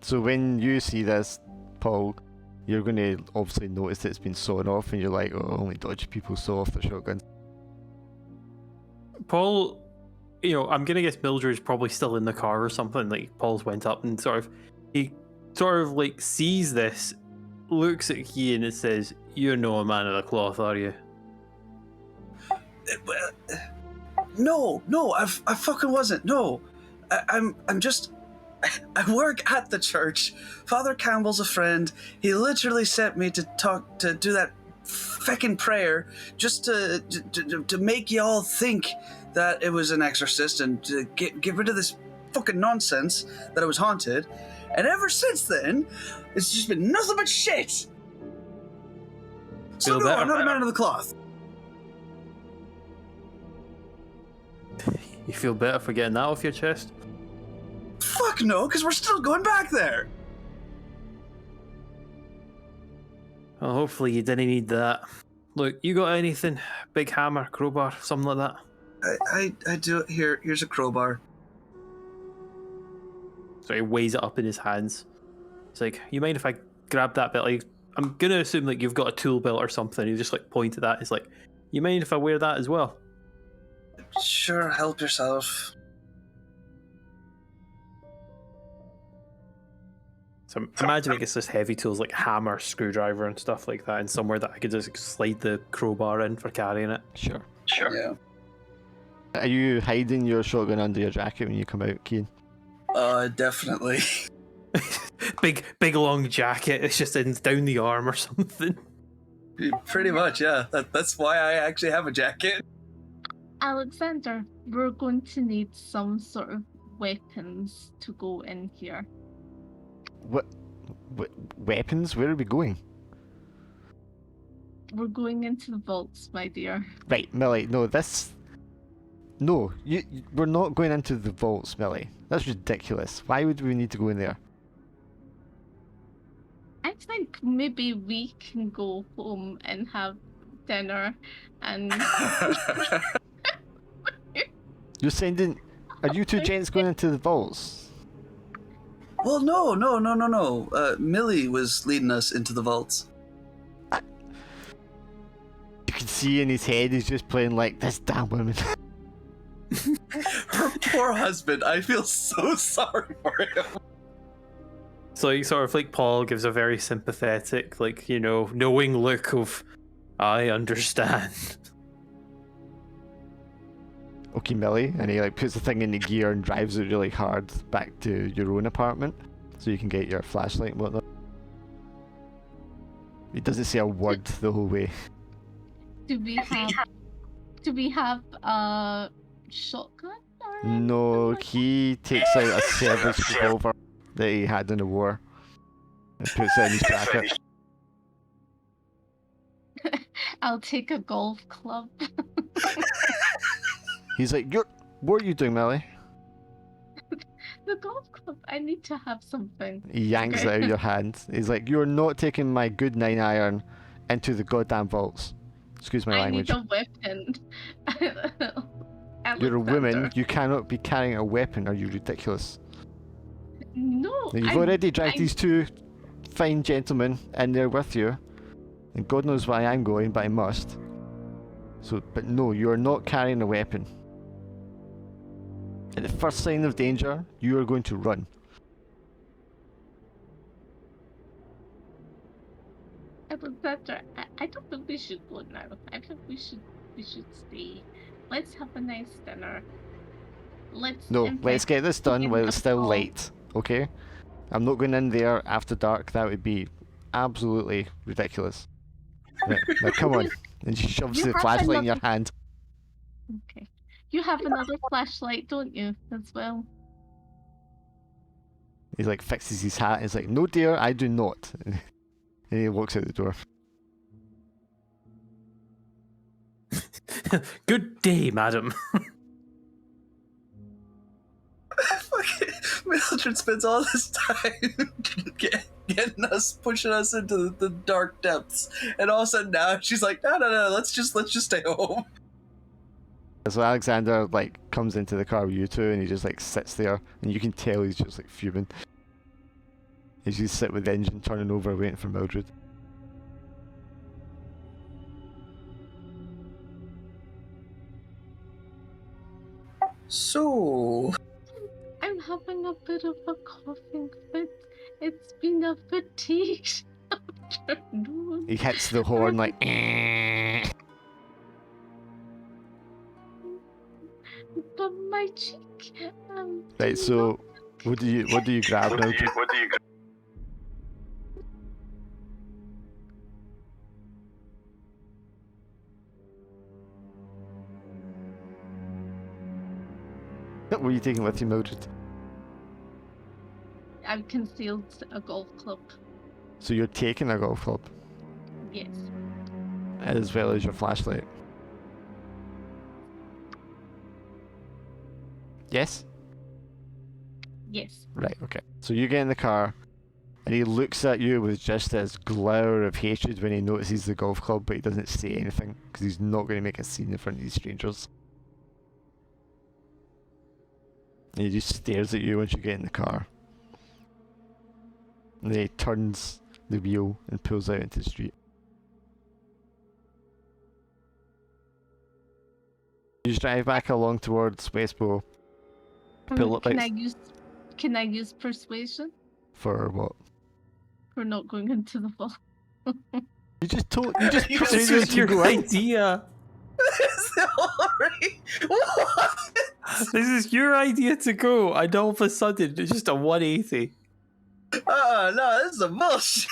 So when you see this, Paul, you're going to obviously notice that it's been sawn off, and you're like, oh, only dodgy people saw off their shotguns. Paul, I'm gonna guess Mildred's probably still in the car or something. Like Paul's went up and he like sees this, looks at Ian and says, "You're no a man of the cloth, are you?" No, I fucking wasn't. No, I'm just. I work at the church. Father Campbell's a friend. He literally sent me to do that feckin' prayer just to make y'all think that it was an exorcist and to get rid of this fucking nonsense that it was haunted. And ever since then, it's just been nothing but shit. So Feel no, better? I'm not a man of the cloth. You feel better for getting that off your chest? Fuck no, because we're still going back there. Well, hopefully you didn't need that. Look, you got anything? Big hammer, crowbar, something like that? I do it here. Here's a crowbar. So he weighs it up in his hands. It's like, you mind if I grab that bit? Like, I'm gonna assume like you've got a tool belt or something. You just like point at that. It's like, you mind if I wear that as well? Sure, help yourself. So I'm imagining it's just heavy tools like hammer, screwdriver, and stuff like that, and somewhere that I could just slide the crowbar in for carrying it. Sure. Yeah. Are you hiding your shotgun under your jacket when you come out, Keen? Definitely. big long jacket. It's just down the arm or something. Pretty much, yeah. That's why I actually have a jacket. Alexander, we're going to need some sort of weapons to go in here. What weapons? Where are we going? We're going into the vaults, my dear. Right, Millie. No, we're not going into the vaults, Millie. That's ridiculous. Why would we need to go in there? I think maybe we can go home and have dinner and... You're sending... Are you two gents going into the vaults? Well, no. Millie was leading us into the vaults. You can see in his head he's just playing like, this damn woman. Her poor husband. I feel so sorry for him. So you sort of like Paul gives a very sympathetic, like, knowing look of, I understand. Okay, Millie, and he like puts the thing in the gear and drives it really hard back to your own apartment, so you can get your flashlight and whatnot. He doesn't say a word the whole way. Do we have a shotgun? Or No, anything he takes out a service revolver that he had in the war and puts it in his jacket. like that? I'll take a golf club. He's like, what are you doing, Millie? The golf club. I need to have something. He yanks it out of your hand. He's like, you're not taking my good 9-iron into the goddamn vaults. Excuse my language. I need a weapon. You're a woman. Alexander. You cannot be carrying a weapon. Are you ridiculous? No, Now, you've already dragged these two fine gentlemen in there with you, and God knows why I'm going, but I must. So, but no, you are not carrying a weapon. At the first sign of danger, you are going to run. Alexander, I don't think we should go now. I think we should stay. Let's have a nice dinner. Let's No, invite let's get this done Ian while and it's still Paul. light, okay? I'm not going in there after dark, that would be absolutely ridiculous. Right, now come on. And she shoves You the have flashlight in your another- hand. Okay. You have another flashlight, don't you, as well? He like fixes his hat and he's like, no dear, I do not. And he walks out the door. Good day, madam. Fucking Mildred spends all this time getting us, pushing us into the dark depths, and all of a sudden now she's like, no, let's just stay home. So Alexander like comes into the car with you two and he just like sits there and you can tell he's just like fuming. He's just sit with the engine turning over waiting for Mildred. So, I'm having a bit of a coughing fit. It's been a fatigued afternoon. He hits the horn like But my cheek. Right, so what do you grab, Mildred? What were you taking with you, Mildred? I've concealed a golf club. So you're taking a golf club Yes. as well as your flashlight. Yes? Yes. Right, okay. So you get in the car and he looks at you with just this glower of hatred when he notices the golf club, but he doesn't say anything because he's not going to make a scene in front of these strangers. And he just stares at you once you get in the car. And then he turns the wheel and pulls out into the street. You just drive back along towards Westbow. Pull up Can lights. I use persuasion For what? for not going into the vault? You just told. You just This told This him is to your go in. idea. already what? This is your idea to go, and all of a sudden, it's just a 180. No, this is a bullshit.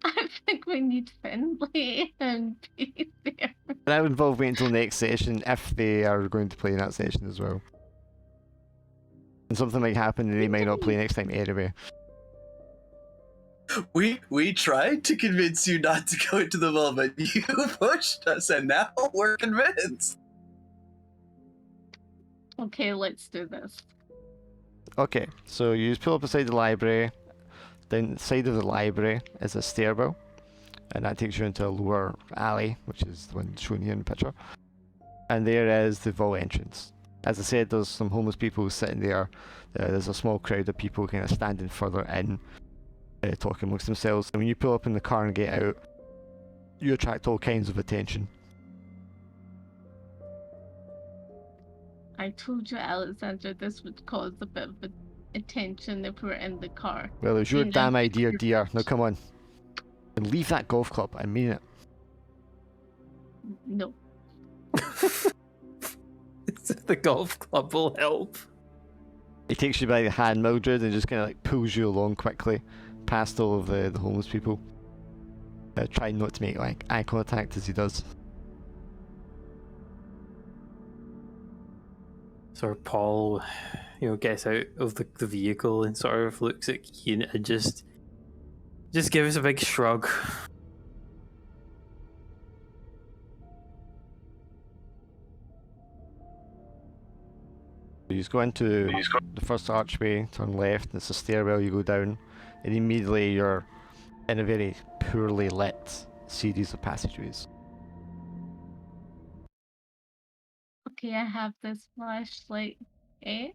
I think we need Finley and be there. That would involve waiting until next session if they are going to play in that session as well. And something might happen and they might not play next time anyway. We tried to convince you not to go into the vault, but you pushed us, and now we're convinced. Okay, let's do this. Okay, so you just pull up beside the library. Down the side of the library is a stairwell, and that takes you into a lower alley, which is the one shown here in the picture. And there is the vault entrance. As I said, there's some homeless people sitting there. There's a small crowd of people kind of standing further in, talking amongst themselves. And when you pull up in the car and get out, you attract all kinds of attention. I told you, Alexander, this would cause a bit of attention if we're in the car. Well, it was your You know, damn idea, dear. Now come on. And leave that golf club, I mean it. No. The golf club will help. He takes you by the hand, Mildred, and just kind of like pulls you along quickly past all of the homeless people. Trying not to make like eye contact as he does. Sort of Paul, gets out of the vehicle and sort of looks at Ian and just gives a big shrug. You just go into the first archway, turn left, and it's a stairwell you go down, and immediately you're in a very poorly lit series of passageways. Okay, I have this flashlight. Eh?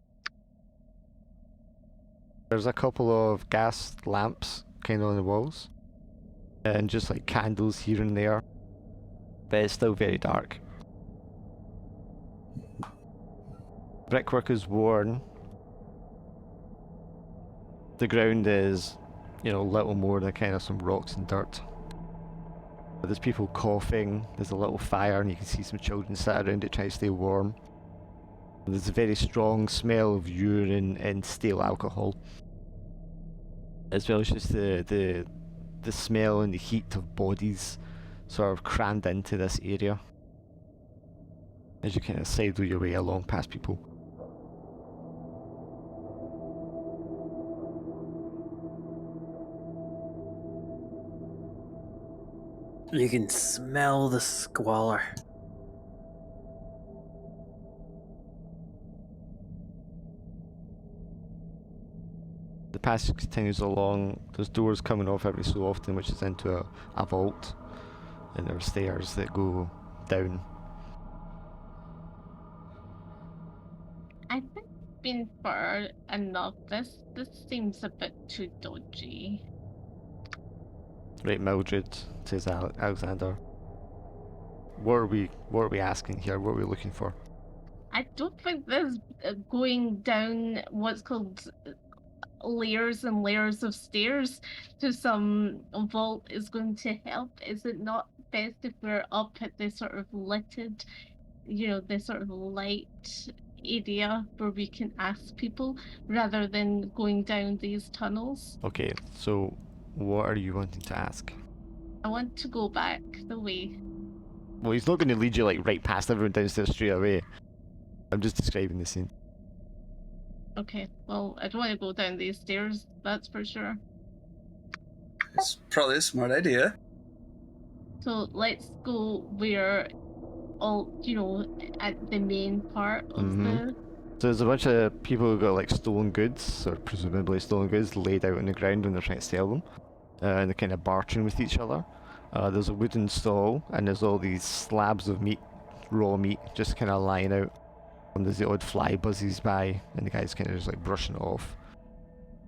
There's a couple of gas lamps kind of on the walls, and just like candles here and there, but it's still very dark. Brickwork is worn. The ground is, little more than kind of some rocks and dirt. But there's people coughing, there's a little fire, and you can see some children sat around it trying to stay warm. And there's a very strong smell of urine and stale alcohol. As well as just the smell and the heat of bodies sort of crammed into this area. As you kind of sidle your way along past people. You can smell the squalor. The passage continues along. There's doors coming off every so often, which is into a vault. And there are stairs that go down. I think being for a novice, this seems a bit too dodgy. Right, Mildred, says Alexander. What are we asking here? What are we looking for? I don't think this going down what's called layers and layers of stairs to some vault is going to help. Is it not best if we're up at the sort of litted, the sort of light area where we can ask people rather than going down these tunnels? Okay, so what are you wanting to ask? I want to go back the way. Well, he's not going to lead you like right past everyone downstairs straight away. I'm just describing the scene. Okay, well, I don't want to go down these stairs, that's for sure. It's probably a smart idea. So let's go where all, at the main part of the... So there's a bunch of people who got like stolen goods, or presumably stolen goods, laid out on the ground when they're trying to sell them. And they're kind of bartering with each other. There's a wooden stall, and there's all these slabs of meat, raw meat, just kind of lying out. And there's the odd fly buzzes by, and the guy's kind of just like brushing it off.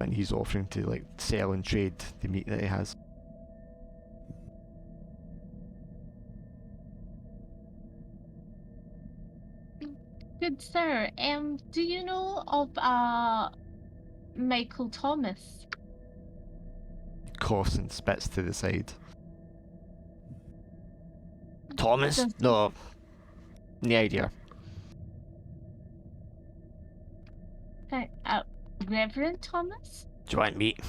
And he's offering to like sell and trade the meat that he has. Good sir, do you know of Michael Thomas? Coughs and spits to the side. Thomas? Does- No. No idea. Reverend Thomas? Do you want meat?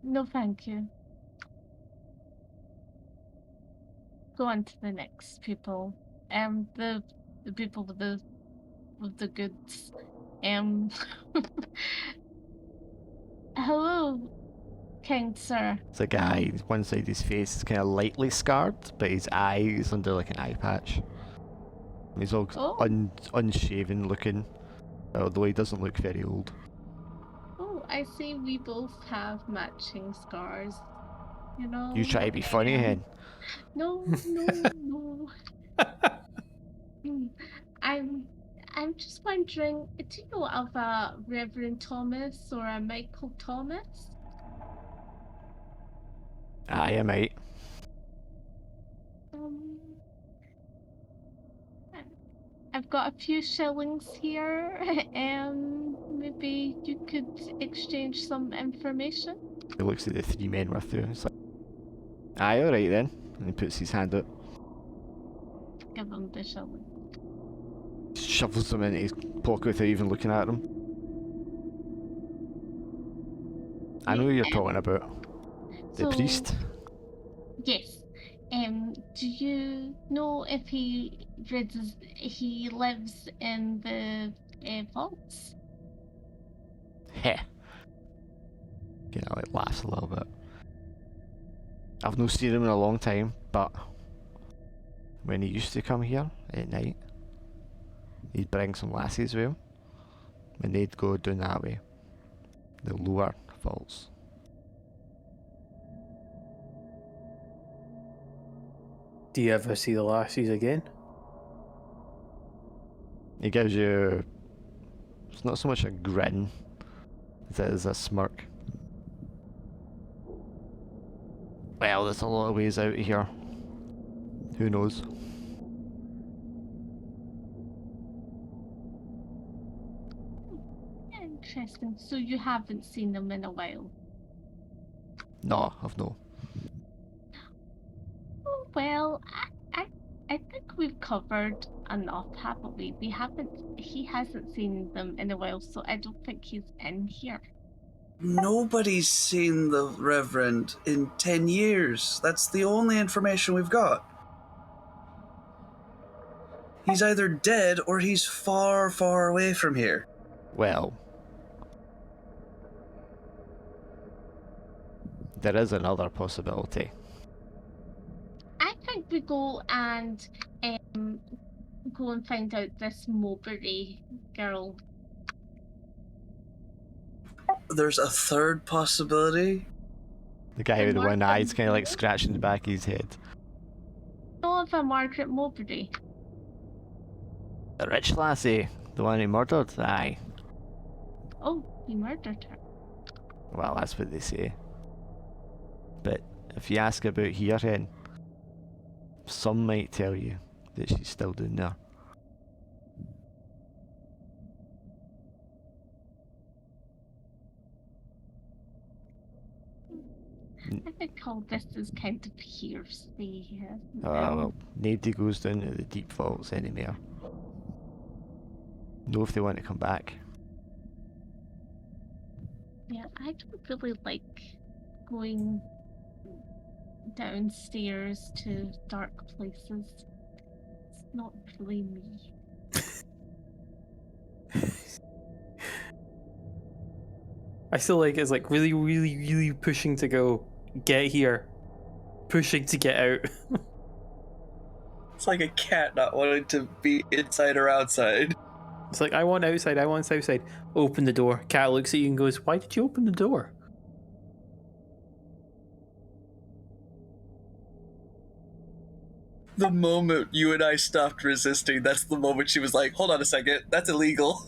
No, thank you. Go on to the next people. The people with the goods. Hello, kind sir. It's a guy, one side of his face is kind of lightly scarred, but his eye is under like an eye patch. He's all unshaven looking, although he doesn't look very old. Oh, I see we both have matching scars. You try to be funny, hen. No. I'm just wondering, do you know of a Reverend Thomas or a Michael Thomas? Aye, mate. I've got a few shillings here. Maybe you could exchange some information. He looks at the three men with you. It's like, aye, alright then. And he puts his hand out. Give him the shilling. Shovels them into his pocket without even looking at them. I know who you're talking about. The priest? Yes. Do you know if he lives in the vaults? Heh. Like laughs a little bit. I've not seen him in a long time, but when he used to come here at night, he'd bring some lassies with him, and they'd go down that way, the lower vaults. Do you ever see the lassies again? He gives you It's not so much a grin as it is a smirk. Well, there's a lot of ways out of here. Who knows? Interesting. So you haven't seen them in a while? No, I've no. Oh, well, I think we've covered enough, haven't we? He hasn't seen them in a while, so I don't think he's in here. Nobody's seen the Reverend in 10 years. That's the only information we've got. He's either dead or he's far, far away from here. Well, there is another possibility. I think we go and find out this Mowbray girl. There's a third possibility. The guy The with the one Margaret eye's kind of like Mowbray? scratching the back of his head. Know of a Margaret Mowbray? The rich lassie, the one he murdered? Aye. Oh, he murdered her. Well, that's what they say. But if you ask about here, then some might tell you that she's still down there. I think all this is kind of hearsay. Well, nobody goes down to the deep vaults anymore. Know if they want to come back. Yeah, I don't really like going downstairs to dark places. It's not really me. I still like it's like really, really, really pushing to go get here, pushing to get out. It's like a cat not wanting to be inside or outside. It's like I want outside, I want outside. Open the door. Cat looks at you and goes, "Why did you open the door?" The moment you and I stopped resisting, that's the moment she was like, hold on a second, that's illegal.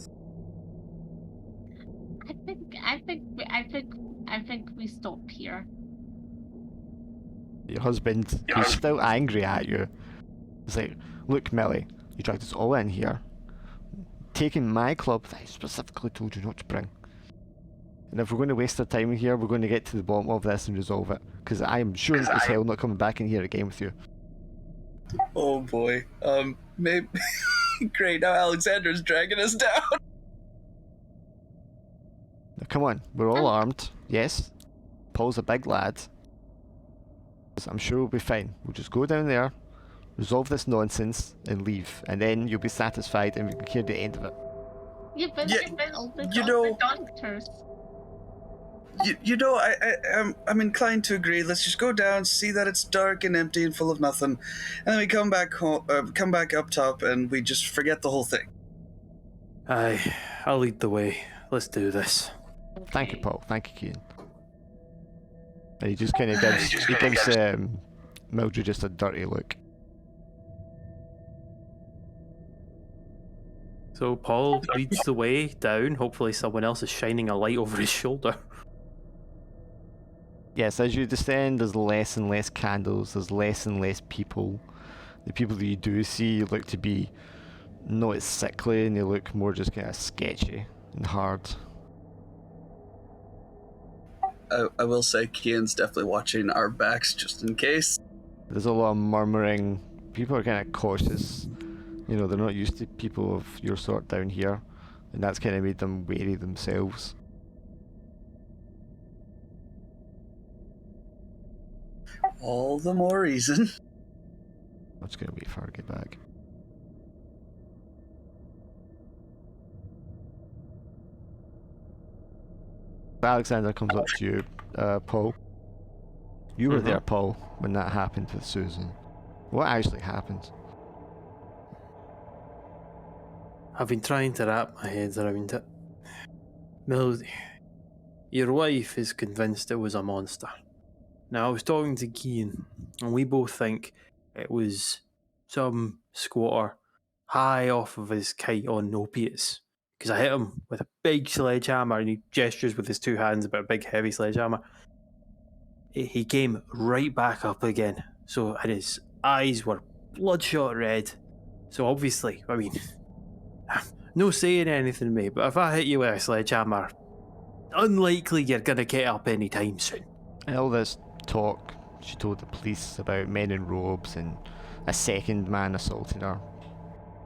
I think we stop here. Your husband, he's still angry at you. He's like, look, Millie, you dragged us all in here, taking my club that I specifically told you not to bring. And if we're going to waste our time in here, we're going to get to the bottom of this and resolve it. Because I am sure as hell not coming back in here again with you. Oh boy. Maybe. Great, now Alexander's dragging us down. Now come on, we're all armed, yes. Paul's a big lad. So I'm sure we'll be fine. We'll just go down there, resolve this nonsense, and leave. And then you'll be satisfied and we can hear the end of it. Yeah, but you know- the doctors. You know, I'm inclined to agree. Let's just go down, see that it's dark and empty and full of nothing, and then we come back home, come back up top, and we just forget the whole thing. Aye, I'll lead the way. Let's do this. Thank you, Paul. Thank you, Cian. And he just kind of gives Mildred just a dirty look. So Paul leads the way down. Hopefully someone else is shining a light over his shoulder. Yes, as you descend, there's less and less candles, there's less and less people. The people that you do see look to be not as sickly, and they look more just kind of sketchy and hard. I will say Cian's definitely watching our backs just in case. There's a lot of murmuring. People are kind of cautious. You know, they're not used to people of your sort down here, and that's kind of made them wary themselves. All the more reason. I'm just gonna wait for her to get back. Alexander comes up to you, Paul. You were there, Paul, when that happened with Susan. What actually happened? I've been trying to wrap my head around it. Melody, your wife is convinced it was a monster. Now, I was talking to Cian, and we both think it was some squatter high off of his kite on opiates. because I hit him with a big sledgehammer, and he gestures with his two hands about a big heavy sledgehammer. He came right back up again, so and his eyes were bloodshot red. So obviously, I mean, no saying anything, mate, but if I hit you with a sledgehammer, unlikely you're gonna get up anytime soon. And all this talk she told the police about men in robes and a second man assaulting her.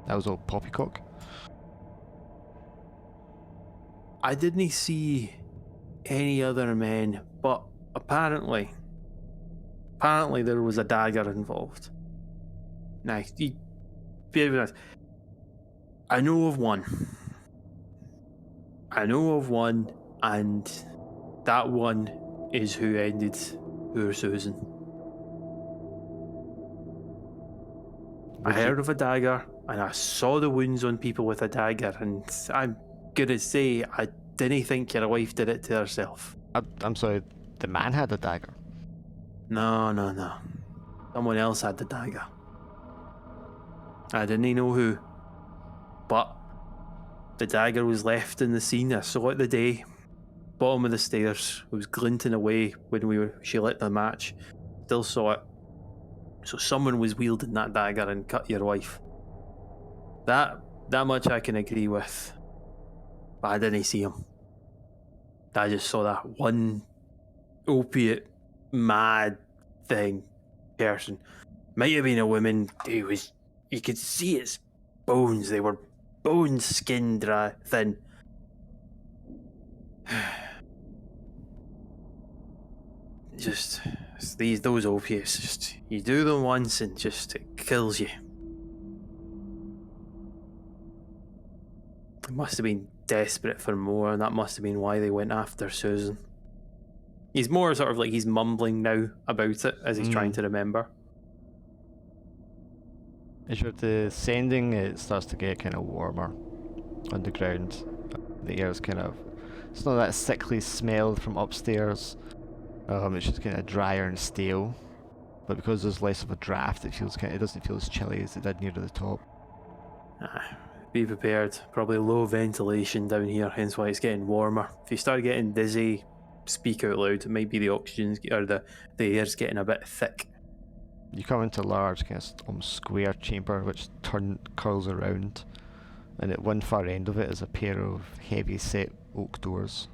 That was all poppycock. I didn't see any other men, but apparently there was a dagger involved. Now, bear with us. I know of one, and that one is who ended poor Susan. I heard of a dagger, and I saw the wounds on people with a dagger, and I'm gonna say I didn't think your wife did it to herself. I'm sorry, the man had a dagger? No. Someone else had the dagger. I didn't know who, but the dagger was left in the scene. I saw it the day. Bottom of the stairs. It was glinting away when she lit the match. Still saw it. So someone was wielding that dagger and cut your wife. That much I can agree with. But I didn't see him. I just saw that one opiate mad person. Might have been a woman. You could see its bones. They were bone skin dry thin. Just those opiates, just you do them once and just it kills you. They must have been desperate for more, and that must have been why they went after Susan. He's more sort of like he's mumbling now about it as he's trying to remember. As you're descending, it starts to get kind of warmer on the ground. The air's kind of, it's not that sickly smell from upstairs. It's just kind of drier and stale. But because there's less of a draft, it doesn't feel as chilly as it did near to the top. Be prepared. Probably low ventilation down here, hence why it's getting warmer. If you start getting dizzy, speak out loud. It might be the oxygen or the air's getting a bit thick. You come into a large kind of almost square chamber which curls around, and at one far end of it is a pair of heavy set oak doors.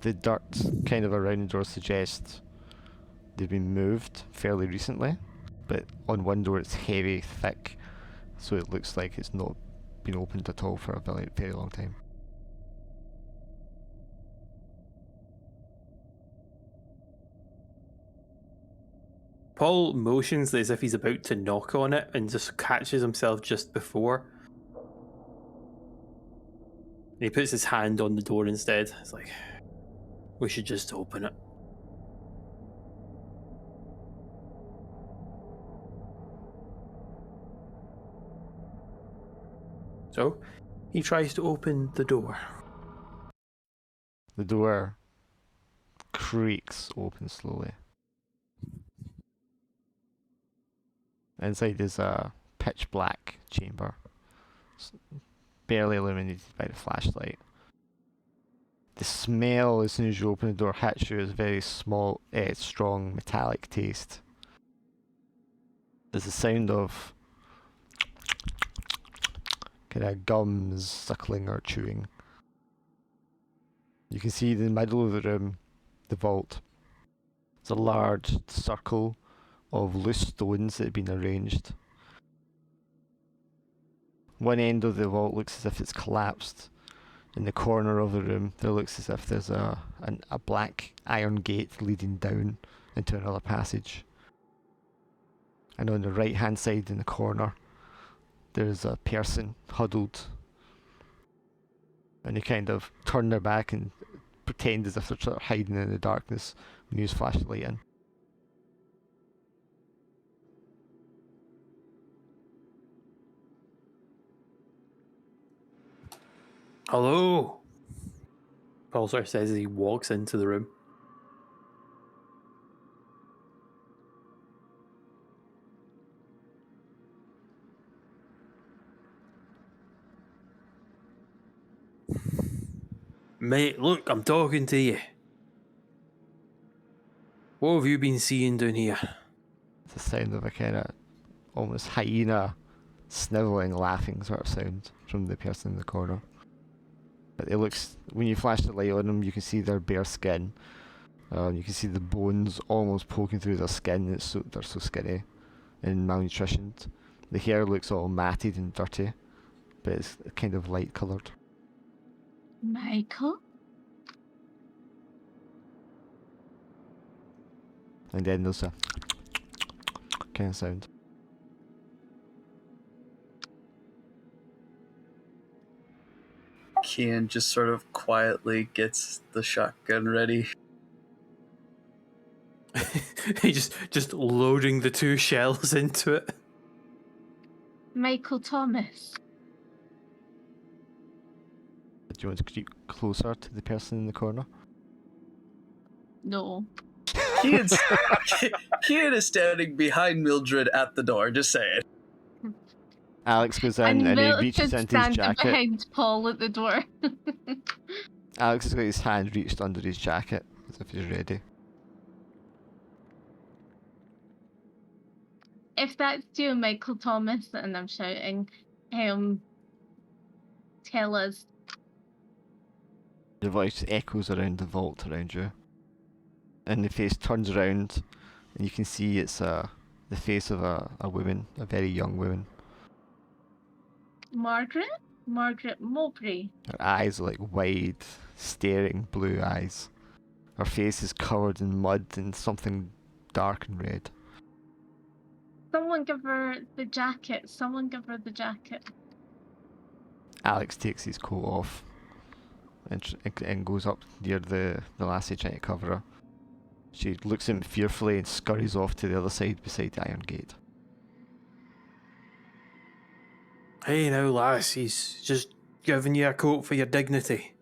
The dirt kind of around the door suggests they've been moved fairly recently, but on one door it's heavy, thick, so it looks like it's not been opened at all for a very, very long time. Paul motions as if he's about to knock on it and just catches himself just before. He puts his hand on the door instead. It's like, we should just open it. So, he tries to open the door. The door creaks open slowly. Inside is a pitch black chamber, barely illuminated by the flashlight. The smell as soon as you open the door hits you is very strong metallic taste. There's a sound of kind of gums suckling or chewing. You can see in the middle of the room, the vault. It's a large circle of loose stones that have been arranged. One end of the vault looks as if it's collapsed. In the corner of the room, there looks as if there's a black iron gate leading down into another passage. And on the right hand side in the corner, there's a person huddled. And they kind of turn their back and pretend as if they're sort of hiding in the darkness when you use flashlight in. Hello, Paul sort of says as he walks into the room. Mate, look, I'm talking to you. What have you been seeing down here? It's the sound of a kind of almost hyena, snivelling, laughing sort of sound from the person in the corner. But it looks, when you flash the light on them, you can see their bare skin. You can see the bones almost poking through their skin. They're so skinny and malnutritioned. The hair looks all matted and dirty, but it's kind of light coloured. Michael? And then there's a kind of sound. Schiann just sort of quietly gets the shotgun ready. He just loading the 2 shells into it. Michael Thomas? Do you want to creep closer to the person in the corner? No. Schiann is standing behind Mildred at the door, just saying. Alex goes in and he reaches Mildred's into his standing jacket. behind Paul at the door. Alex has got his hand reached under his jacket as if he's ready. If that's you, Michael Thomas, and I'm shouting, tell us. Your voice echoes around the vault around you. And the face turns around and you can see it's the face of a woman, a very young woman. Margaret? Margaret Mowbray. Her eyes are like wide, staring blue eyes. Her face is covered in mud and something dark and red. Someone give her the jacket. Someone give her the jacket. Alex takes his coat off and goes up near the lassie trying to cover her. She looks at him fearfully and scurries off to the other side beside the iron gate. Hey now, lass, he's just giving you a coat for your dignity.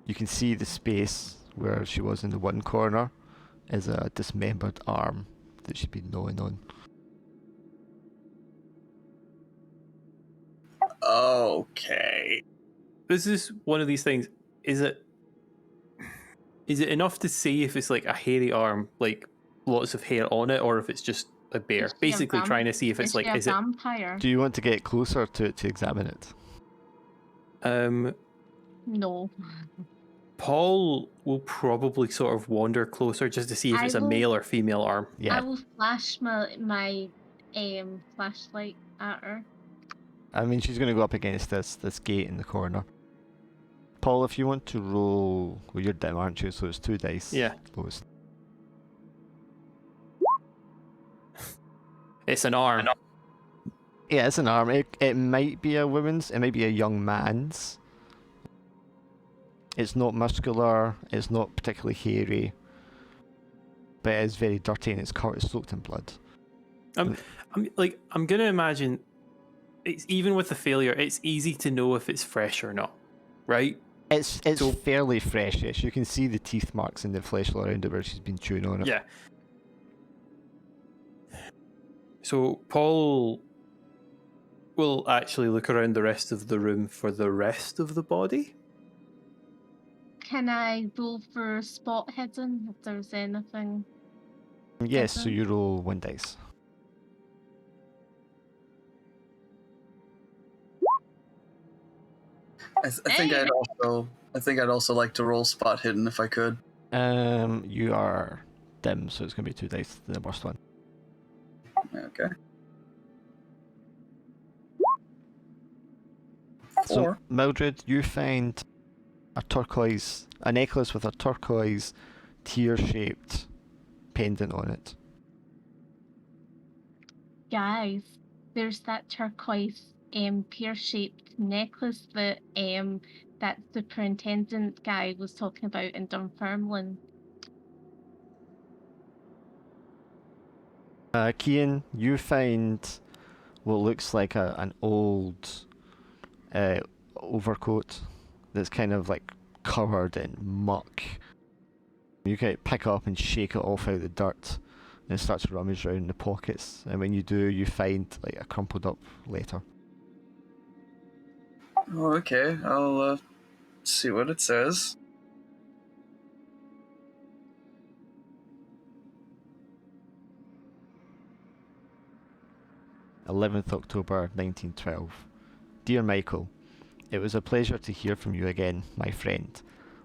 You can see the space where she was in the one corner is a dismembered arm that she'd been gnawing on. Okay. This is one of these things. Is it enough to see if it's like a hairy arm, like lots of hair on it, or if it's just a bear? Is she a Basically trying to see if it's like, is is it it... vampire? Do you want to get closer to it to examine it? No. Paul will probably sort of wander closer just to see if it's a male or female arm. Yeah. I will flash my flashlight at her. I mean, she's going to go up against this gate in the corner. Paul, if you want to roll... Well, you're dim, aren't you? So it's 2 dice. Yeah. Lowest. It's an arm. Yeah, it's an arm. It might be a woman's. It might be a young man's. It's not muscular. It's not particularly hairy. But it is very dirty and it's soaked in blood. I'm gonna imagine it's even with the failure, it's easy to know if it's fresh or not, right? It's fairly fresh-ish. You can see the teeth marks in the flesh all around it where she's been chewing on it. Yeah. So Paul will actually look around the rest of the room for the rest of the body. Can I roll for spot hidden if there's anything? Yes, so you roll 1 dice. I think I'd also like to roll spot hidden if I could. You are dim, so it's going to be 2 dice, the worst one. Okay. So, 4. Mildred, you find a necklace with a turquoise tear-shaped pendant on it. Guys, there's that turquoise pear-shaped necklace that that superintendent guy was talking about in Dunfermline. Schiann, you find what looks like an old overcoat that's kind of like covered in muck. You can pick up and shake it off out of the dirt and start to rummage around in the pockets, and when you do, you find like a crumpled up letter. Oh, okay. see what it says. October 1912. Dear Michael, it was a pleasure to hear from you again, my friend.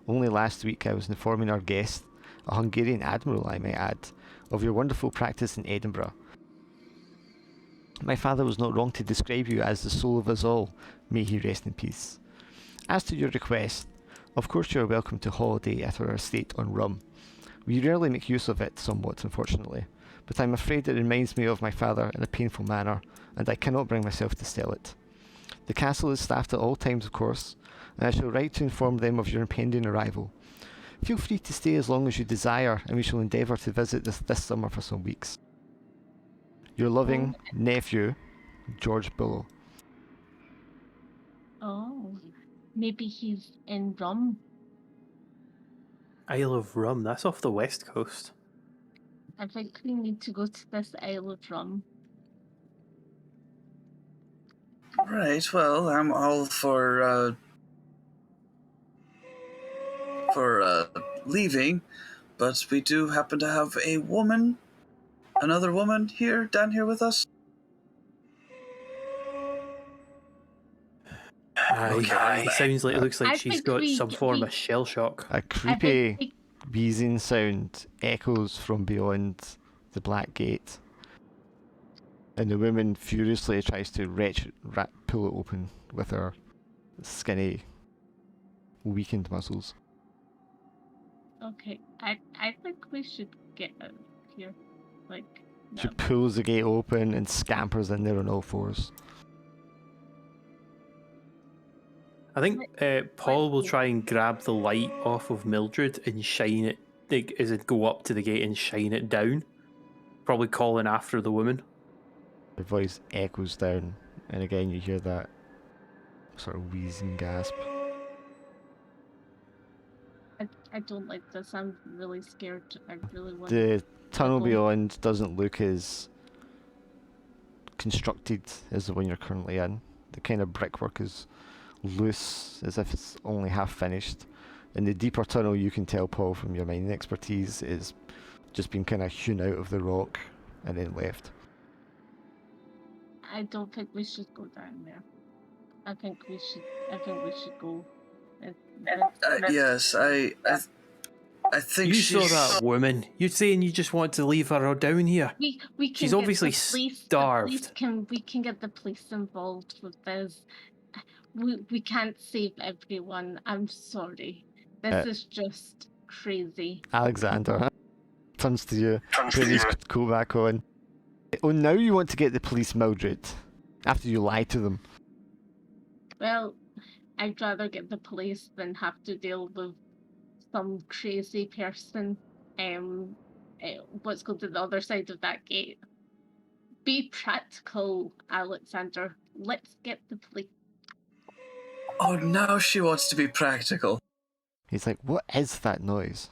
Only last week I was informing our guest, a Hungarian admiral I may add, of your wonderful practice in Edinburgh. My father was not wrong to describe you as the soul of us all. May he rest in peace. As to your request, of course you are welcome to holiday at our estate on Rum. We rarely make use of it, somewhat unfortunately, but I'm afraid it reminds me of my father in a painful manner, and I cannot bring myself to sell it. The castle is staffed at all times, of course, and I shall write to inform them of your impending arrival. Feel free to stay as long as you desire, and we shall endeavour to visit this summer for some weeks. Your loving nephew, George Billow. Oh, maybe he's in Rum. Isle of Rum, that's off the west coast. I think we need to go to this Isle of Rum. Right, well, I'm all for leaving, but we do happen to have another woman down here with us. It sounds like it looks like I she's think got some form of shell shock. A creepy wheezing sound echoes from beyond the black gate, and the woman furiously tries to pull it open with her skinny, weakened muscles. Okay, I think we should get out of here. Like, She no. pulls the gate open and scampers in there on all fours. I think Paul will try and grab the light off of Mildred and shine it, like, as it go up to the gate and shine it down. Probably calling after the woman. Her voice echoes down, and again you hear that sort of wheezing gasp. I don't like this. I'm really scared. I really want The tunnel go. beyond doesn't look as constructed as the one you're currently in. The kind of brickwork is loose, as if it's only half finished. In the deeper tunnel, you can tell, Paul, from your mining expertise, is just been kind of hewn out of the rock and then left. I don't think we should go down there. I think we should go. Yes, I think You she's... saw that woman. You're saying you just want to leave her down here. We can She's get obviously the police, starved. We can get the police involved with this. We can't save everyone. I'm sorry. This is just crazy. Alexander turns to you, putting his coat back on. Oh, now you want to get the police, Mildred, after you lie to them. Well, I'd rather get the police than have to deal with some crazy person. What's going to the other side of that gate? Be practical, Alexander. Let's get the police. Oh, now she wants to be practical. He's like, what is that noise?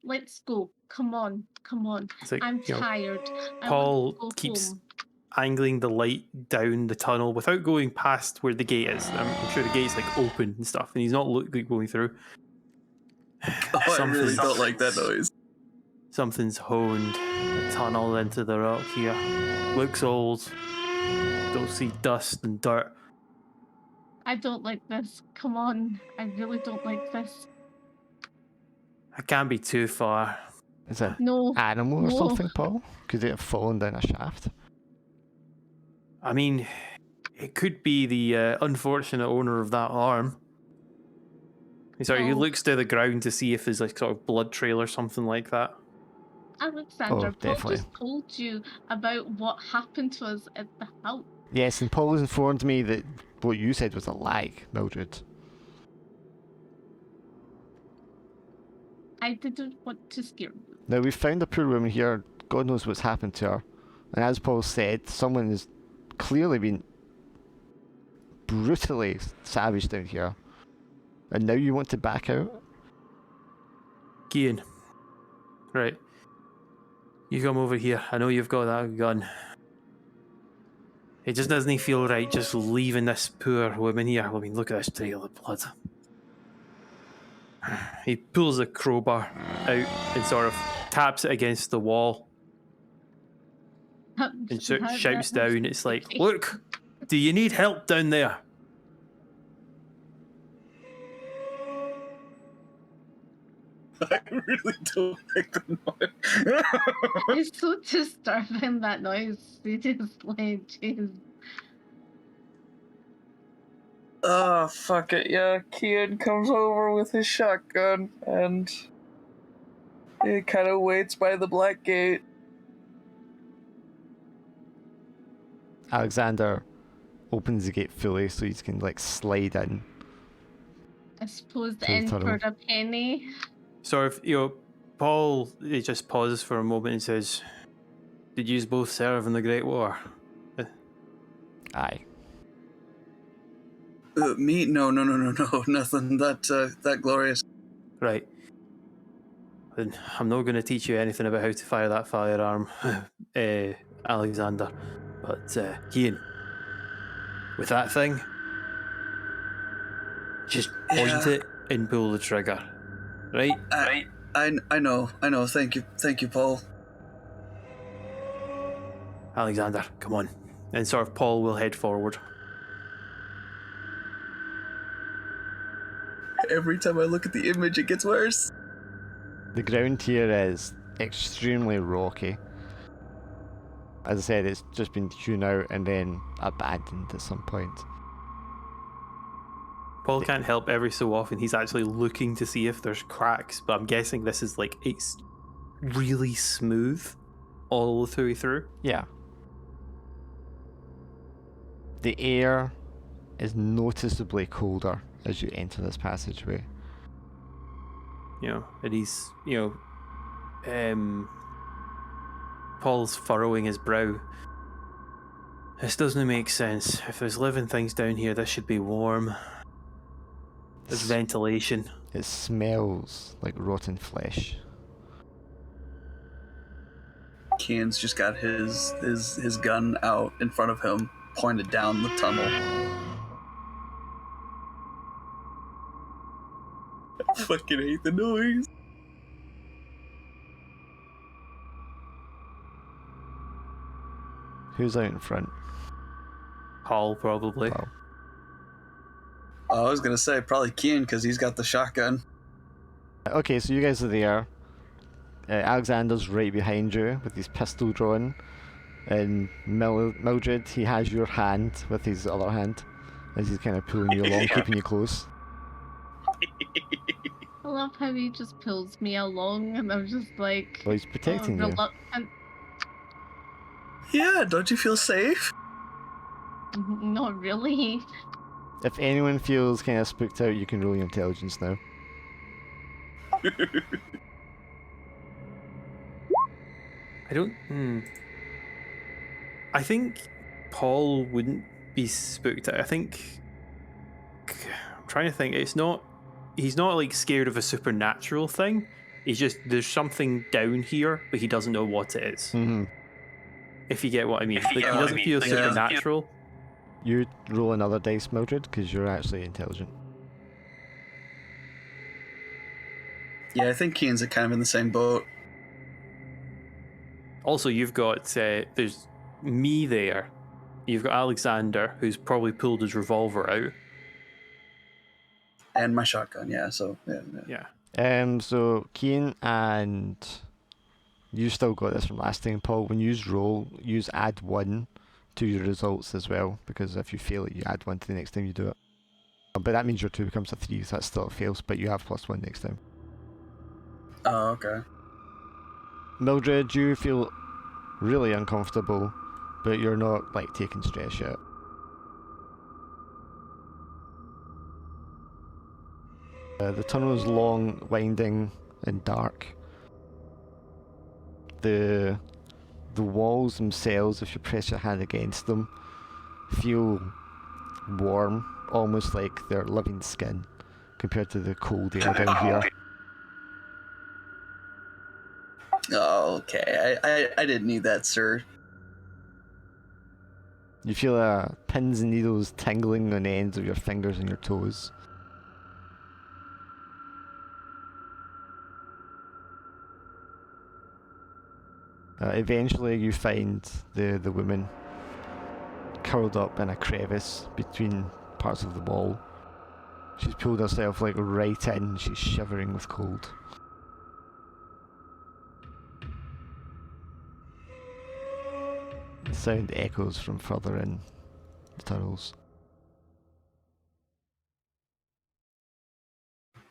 Let's go. Come on. It's like, I'm you know, tired. Paul I want to go keeps home. angling the light down the tunnel without going past where the gate is. I'm sure the gate's like open and stuff, and he's not going through. Oh, I really don't like that noise. Something's honed a tunnel into the rock here. Looks old. Don't see dust and dirt. I don't like this. Come on. I really don't like this. I can't be too far. Is it No. animal or no. something, Paul? Could it have fallen down a shaft? I mean, it could be the unfortunate owner of that arm. Sorry, he Oh. looks to the ground to see if there's like sort of blood trail or something like that. Alexander, Oh, Paul definitely. just told you about what happened to us at the house. Yes, and Paul has informed me that what you said was a lie, Mildred. I didn't want to scare you. Now, we've found a poor woman here. God knows what's happened to her. And as Paul said, someone has clearly been brutally savage down here. And now you want to back out? Schiann. Right. You come over here. I know you've got that gun. It just doesn't feel right just leaving this poor woman here. I mean, look at this trail of blood. He pulls a crowbar out and sort of taps it against the wall and shouts down. It's like, look, do you need help down there? I really don't like the noise. It's so disturbing, that noise. You just like, jeez. Oh, fuck it. Yeah, Kian comes over with his shotgun and he kind of waits by the black gate. Alexander opens the gate fully so you can like slide in. I suppose To the in for tunnel. a penny. Sort of, Paul, he just pauses for a moment and says, did you both serve in the Great War? Aye. Me? No, nothing that glorious. Right. Then I'm not going to teach you anything about how to fire that firearm, Alexander. But, Ian, with that thing, just point it and pull the trigger. Right? I know. Thank you, Paul. Alexander, come on. And sort of Paul will head forward. Every time I look at the image, it gets worse. The ground here is extremely rocky. As I said, it's just been hewn out and then abandoned at some point. Paul can't help every so often. He's actually looking to see if there's cracks, but I'm guessing this is like, it's really smooth all the way through. Yeah. The air is noticeably colder as you enter this passageway. And he's, Paul's furrowing his brow. This doesn't make sense. If there's living things down here, this should be warm. There's ventilation. It smells like rotten flesh. Kian's just got his gun out in front of him, pointed down the tunnel. I fucking hate the noise. Who's out in front? Paul, probably. Paul. I was gonna say probably Kian because he's got the shotgun. Okay, so you guys are there. Alexander's right behind you with his pistol drawn. And Mildred, he has your hand with his other hand as he's kind of pulling you along, keeping you close. I love how he just pulls me along, and I'm just like, Well, he's protecting you. reluctant. Yeah, don't you feel safe? Not really. If anyone feels kind of spooked out, you can roll your intelligence now. I don't. I think Paul wouldn't be spooked out. I think. I'm trying to think. It's not. He's not like scared of a supernatural thing. He's just, there's something down here, but he doesn't know what it is. Mm-hmm. If you get what I mean. Like, he doesn't feel supernatural. You roll another dice, Mildred, because you're actually intelligent. Yeah, I think Kian's kind of in the same boat. Also, you've got, there's me there. You've got Alexander, who's probably pulled his revolver out. And my shotgun, yeah, so, yeah. So, Cian, and you still got this from last time, Paul. When you roll, use add 1 to your results as well, because if you fail it, you add 1 to the next time you do it. But that means your 2 becomes a 3, so that still fails, but you have +1 next time. Oh, okay. Mildred, you feel really uncomfortable, but you're not, like, taking stress yet. The tunnel is long, winding, and dark. The walls themselves, if you press your hand against them, feel warm, almost like they're living skin, compared to the cold air down here. Oh, okay. I didn't need that, sir. You feel pins and needles tingling on the ends of your fingers and your toes. Eventually, you find the woman curled up in a crevice between parts of the wall. She's pulled herself like right in. She's shivering with cold. The sound echoes from further in the tunnels.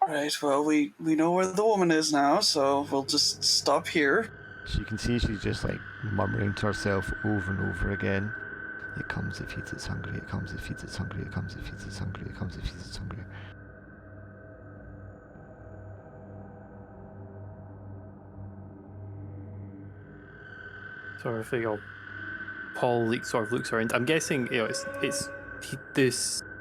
Right, well, we know where the woman is now, so we'll just stop here. So you can see she's just like murmuring to herself over and over again. It comes, it feeds, it's hungry. It comes, it feeds, it's hungry. It comes, it feeds, it's hungry. It comes, it feeds, it's hungry. Sort of, Paul sort of looks around. I'm guessing,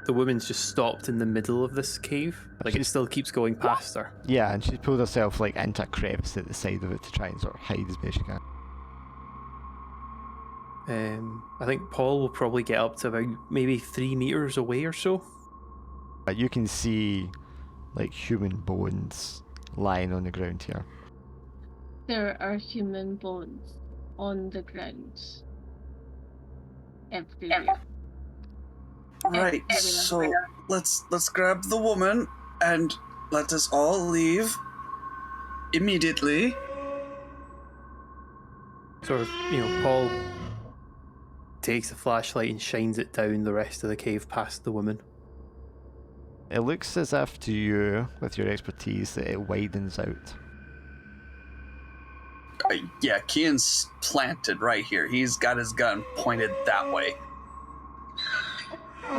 the woman's just stopped in the middle of this cave. Like it still keeps going past her. Yeah, and she's pulled herself like into a crevice at the side of it to try and sort of hide as best she can. I think Paul will probably get up to about maybe 3 meters away or so. You can see like human bones lying on the ground here. There are human bones on the ground. Everywhere. Right, so let's grab the woman and let us all leave immediately. Sort of, Paul takes a flashlight and shines it down the rest of the cave past the woman. It looks as if to you, with your expertise, that it widens out. Yeah, Kian's planted right here. He's got his gun pointed that way.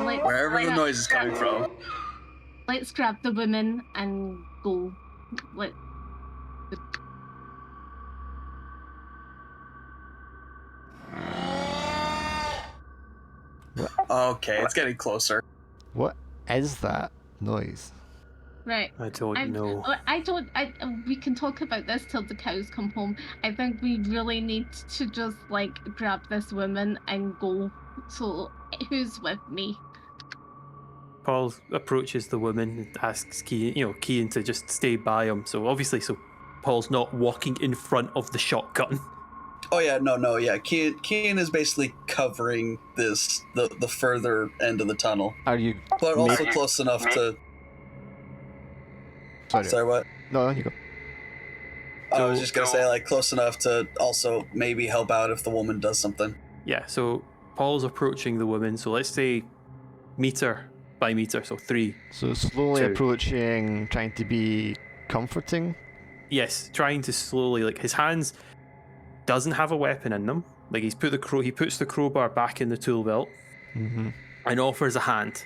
Wherever the noise is coming from. Let's grab the woman and go. Okay, it's getting closer. What is that noise? Right. I don't know. We can talk about this till the cows come home. I think we really need to just grab this woman and go. So who's with me? Paul approaches the woman and asks Cian to just stay by him. So Paul's not walking in front of the shotgun. Oh yeah, no, yeah. Cian is basically covering the further end of the tunnel. Are you? But also close enough to. Sorry, what? No, you go. I was just gonna say close enough to also maybe help out if the woman does something. Yeah. So Paul's approaching the woman. So let's say meter by meter. So 3. So slowly 2. approaching, trying to be comforting. Yes, trying to slowly his hands doesn't have a weapon in them. He puts the crowbar back in the tool belt. Mm-hmm. And offers a hand,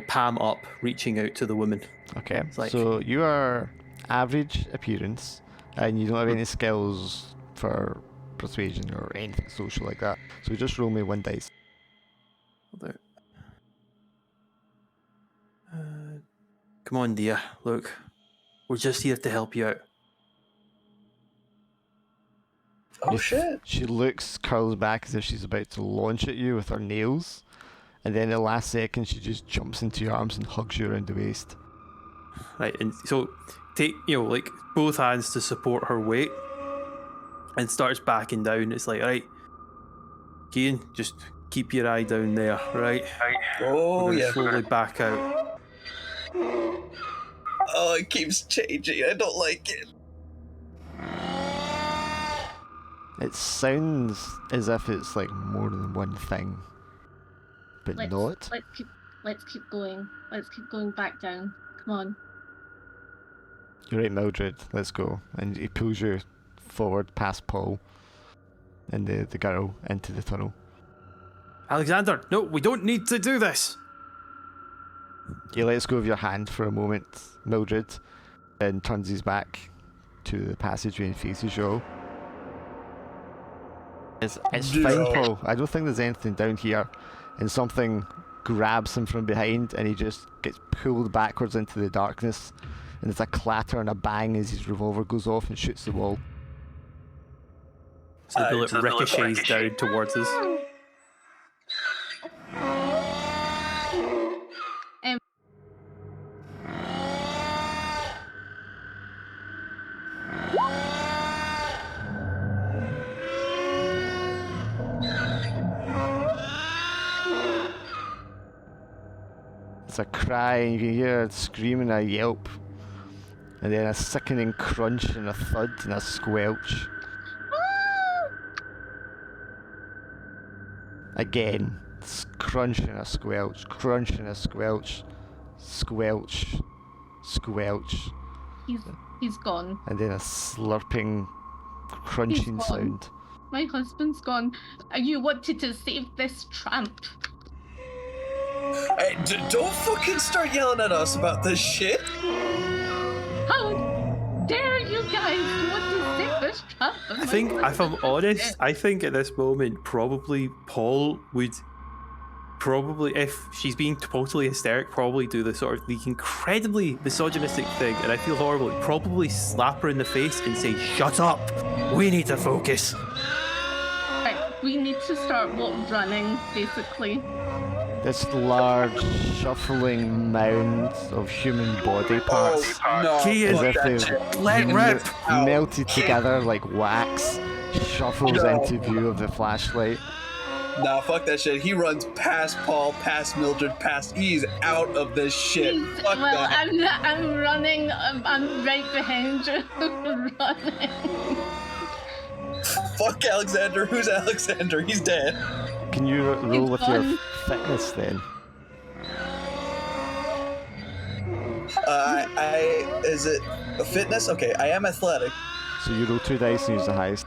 palm up, reaching out to the woman. Okay, so you are average appearance, and you don't have any skills for persuasion or anything social like that. So just roll me 1 dice. Come on, dear. Look, we're just here to help you out. Oh shit! She curls back as if she's about to launch at you with her nails. And then the last second, she just jumps into your arms and hugs you around the waist. Right, and so take, both hands to support her weight and starts backing down. It's like, right, Cian, just keep your eye down there, right? Oh, yeah. Slowly back out. Oh, it keeps changing. I don't like it. It sounds as if it's more than one thing. But not. Let's keep going. Let's keep going back down. Come on. You're right, Mildred. Let's go. And he pulls you forward past Paul and the girl into the tunnel. Alexander, no, we don't need to do this. He lets go of your hand for a moment, Mildred, and turns his back to the passageway and faces you all. It's fine, Paul. I don't think there's anything down here. And something grabs him from behind, and he just gets pulled backwards into the darkness. And there's a clatter and a bang as his revolver goes off and shoots the wall. So the bullet ricochets down towards us. It's a cry, and you can hear a scream and a yelp. And then a sickening crunch and a thud and a squelch. Again, crunch and a squelch, crunch and a squelch, squelch, squelch. He's gone. And then a slurping, crunching gone. sound. My husband's gone. You wanted to save this tramp. Hey, don't fucking start yelling at us about this shit. How dare you guys want to save this tramp? I think, if I'm honest, I think at this moment, probably Paul would probably, if she's being totally hysteric, probably do the sort of the incredibly misogynistic thing, and I feel horrible, probably slap her in the face and say, "Shut up! We need to focus." Right, we need to start running, basically. This large, shuffling mound of human body parts, No, Kian, as fuck if that they've shit. Let rip! melted together like wax, shuffles No. into view of the flashlight. Nah, fuck that shit. He runs past Paul, past Mildred, he's out of this shit. Fuck Well, that. I'm running. I'm right behind you. Running. Fuck Alexander. Who's Alexander? He's dead. Can you roll with your gone. fitness then? Is it a fitness? Okay, I am athletic. So you roll 2 dice and use the highest.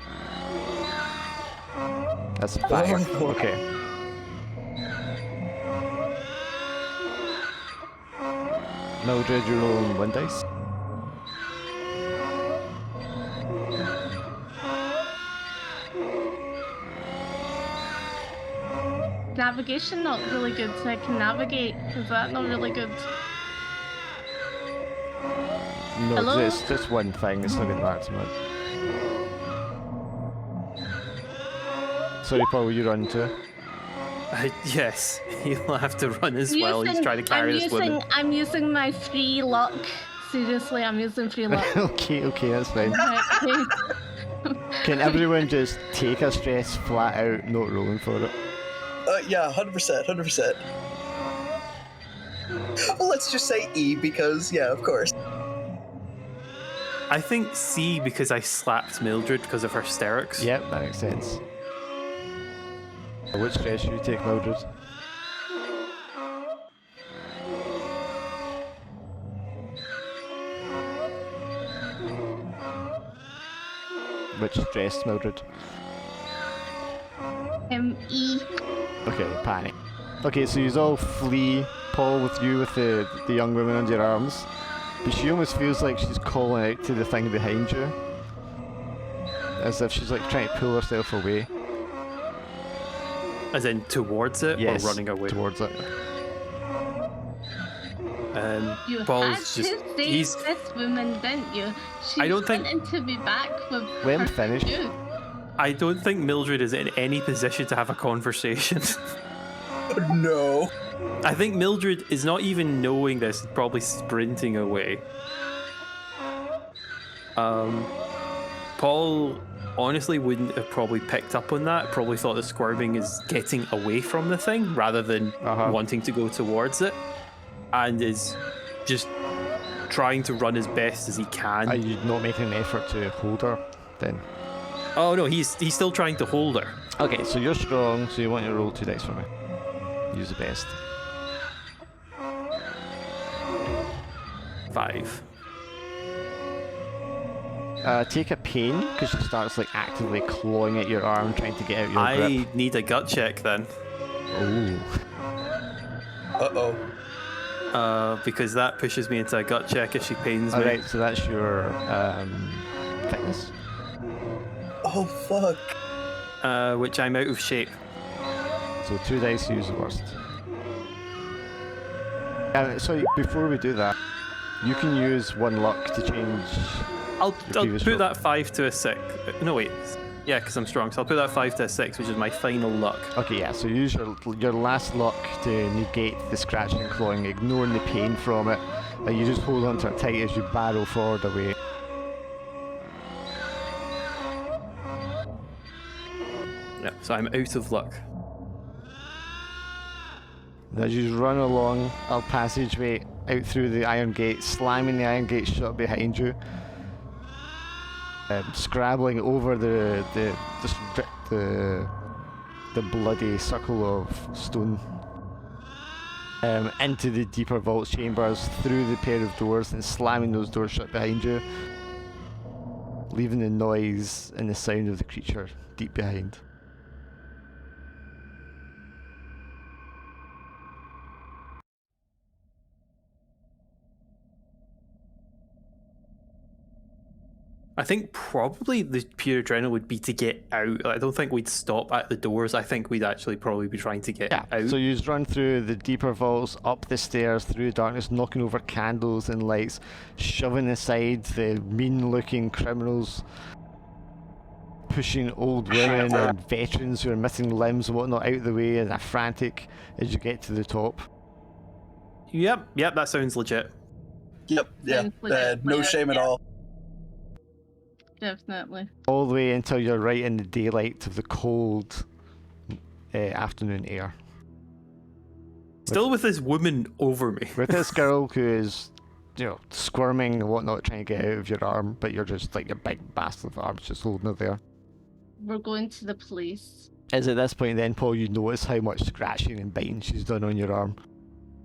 That's 5. Okay. Mildred, you're rolling 1 dice. Navigation not really good, so I can navigate. Is that not really good? No, Hello? it's just one thing, it's not going to matter much. Sorry, Paul, you run too? Yes, he'll have to run as well. He's trying to carry this woman. I'm using my free luck. Seriously, I'm using free luck. okay, that's fine. Right, Can everyone just take a stress flat out, not rolling for it? Yeah, 100%. Well, let's just say E because, yeah, of course. I think C because I slapped Mildred because of her hysterics. Yep, that makes sense. Which stress should you take, Mildred? Which stress, Mildred? E. Okay, panic. Okay, so you all flee, Paul, with you with the young woman under your arms. But she almost feels like she's calling out to the thing behind you. As if she's like trying to pull herself away. As in towards it Yes, or running away? towards it. You Paul's had just to save he's this woman, didn't you? She's I don't think- wanting to be back with Let him her finish. you. I don't think Mildred is in any position to have a conversation. No. I think Mildred is not even knowing this, probably sprinting away. Paul honestly wouldn't have probably picked up on that, probably thought the squirming is getting away from the thing rather than wanting to go towards it, and is just trying to run as best as he can. Are you not making an effort to hold her then? Oh no, he's still trying to hold her. Okay, so you're strong, so you want to roll 2 dice for me. Use the best. 5. Take a pain, because she starts like actively clawing at your arm, trying to get out your I grip. need a gut check then. Ooh. Uh-oh. Because that pushes me into a gut check if she pains me. Alright, so that's your fitness. Oh, fuck. Which I'm out of shape. So 2 dice, use the worst. Sorry, before we do that, you can use 1 luck to change. I'll previous put roll. that 5 to a 6. No, wait. Yeah, because I'm strong. So I'll put that 5 to a 6, which is my final luck. Okay, yeah, so use your last luck to negate the scratching and clawing, ignoring the pain from it, and you just hold on to it tight as you barrel forward away. Yeah, so I'm out of luck. And as you run along a passageway out through the iron gate, slamming the iron gate shut behind you, scrabbling over the bloody circle of stone, into the deeper vault chambers, through the pair of doors, and slamming those doors shut behind you, leaving the noise and the sound of the creature deep behind. I think probably the pure adrenaline would be to get out. I don't think we'd stop at the doors. I think we'd actually probably be trying to get out. So you just run through the deeper vaults, up the stairs, through the darkness, knocking over candles and lights, shoving aside the mean-looking criminals, pushing old women and veterans who are missing limbs and whatnot out of the way and are frantic as you get to the top. Yep, that sounds legit. Yep, yeah. Sounds legit, No yeah. shame at all. Definitely. All the way until you're right in the daylight of the cold afternoon air. Still with this woman over me. With this girl who is, squirming and whatnot, trying to get out of your arm, but you're just like a big bastard of arms just holding her there. We're going to the police. Is at this point then, Paul, you notice how much scratching and biting she's done on your arm.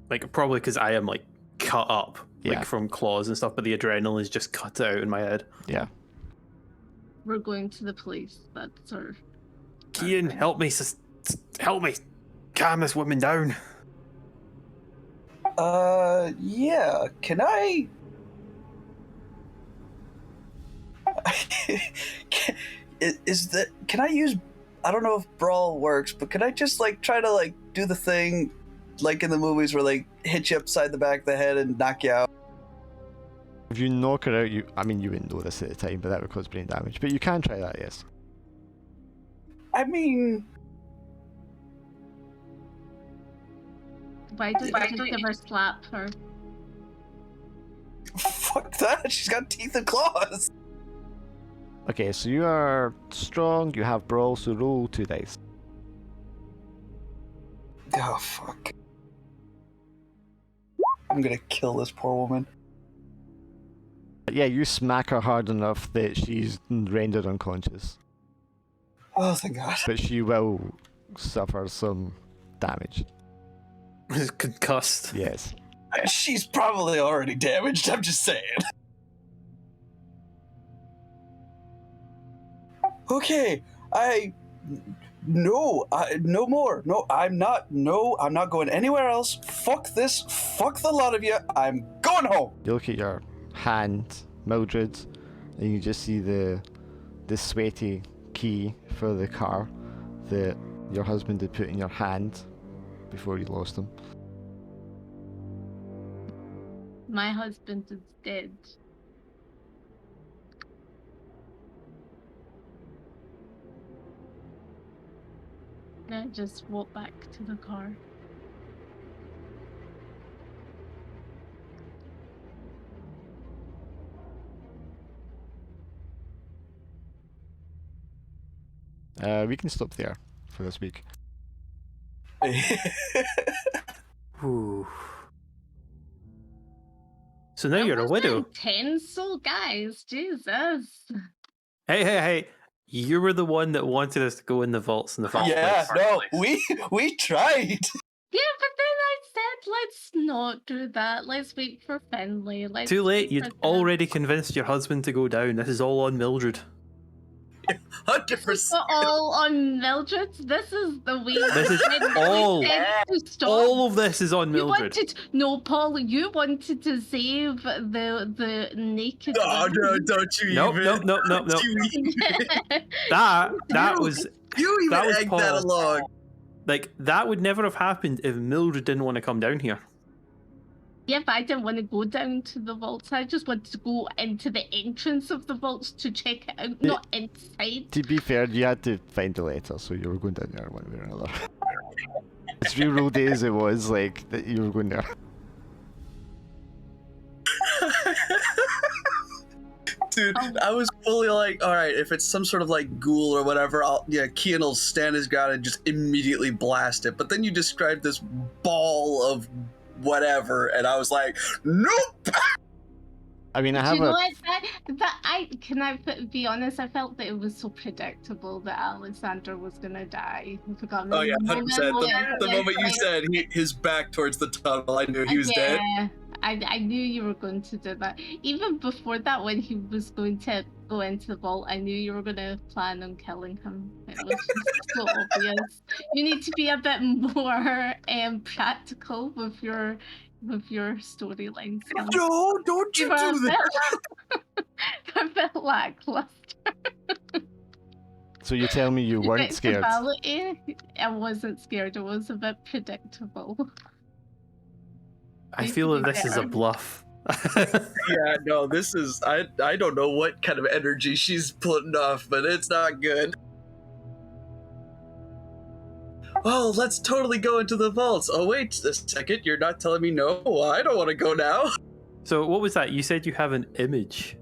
Like, probably because I am, like, cut up, Yeah. like, from claws and stuff, but the adrenaline is just cut out in my head. Yeah. We're going to the police. That's our... Schiann, help me, help me. Calm this woman down. Yeah. Can I? Can I use? I don't know if brawl works, but can I just try to do the thing, like in the movies where they hit you upside the back of the head and knock you out? If you knock her out, you wouldn't know this at the time, but that would cause brain damage. But you can try that, yes. I mean, Why don't you just ever slap her? fuck that. She's got teeth and claws. Okay, so you are strong, you have brawl, so roll 2 dice. Oh fuck. I'm gonna kill this poor woman. Yeah, you smack her hard enough that she's rendered unconscious. Oh, thank God. But she will suffer some damage. Concussed. Yes. She's probably already damaged, I'm just saying. Okay, no more. No, I'm not going anywhere else. Fuck this. Fuck the lot of you. I'm going home. You look at your hand, Mildred, and you just see the sweaty key for the car that your husband had put in your hand before you lost him. My husband is dead. And I just walk back to the car. We can stop there for this week. Ooh. So now you're a That was widow. intense, so guys, Jesus. Hey. You were the one that wanted us to go in the vaults in the first Yeah, place. no, we tried. Yeah, but then I said, let's not do that. Let's wait for Finlay. Let's Too late. wait You'd for them. already convinced your husband to go down. This is all on Mildred. 100%. It's not all on Mildred. This is the way. This is when we all- said to stop. All of this is on You Mildred. no, Paul. You wanted to save the naked. Oh, woman. no, don't you Nope. even. Don't you even. That was You even That was egged Paul. that along. like that would never have happened if Mildred didn't want to come down here. Yeah, but I didn't want to go down to the vaults. I just wanted to go into the entrance of the vaults to check it out, not inside. To be fair, you had to find the letter, so you were going down there one way or another. As real roll days it was, like, that you were going there. Dude, I was fully like, all right, if it's some sort of ghoul or whatever, Kian will stand his ground and just immediately blast it. But then you described this ball of whatever, and I was like, nope. I mean, I Do have you know a. what? Be honest? I felt that it was so predictable that Alexander was gonna die. I forgot Oh yeah, the 100%. The moment you said his back towards the tunnel, I knew he was dead. Yeah, I knew you were going to do that. Even before that, when he was going to go into the vault, I knew you were going to plan on killing him. It was just so obvious. You need to be a bit more practical with your storylines. No, don't you do that. A bit lackluster. So you tell me you weren't scared? I wasn't scared. It was a bit predictable. I feel that this is a bluff. Yeah, no, this is I don't know what kind of energy she's putting off, but it's not good. Oh, let's totally go into the vaults. Oh, wait a second, you're not telling me no? Well, I don't want to go now. So what was that? You said you have an image.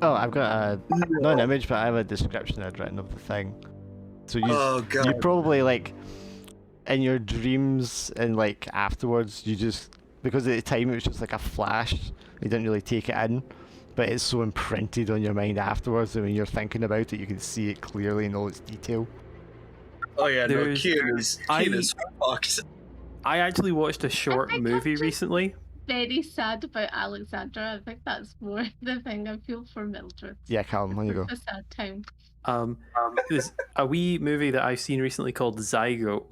Oh, I've got not an image, but I have a description I'd written of the thing. So you probably like in your dreams and like afterwards, you just, because at the time it was just like a flash, you didn't really take it in, but it's so imprinted on your mind afterwards that when you're thinking about it, you can see it clearly in all its detail. Oh yeah, no, Schiann is fucked. I actually watched a short movie recently. Very sad about Alexandra. I think that's more the thing I feel for Mildred. Yeah, Callum, on you go. A sad time. There's a wee movie that I've seen recently called Zygote.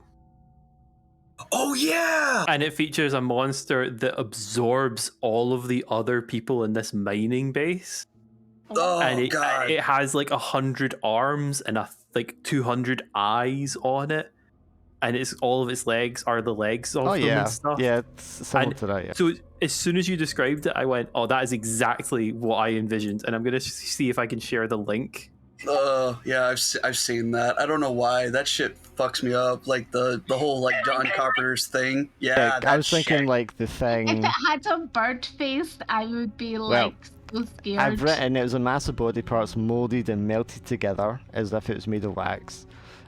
Oh yeah! And it features a monster that absorbs all of the other people in this mining base. Oh and god! It has like 100 arms and like 200 eyes on it. And it's all of its legs are the legs of them and stuff. Yeah, it's similar to that, yeah. So as soon as you described it, I went, oh, that is exactly what I envisioned. And I'm going to see if I can share the link. Yeah, I've seen that. I don't know why. That shit fucks me up. Like the whole like John Carpenter's thing. Yeah, I was thinking like the thing. If it had a bird face, I would be like so scared. I've written it was a mass of body parts molded and melted together as if it was made of wax.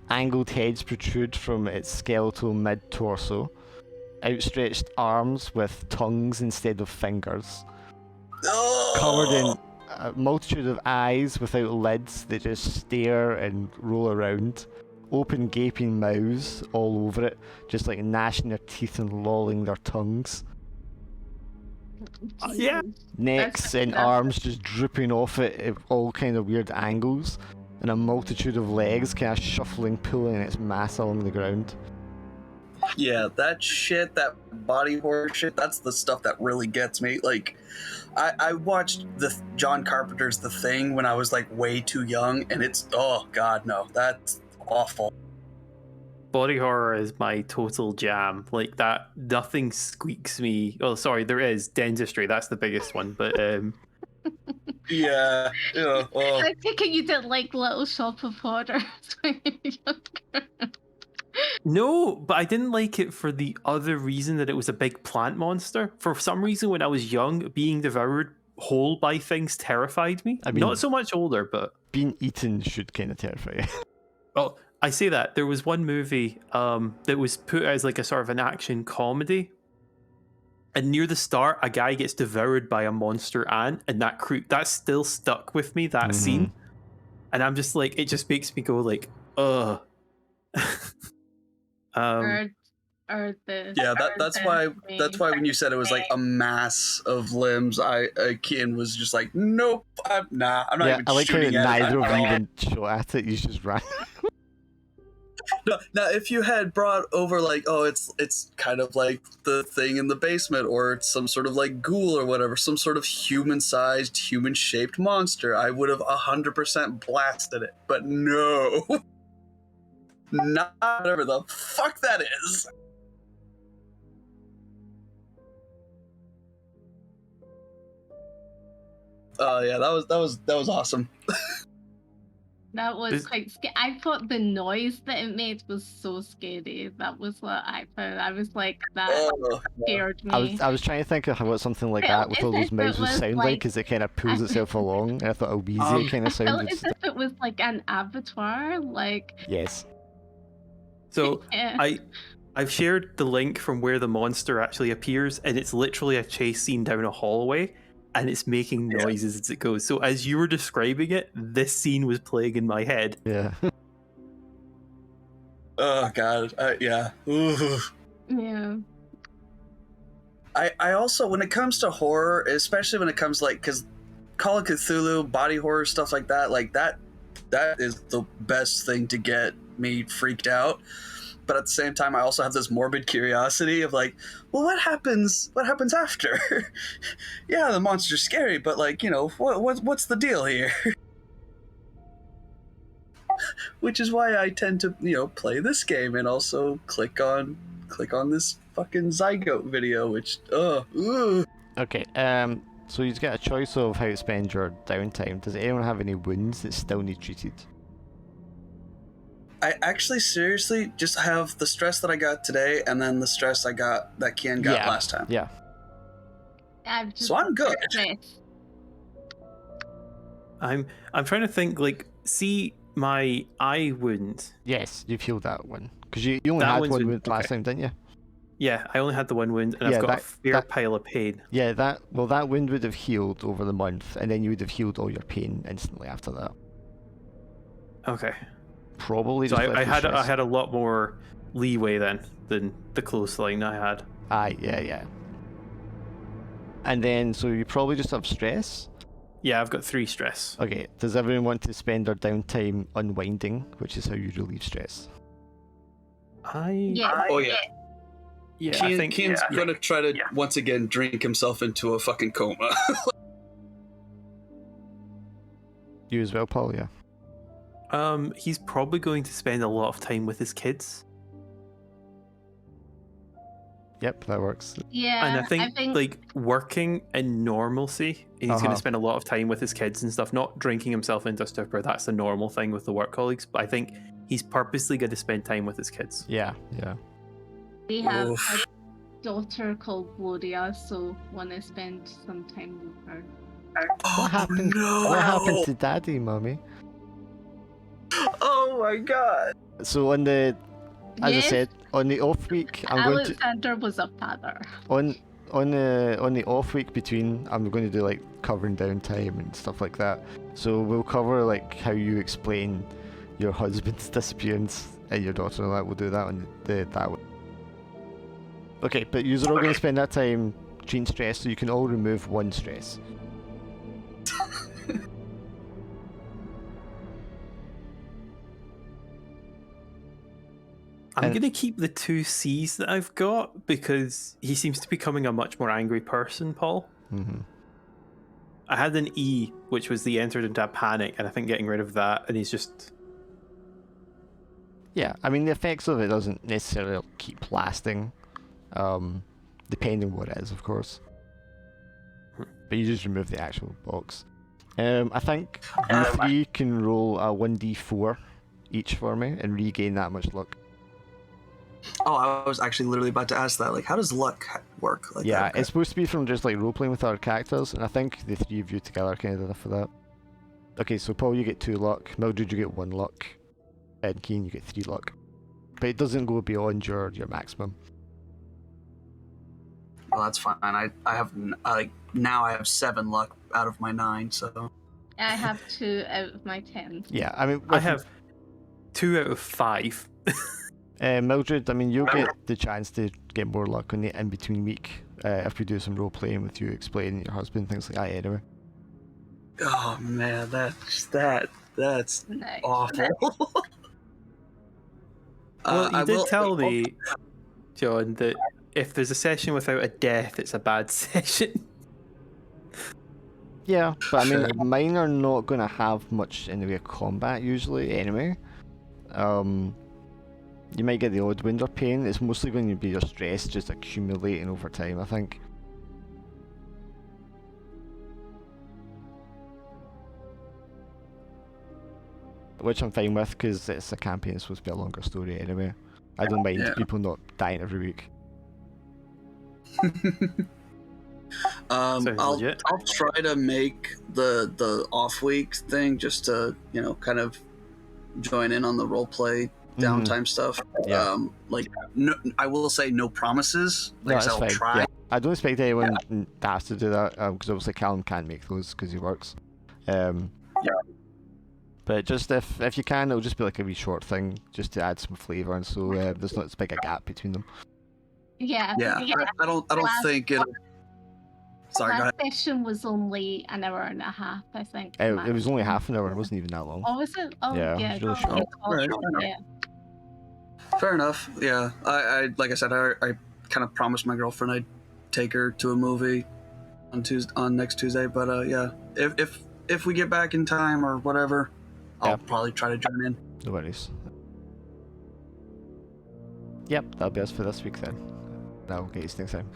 Angled heads protrude from its skeletal mid-torso. Outstretched arms with tongues instead of fingers. Covered in a multitude of eyes without lids that just stare and roll around. Open gaping mouths all over it, just like gnashing their teeth and lolling their tongues. Yeah. Necks and arms just drooping off it at all kind of weird angles. And a multitude of legs kind of shuffling, pulling its mass along the ground. Yeah, that shit, that body horror shit, that's the stuff that really gets me. Like, I watched the John Carpenter's The Thing when I was like way too young, and it's, oh god, no, that's awful. Body horror is my total jam. Like that, nothing squeaks me. Oh, sorry, there is dentistry. That's the biggest one, but Yeah. I take it you didn't like Little Shop of Horrors when you were younger. No, but I didn't like it for the other reason that it was a big plant monster. For some reason, when I was young, being devoured whole by things terrified me. I mean, not so much older, but being eaten should kind of terrify you. Well, I say that there was one movie that was put as like a sort of an action comedy. And near the start, a guy gets devoured by a monster ant, and that still stuck with me, that scene. And I'm just like, it just makes me go like, ugh. That's why when you said it was like a mass of limbs, Schiann was just like, nope, I'm not even I like how shooting at it. neither of you even shot at it, you just ran. No, now if you had brought over like, oh, it's kind of like the thing in the basement, or it's some sort of like ghoul or whatever, some sort of human-sized, human-shaped monster, I would have 100% blasted it. But no, not whatever the fuck that is. Oh yeah, that was awesome. That was quite scary. I thought the noise that it made was so scary. That was what I found. I was like, that scared me. I was trying to think of what something like that with all those mouths would sound like, because it kind of pulls itself along. And I thought a wheezy kind of sound. I felt as if it was like an abattoir, like. Yes. So I've shared the link from where the monster actually appears, and it's literally a chase scene down a hallway, and it's making noises as it goes. So as you were describing it, this scene was playing in my head. Yeah. Oh god, yeah. Ooh. Yeah. I also, when it comes to horror, especially when it comes because Call of Cthulhu, body horror, stuff like that is the best thing to get me freaked out. But at the same time, I also have this morbid curiosity of well, what happens after? Yeah, the monster's scary, but what's the deal here? Which is why I tend to, play this game and also click on this fucking Zygote video, which Okay, so you get a choice of how to spend your downtime. Does anyone have any wounds that still need treated? I actually seriously just have the stress that I got today, and then the stress that Schiann got last time. Yeah. So I'm good. I'm trying to think, see my eye wound. Yes, you've healed that one. Because you only That had one's one been- wound last okay. time, didn't you? Yeah, I only had the one wound, and Yeah, I've got that- a fair that- pile of pain. Yeah, that wound would have healed over the month, and then you would have healed all your pain instantly after that. Okay. Probably So just I left with stress. had a lot more leeway then than the close line I had. Aye, yeah. And then, so you probably just have stress. Yeah, I've got 3 stress. Okay, does everyone want to spend their downtime unwinding, which is how you relieve stress? Yeah. Oh yeah. Yeah, I think Schiann's gonna try to yeah. once again drink himself into a fucking coma. You as well, Paul, yeah. He's probably going to spend a lot of time with his kids. Yep, that works. Yeah. And I think working in normalcy, he's going Uh-huh. to spend a lot of time with his kids and stuff, not drinking himself into stupor. That's a normal thing with the work colleagues. But I think he's purposely going to spend time with his kids. Yeah. we have Oof. a daughter called Gloria, so want to spend some time with her. What happened? No. What happened to Daddy, Mummy? Oh my god. So on the, as I Yes, said, on the off week, I'm going to Alexander was a father. on the off week between, I'm going to do covering downtime and stuff like that. So we'll cover how you explain your husband's disappearance and your daughter and that. We'll do that on that one. Okay, but you're all going to spend that time treating stress, so you can all remove 1 stress. I'm And- going to keep the 2 C's that I've got because he seems to be becoming a much more angry person, Paul. Mm-hmm. I had an E, which was the entered into a panic, and I think getting rid of that, and he's just... Yeah, I mean the effects of it doesn't necessarily keep lasting, depending what it is, of course. But you just remove the actual box. I think you 3 can roll a 1d4 each for me and regain that much luck. Oh, I was actually literally about to ask that. How does luck work? Yeah, that? it's supposed to be from just role playing with our characters, and I think the 3 of you together kind of did enough for that. Okay, so Paul, you get 2 luck. Mildred, you get 1 luck. And Keen, you get 3 luck. But it doesn't go beyond your maximum. Well, that's fine. I have now I have 7 luck out of my 9. So I have 2 out of my 10. Yeah, I mean, I have 2 out of 5. Mildred, I mean, you'll get the chance to get more luck on the in-between week if we do some role playing with you explaining your husband, things like that anyway. oh man, that's Nice. awful. Well, you I did will- tell me, John, that if there's a session without a death, it's a bad session. Yeah, but I mean, mine are not going to have much in the way of combat usually anyway. You might get the odd wound or pain. It's mostly going to be your stress just accumulating over time, I think. Which I'm fine with, because it's a campaign, it's supposed to be a longer story anyway. I don't mind Yeah. people not dying every week. Sounds I'll legit. try to make the off week thing just to kind of join in on the role play downtime stuff. Yeah. Like, no, I will say no promises. No, Like I that's said, I'll fine. try. Yeah. I don't expect anyone has to do that because obviously Callum can't make those because he works. But just if you can, it'll just be like a wee short thing just to add some flavour, and so there's not as big a gap between them. Yeah. Yeah, I don't think it'll. Sorry, go Last ahead. session was only an hour and a half, I think. It was only maximum. half an hour. It wasn't even that long. Oh, was it? Oh, Yeah, yeah. it was really yeah, short. Right. yeah. Fair enough. Yeah, I like I said, I kind of promised my girlfriend I'd take her to a movie on next Tuesday. But yeah, if we get back in time or whatever, I'll probably try to join in. No worries. Yep, that'll be us for this week then. Now, get you next time.